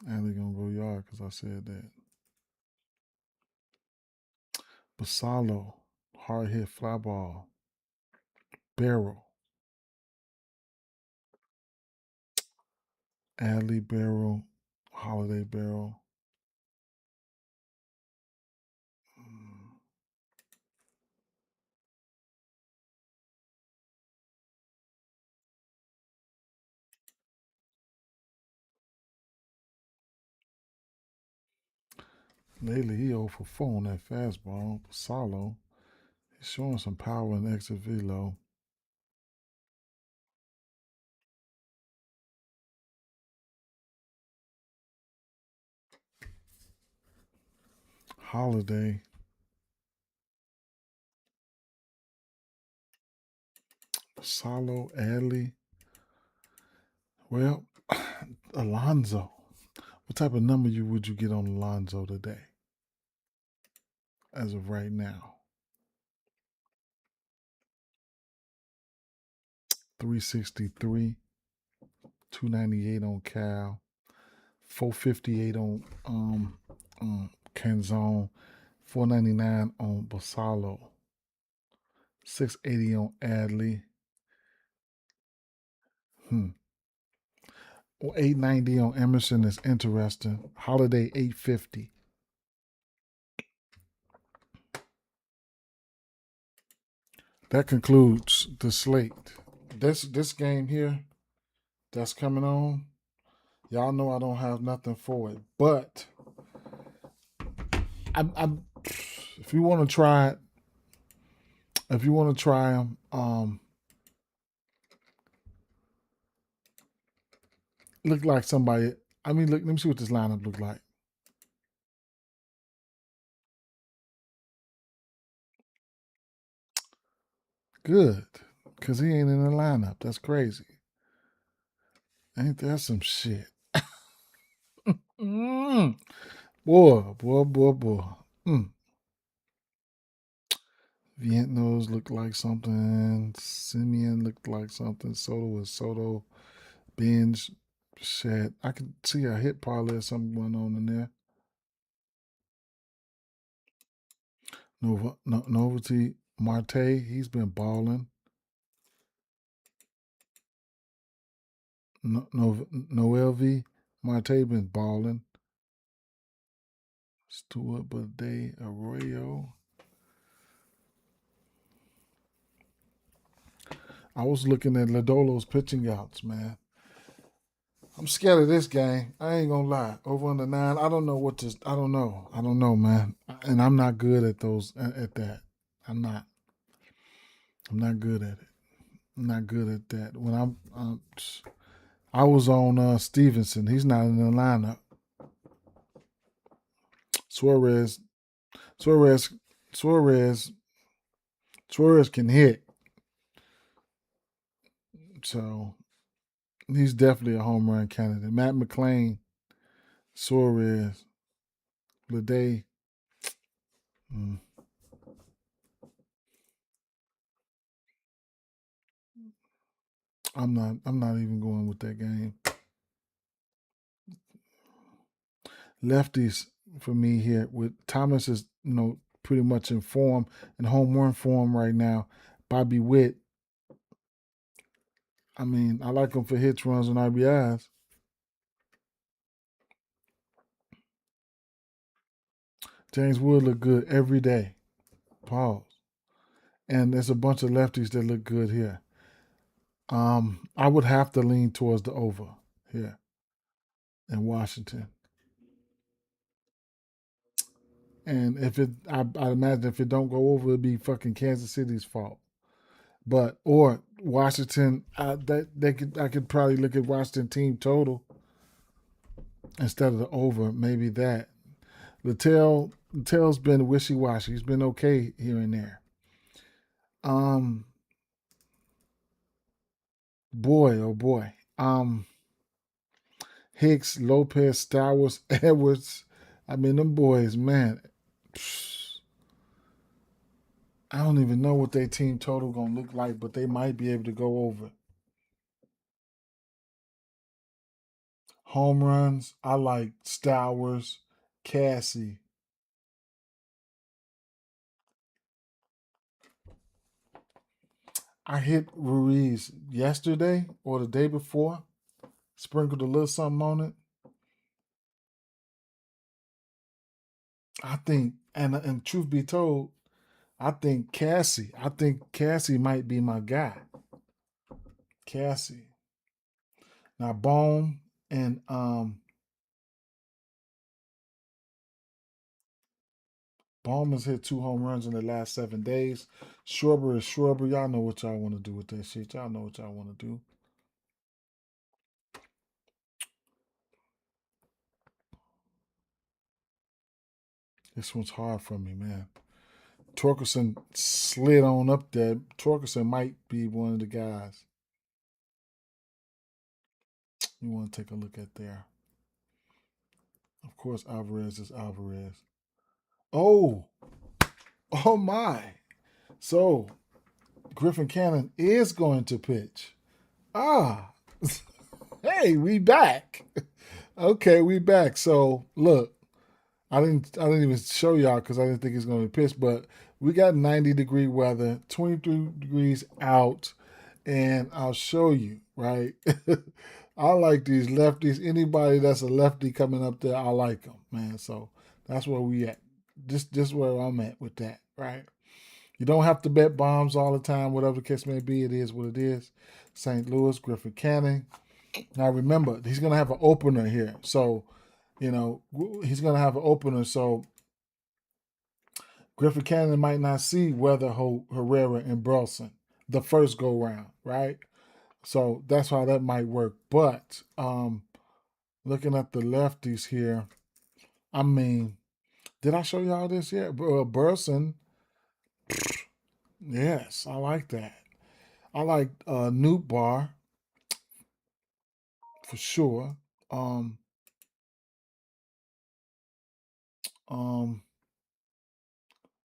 Speaker 1: Adley gonna go yard because I said that. Basalo, hard hit fly ball. Barrel. Adley barrel. Holiday barrel. Lately, he 0 for 4 on that fastball. Solo, he's showing some power in exit velo. Holiday. Solo, Adley. Well, Alonzo. What type of number would you get on Alonzo today? As of right now, 363, 298 on Cal, 458 on Canzone, 499 on Basalo, 680 on Adley. 890 on Emerson is interesting. Holiday 850. That concludes the slate. This game here that's coming on, y'all know I don't have nothing for it. But I'm if you want to try it, if you want to try them, look like somebody. I mean, look. Let me see what this lineup look like. Good, cause he ain't in the lineup. That's crazy. Ain't that some shit? Mm. Boy. Mm. Vientos looked like something. Simeon looked like something. Soto was Soto. Binge. Shit. I can see a hit parlay or something going on in there. Novelty Marte, he's been balling. Noelvi Marte been balling. Stuart Bade Arroyo. I was looking at Lodolo's pitching outs, man. I'm scared of this game. I ain't gonna lie. Over under 9. I don't know what to. I don't know. I don't know, man. And I'm not good at those. At that. I'm not. I'm not good at it. I'm not good at that. When I was on Stevenson. He's not in the lineup. Suarez. Suarez. Suarez. Suarez can hit. So he's definitely a home run candidate. Matt McClain, Suarez, Lede. Mm, I'm not. I'm not even going with that game. Lefties for me here. With Thomas is pretty much in form and home run form right now. Bobby Witt. I mean, I like him for hits, runs, and RBIs. James Wood look good every day. Pause. And there's a bunch of lefties that look good here. I would have to lean towards the over here in Washington. And if I imagine if it don't go over, it'd be fucking Kansas City's fault. But or Washington, I could probably look at Washington team total instead of the over. Maybe that. Littell's been wishy washy. He's been okay here and there. Um, boy, oh boy. Hicks, Lopez, Stowers, Edwards. I mean, them boys, man. I don't even know what their team total gonna look like, but they might be able to go over. Home runs, I like Stowers, Cassie. I hit Ruiz yesterday or the day before, sprinkled a little something on it. I think, and truth be told, I think Cassie might be my guy. Cassie. Now Bone and Bowman's hit 2 home runs in the last 7 days. Schwarber is Schwarber. Y'all know what y'all want to do with that shit. Y'all know what y'all want to do. This one's hard for me, man. Torkelson slid on up there. Torkelson might be one of the guys you want to take a look at there. Of course, Alvarez is Alvarez. Oh, oh my. So, Griffin Cannon is going to pitch. Ah, hey, we back. Okay, we back. So, look, I didn't even show y'all because I didn't think it's going to pitch, but we got 90-degree weather, 23 degrees out, and I'll show you, right? I like these lefties. Anybody that's a lefty coming up there, I like them, man. So that's where we at. Just where I'm at with that, right? You don't have to bet bombs all the time, whatever the case may be. It is what it is. St. Louis, Griffin Canning. Now remember, he's going to have an opener here. So, he's going to have an opener. So Griffin Cannon might not see Weatherholt, Herrera, and Burleson the first go round, right? So that's how that might work. But looking at the lefties here, I mean, did I show y'all this yet? Burleson, yes, I like that. I like Newt Bar for sure. Um, um,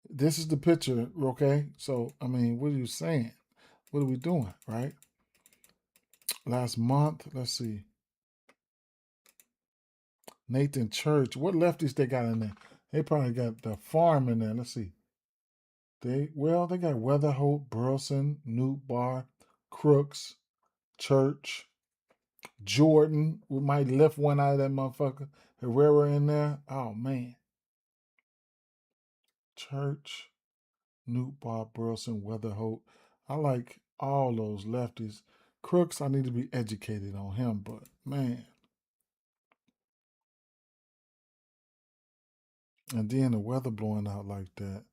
Speaker 1: this is the picture, okay? So I mean, what are you saying? What are we doing, right? Last month, let's see. Nathan Church. What lefties they got in there? They probably got the farm in there. Let's see. They got Weatherholt, Burleson, Newt Bar, Crooks, Church, Jordan. We might lift one out of that motherfucker. Herrera in there. Oh man. Church, Newt Bar, Burleson, Weatherholt. I like all those lefties. Crooks, I need to be educated on him, but man. And then the weather blowing out like that.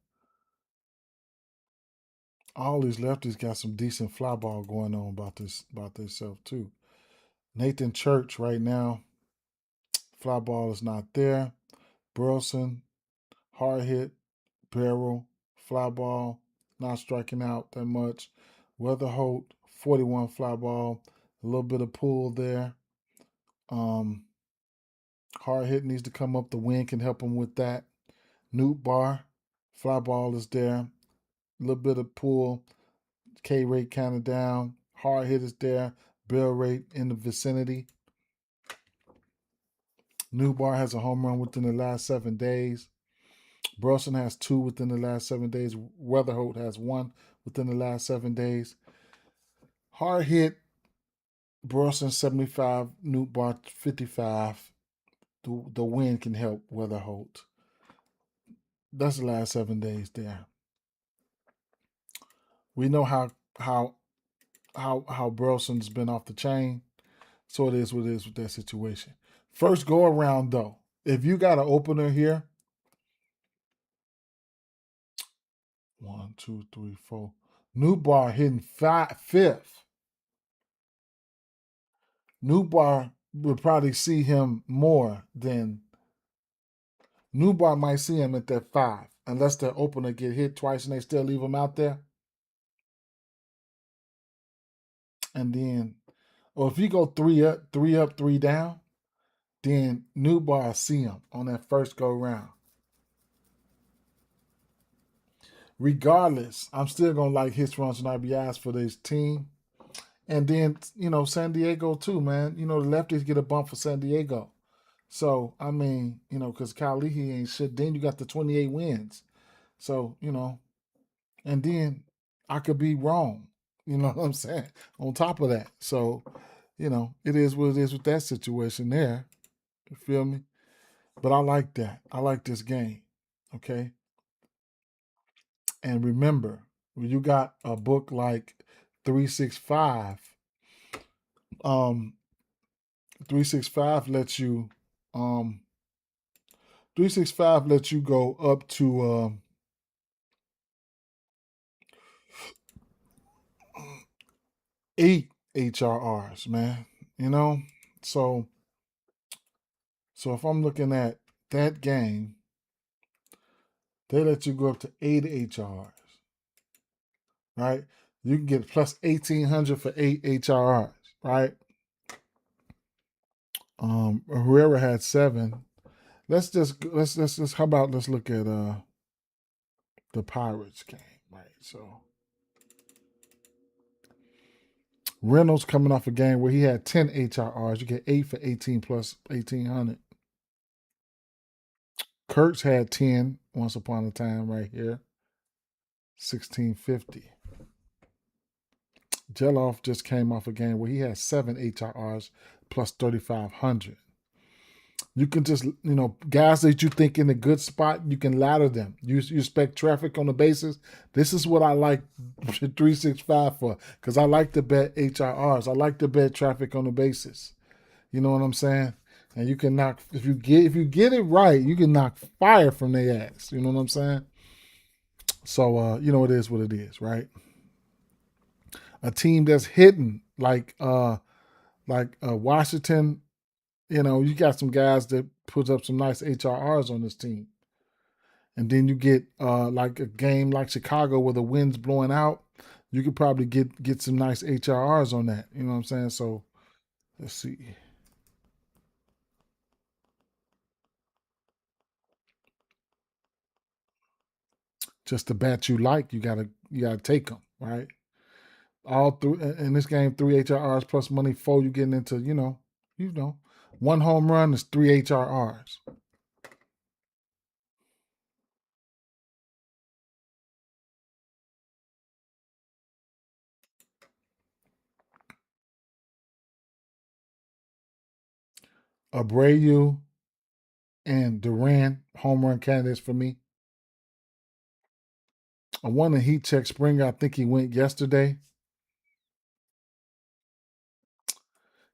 Speaker 1: All these lefties got some decent fly ball going on about themselves too. Nathan Church right now, fly ball is not there. Burleson, hard hit, barrel, fly ball, not striking out that much. Weatherholt, 41 fly ball, a little bit of pull there. Hard hit needs to come up. The wind can help him with that. Newt Bar, fly ball is there. A little bit of pull. K rate kind of down. Hard hit is there. Barrel rate in the vicinity. Newbar has a home run within the last 7 days. Burleson has 2 within the last 7 days. Weatherholt has 1 within the last 7 days. Hard hit, Burleson 75, Newbar 55. The wind can help Weatherholt. That's the last 7 days there. We know how Burleson's been off the chain. So it is what it is with that situation. First go around though, if you got an opener here, 1, 2, 3, 4. New bar hitting fifth. New bar would probably see him more than New bar might see him at that 5, unless the opener get hit twice and they still leave him out there. And then, or if you go 3 up, 3 down, then New bar see him on that first go round. Regardless, I'm still gonna like hits, runs, and RBIs for this team. And then, San Diego too, man. The lefties get a bump for San Diego. So, I mean, because Kyle Leahy ain't shit. Then you got the 28 wins. So, and then I could be wrong. You know what I'm saying? On top of that. So, it is what it is with that situation there. You feel me? But I like that. I like this game. Okay. And remember, when you got a book like 365, 365 lets you 365 lets you go up to 8 HRRs, man. You know, so so if I'm looking at that game, they let you go up to 8 HRRs, right? You can get plus 1800 for 8 HRRs, right? Whoever had 7. Let's how about let's look at the Pirates game, right? So Reynolds coming off a game where he had 10 HRRs. You get 8 for 18 plus 1800. Kurtz had 10 once upon a time right here. 1650. Geloff just came off a game where he had 7 HRRs plus 3500. You can just, guys that you think in a good spot, you can ladder them. You expect traffic on the bases. This is what I like 365 for, because I like to bet HRRs. I like to bet traffic on the bases. You know what I'm saying? And you can knock if you get it right, you can knock fire from their ass. You know what I'm saying? So it is what it is, right? A team that's hitting like Washington. You got some guys that put up some nice HRRs on this team. And then you get like a game like Chicago where the wind's blowing out, you could probably get some nice HRRs on that. You know what I'm saying? So let's see. Just the bat you like, you gotta take them, right? All through in this game, 3 HRRs plus money 4. You getting into one home run is 3 HRRs. Abreu and Duran home run candidates for me. I won a heat check Springer. I think he went yesterday.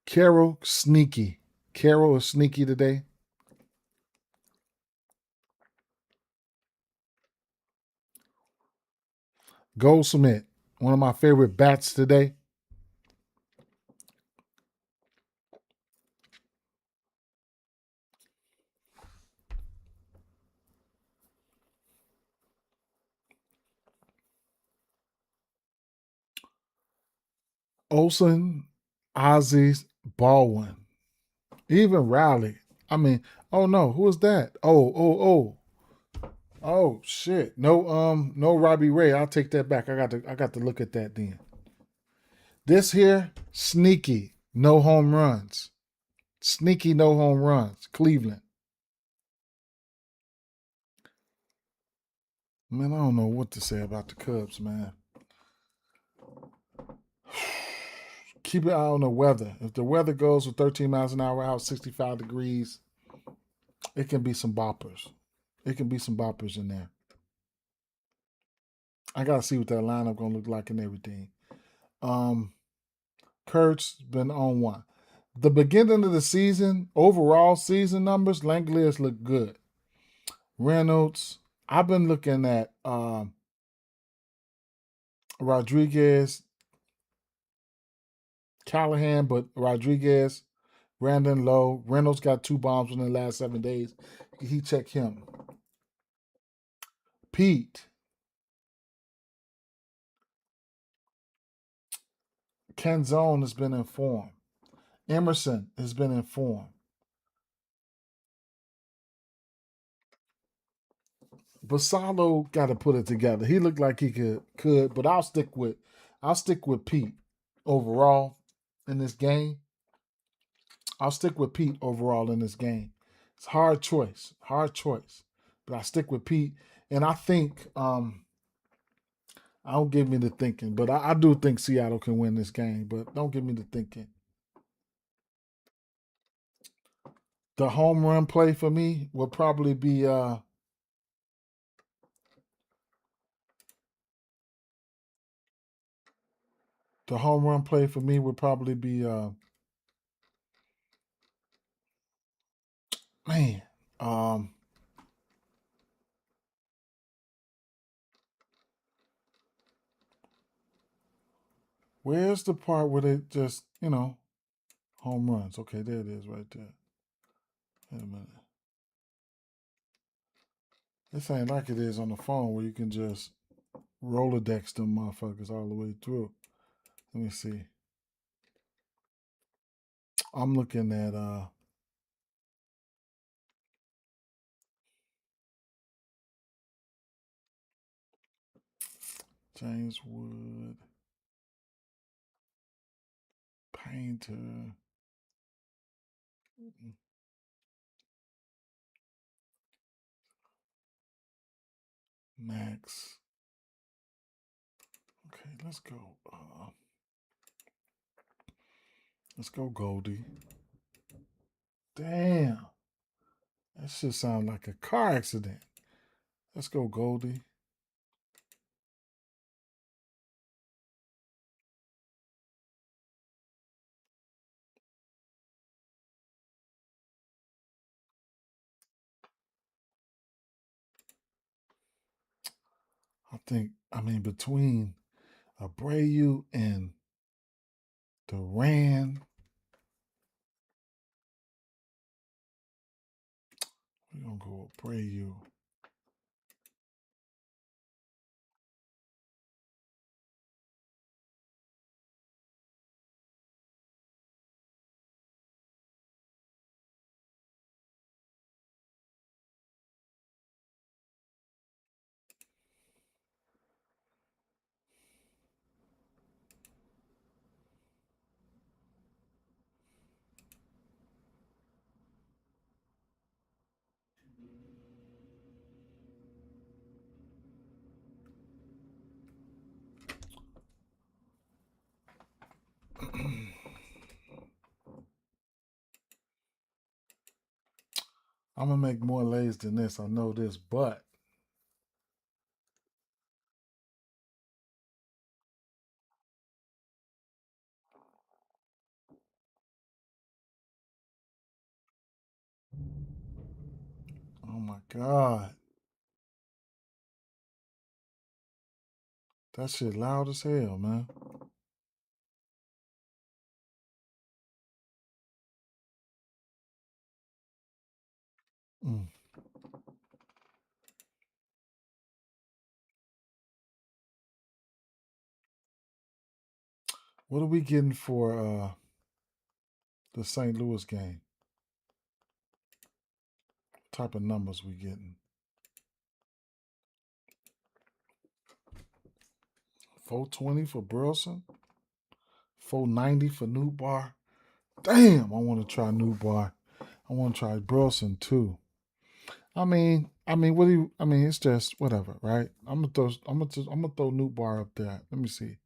Speaker 1: Carroll sneaky. Carroll is sneaky today. Goldsmith, one of my favorite bats today. Olsen, Ozzy, Baldwin, even Riley. I mean, oh no, who is that? Oh shit. No Robbie Ray. I'll take that back. I got to look at that then. This here, sneaky, no home runs. Sneaky, no home runs. Cleveland. Man, I don't know what to say about the Cubs, man. Keep an eye on the weather. If the weather goes with 13 miles an hour out, 65 degrees, it can be some boppers. It can be some boppers in there. I gotta see what that lineup gonna look like and everything. Um, Kurt's been on one. The beginning of the season, overall season numbers, Langoliers look good. Reynolds, I've been looking at Rodriguez, Callahan, but Rodriguez, Brandon Lowe. Reynolds got 2 bombs in the last 7 days. He checked him. Pete, Canzone has been informed. Emerson has been informed. Basalo got to put it together. He looked like he could, but I'll stick with Pete overall in this game. I'll stick with Pete overall in this game. It's hard choice, but I stick with Pete, and I think I don't give me the thinking, but I do think Seattle can win this game. But don't give me the thinking. The home run play for me will probably be the home run play for me would probably be man. Where's the part where they just, home runs? Okay, there it is right there. Wait a minute. This ain't like it is on the phone where you can just Rolodex them motherfuckers all the way through. Let me see. I'm looking at James Wood, Painter, Max. Okay, let's go. Let's go, Goldie. Damn, that shit sound like a car accident. Let's go, Goldie. Between Abreu and Duran, we're gonna go Abreu. I'm gonna make more lays than this. I know this, but oh my god, that shit loud as hell, man. Mm. What are we getting for the St. Louis game? What type of numbers we getting? 420 for Burleson, 490 for New Bar. Damn, I want to try New Bar. I want to try Burleson too. What do you? It's just whatever, right? I'm gonna throw New Bar up there. Let me see.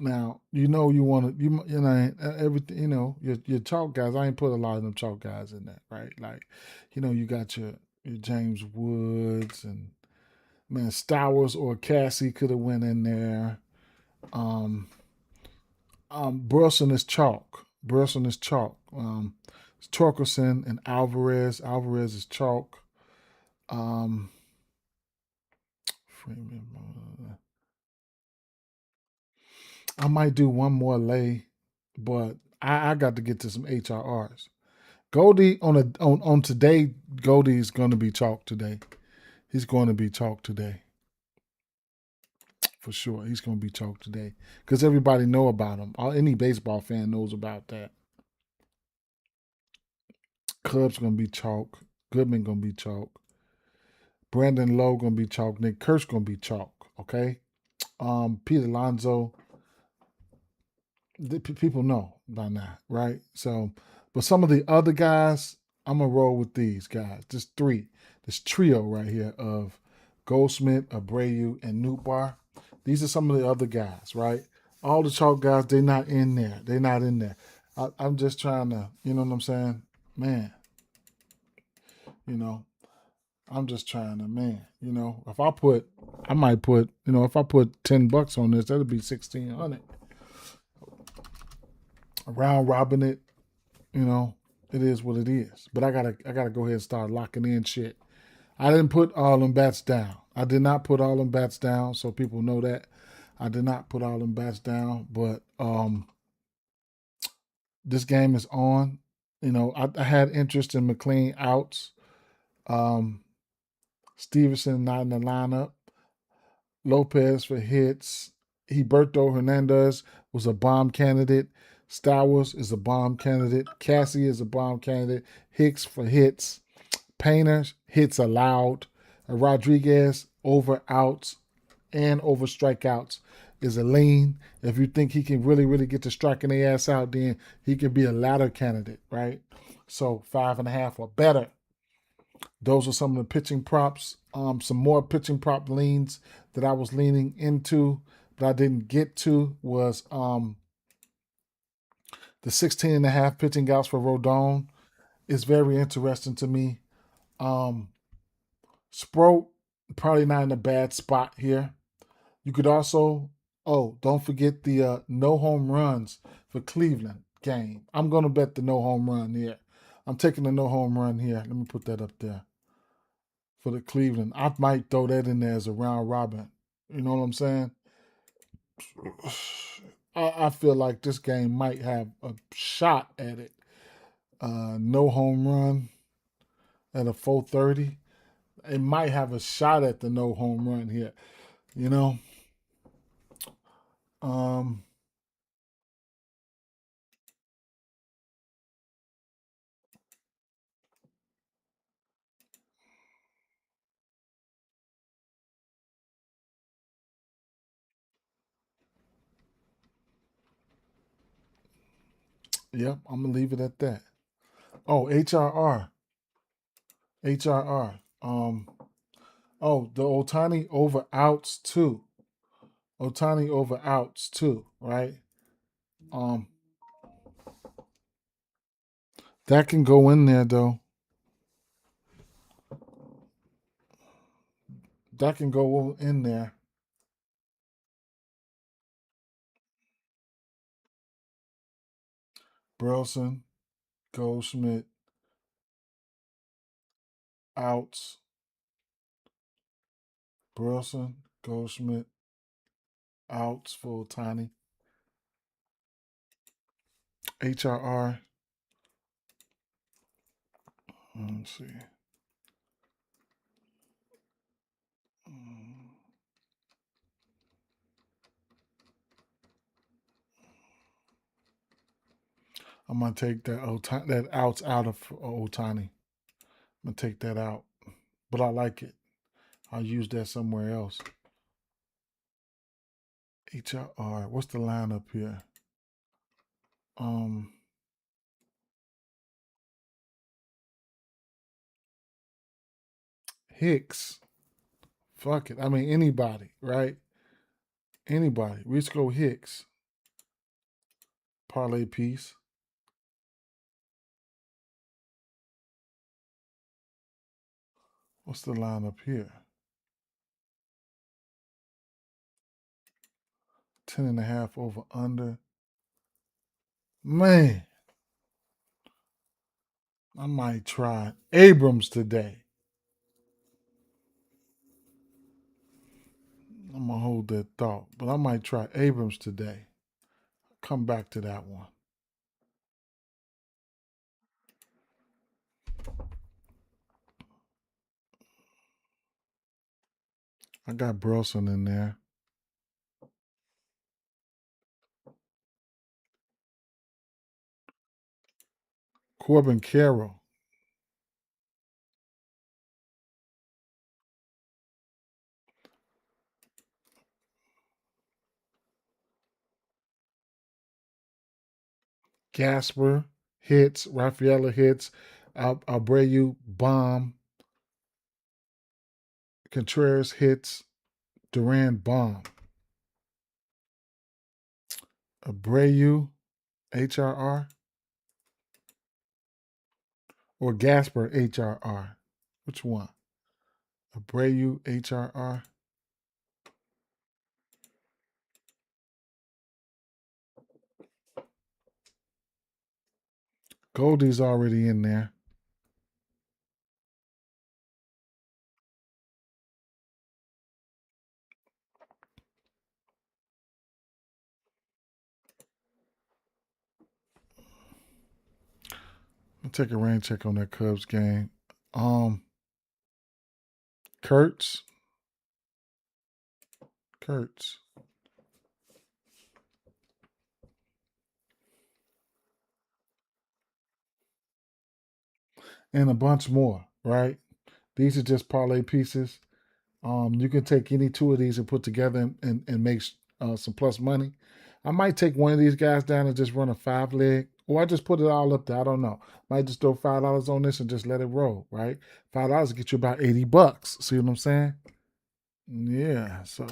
Speaker 1: Now you want to everything your chalk guys. I ain't put a lot of them chalk guys in that, right? Like, you got your James Woods and man Stowers or Cassie could have went in there. Um, Burleson is chalk. Burleson is chalk. It's Torkelson and Alvarez. Alvarez is chalk. Um, I might do one more lay, but I got to get to some HRRs. Goldie on today. Goldie's going to be chalk today. He's going to be chalk today for sure. He's going to be chalk today because everybody know about him. Any baseball fan knows about that. Cubs going to be chalk. Goodman going to be chalk. Brandon Lowe going to be chalk. Nick Kirsch going to be chalk. Okay. Pete Alonso. People know by now, right? So, but some of the other guys, I'm gonna roll with these guys. This trio right here of Goldsmith, Abreu, and Newbar. These are some of the other guys, right? All the chalk guys, they're not in there. They're not in there. I'm just trying to, you know what I'm saying, man. You know, I'm just trying to, man. I might put, if I put $10 on this, that'll be 1,600. Round robin it, it is what it is. But I gotta go ahead and start locking in shit. I didn't put all them bats down. I did not put all them bats down, so people know that. I did not put all them bets down, but this game is on. I had interest in McLean outs. Um, Stevenson not in the lineup. Lopez for hits. Heberto Hernandez was a bomb candidate. Stowers is a bomb candidate. Cassie is a bomb candidate. Hicks for hits. Painter hits allowed. Rodriguez over outs and over strikeouts is a lean. If you think he can really, really get to striking their ass out, then he can be a ladder candidate, right? So 5.5 or better. Those are some of the pitching props. Some more pitching prop leans that I was leaning into, but I didn't get to was the 16.5 pitching outs for Rodon. Is very interesting to me. Um, Sproat probably not in a bad spot here. You could also, don't forget the no home runs for Cleveland game. I'm going to bet the no home run here. I'm taking the no home run here. Let me put that up there for the Cleveland. I might throw that in there as a round robin. You know what I'm saying? I feel like this game might have a shot at it. No home run at a 430. It might have a shot at the no home run here. You know, um, yep, I'm gonna leave it at that. Oh, HRR. The Otani over outs too. Otani over outs too, right? Um, that can go in there though. That can go in there. Burleson, Goldschmidt, outs. Burleson, Goldschmidt, outs for Otani. HRR. Let's see. I'm gonna take that outs out of Otani. I'm gonna take that out, but I like it. I'll use that somewhere else. HRR. What's the lineup here? Um, Hicks. Fuck it. I mean anybody, right? Anybody. Risco Hicks. Parlay piece. What's the lineup here? 10.5 over under. Man, I might try Abrams today. I'm gonna hold that thought, but I might try Abrams today. Come back to that one. I got Burleson in there. Corbin Carroll. Gasper hits. Rafaela hits. Abreu bomb. Contreras hits. Duran bomb. Abreu HRR or Gasper HRR. Which one? Abreu HRR. Goldie's already in there. take a rain check on that Cubs game. Kurtz. And a bunch more, right? These are just parlay pieces. You can take any two of these and put together and make some plus money. I might take one of these guys down and just run a 5-leg, or I just put it all up there. I don't know. Might just throw $5 on this and just let it roll, right? $5 get you about $80. See what I'm saying? Yeah. So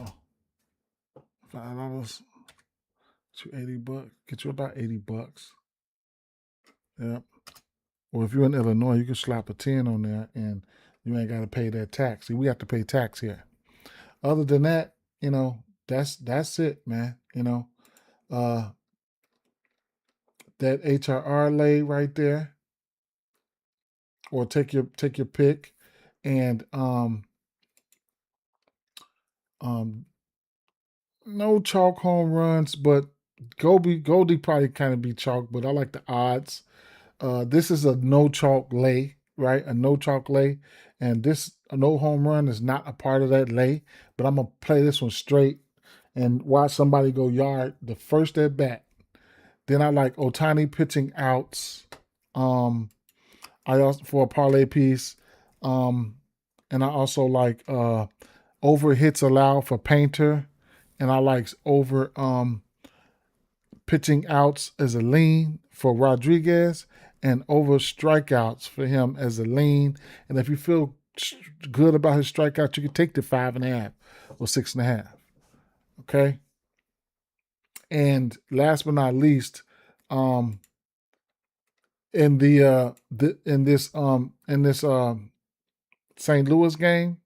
Speaker 1: $5 to $80, get you about $80. Yep. Or if you're in Illinois, you can slap a 10 on there and you ain't got to pay that tax. See, we have to pay tax here. Other than that, that's it, man. That HRR lay right there, or take your pick, and no chalk home runs, but Goldie probably kind of be chalk, but I like the odds. This is a no chalk lay, right? A no chalk lay, and this no home run is not a part of that lay. But I'm gonna play this one straight and watch somebody go yard the first at bat. Then I like Ohtani pitching outs. I also for a parlay piece, and I also like over hits allowed for Painter, and I like over pitching outs as a lean for Rodriguez, and over strikeouts for him as a lean. And if you feel good about his strikeout, you can take the 5.5 or 6.5. Okay. And last but not least, in this St. Louis game,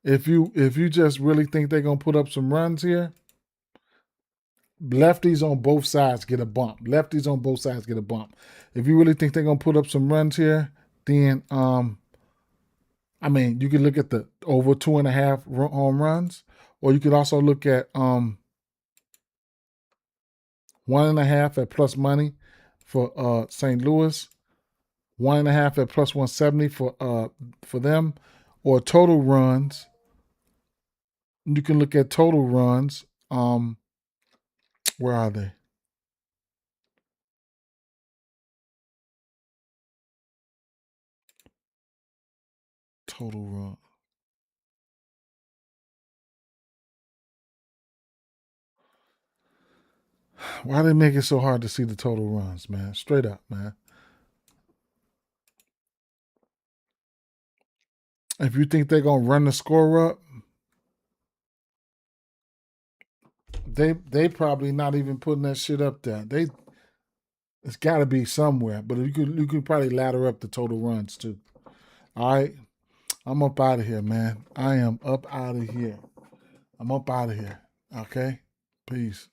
Speaker 1: if you just really think they're gonna put up some runs here, lefties on both sides get a bump. If you really think they're gonna put up some runs here, then you could look at the over 2.5 home runs, or you could also look at 1.5 at plus money for St. Louis, 1.5 at plus 170 for them, or total runs. You can look at total runs. Where are they? Total run. Why they make it so hard to see the total runs, man? Straight up, man. If you think they're gonna run the score up, they probably not even putting that shit up there. It's got to be somewhere, but you could probably ladder up the total runs too. All right, I'm up out of here, man. I am up out of here. I'm up out of here. Okay, peace.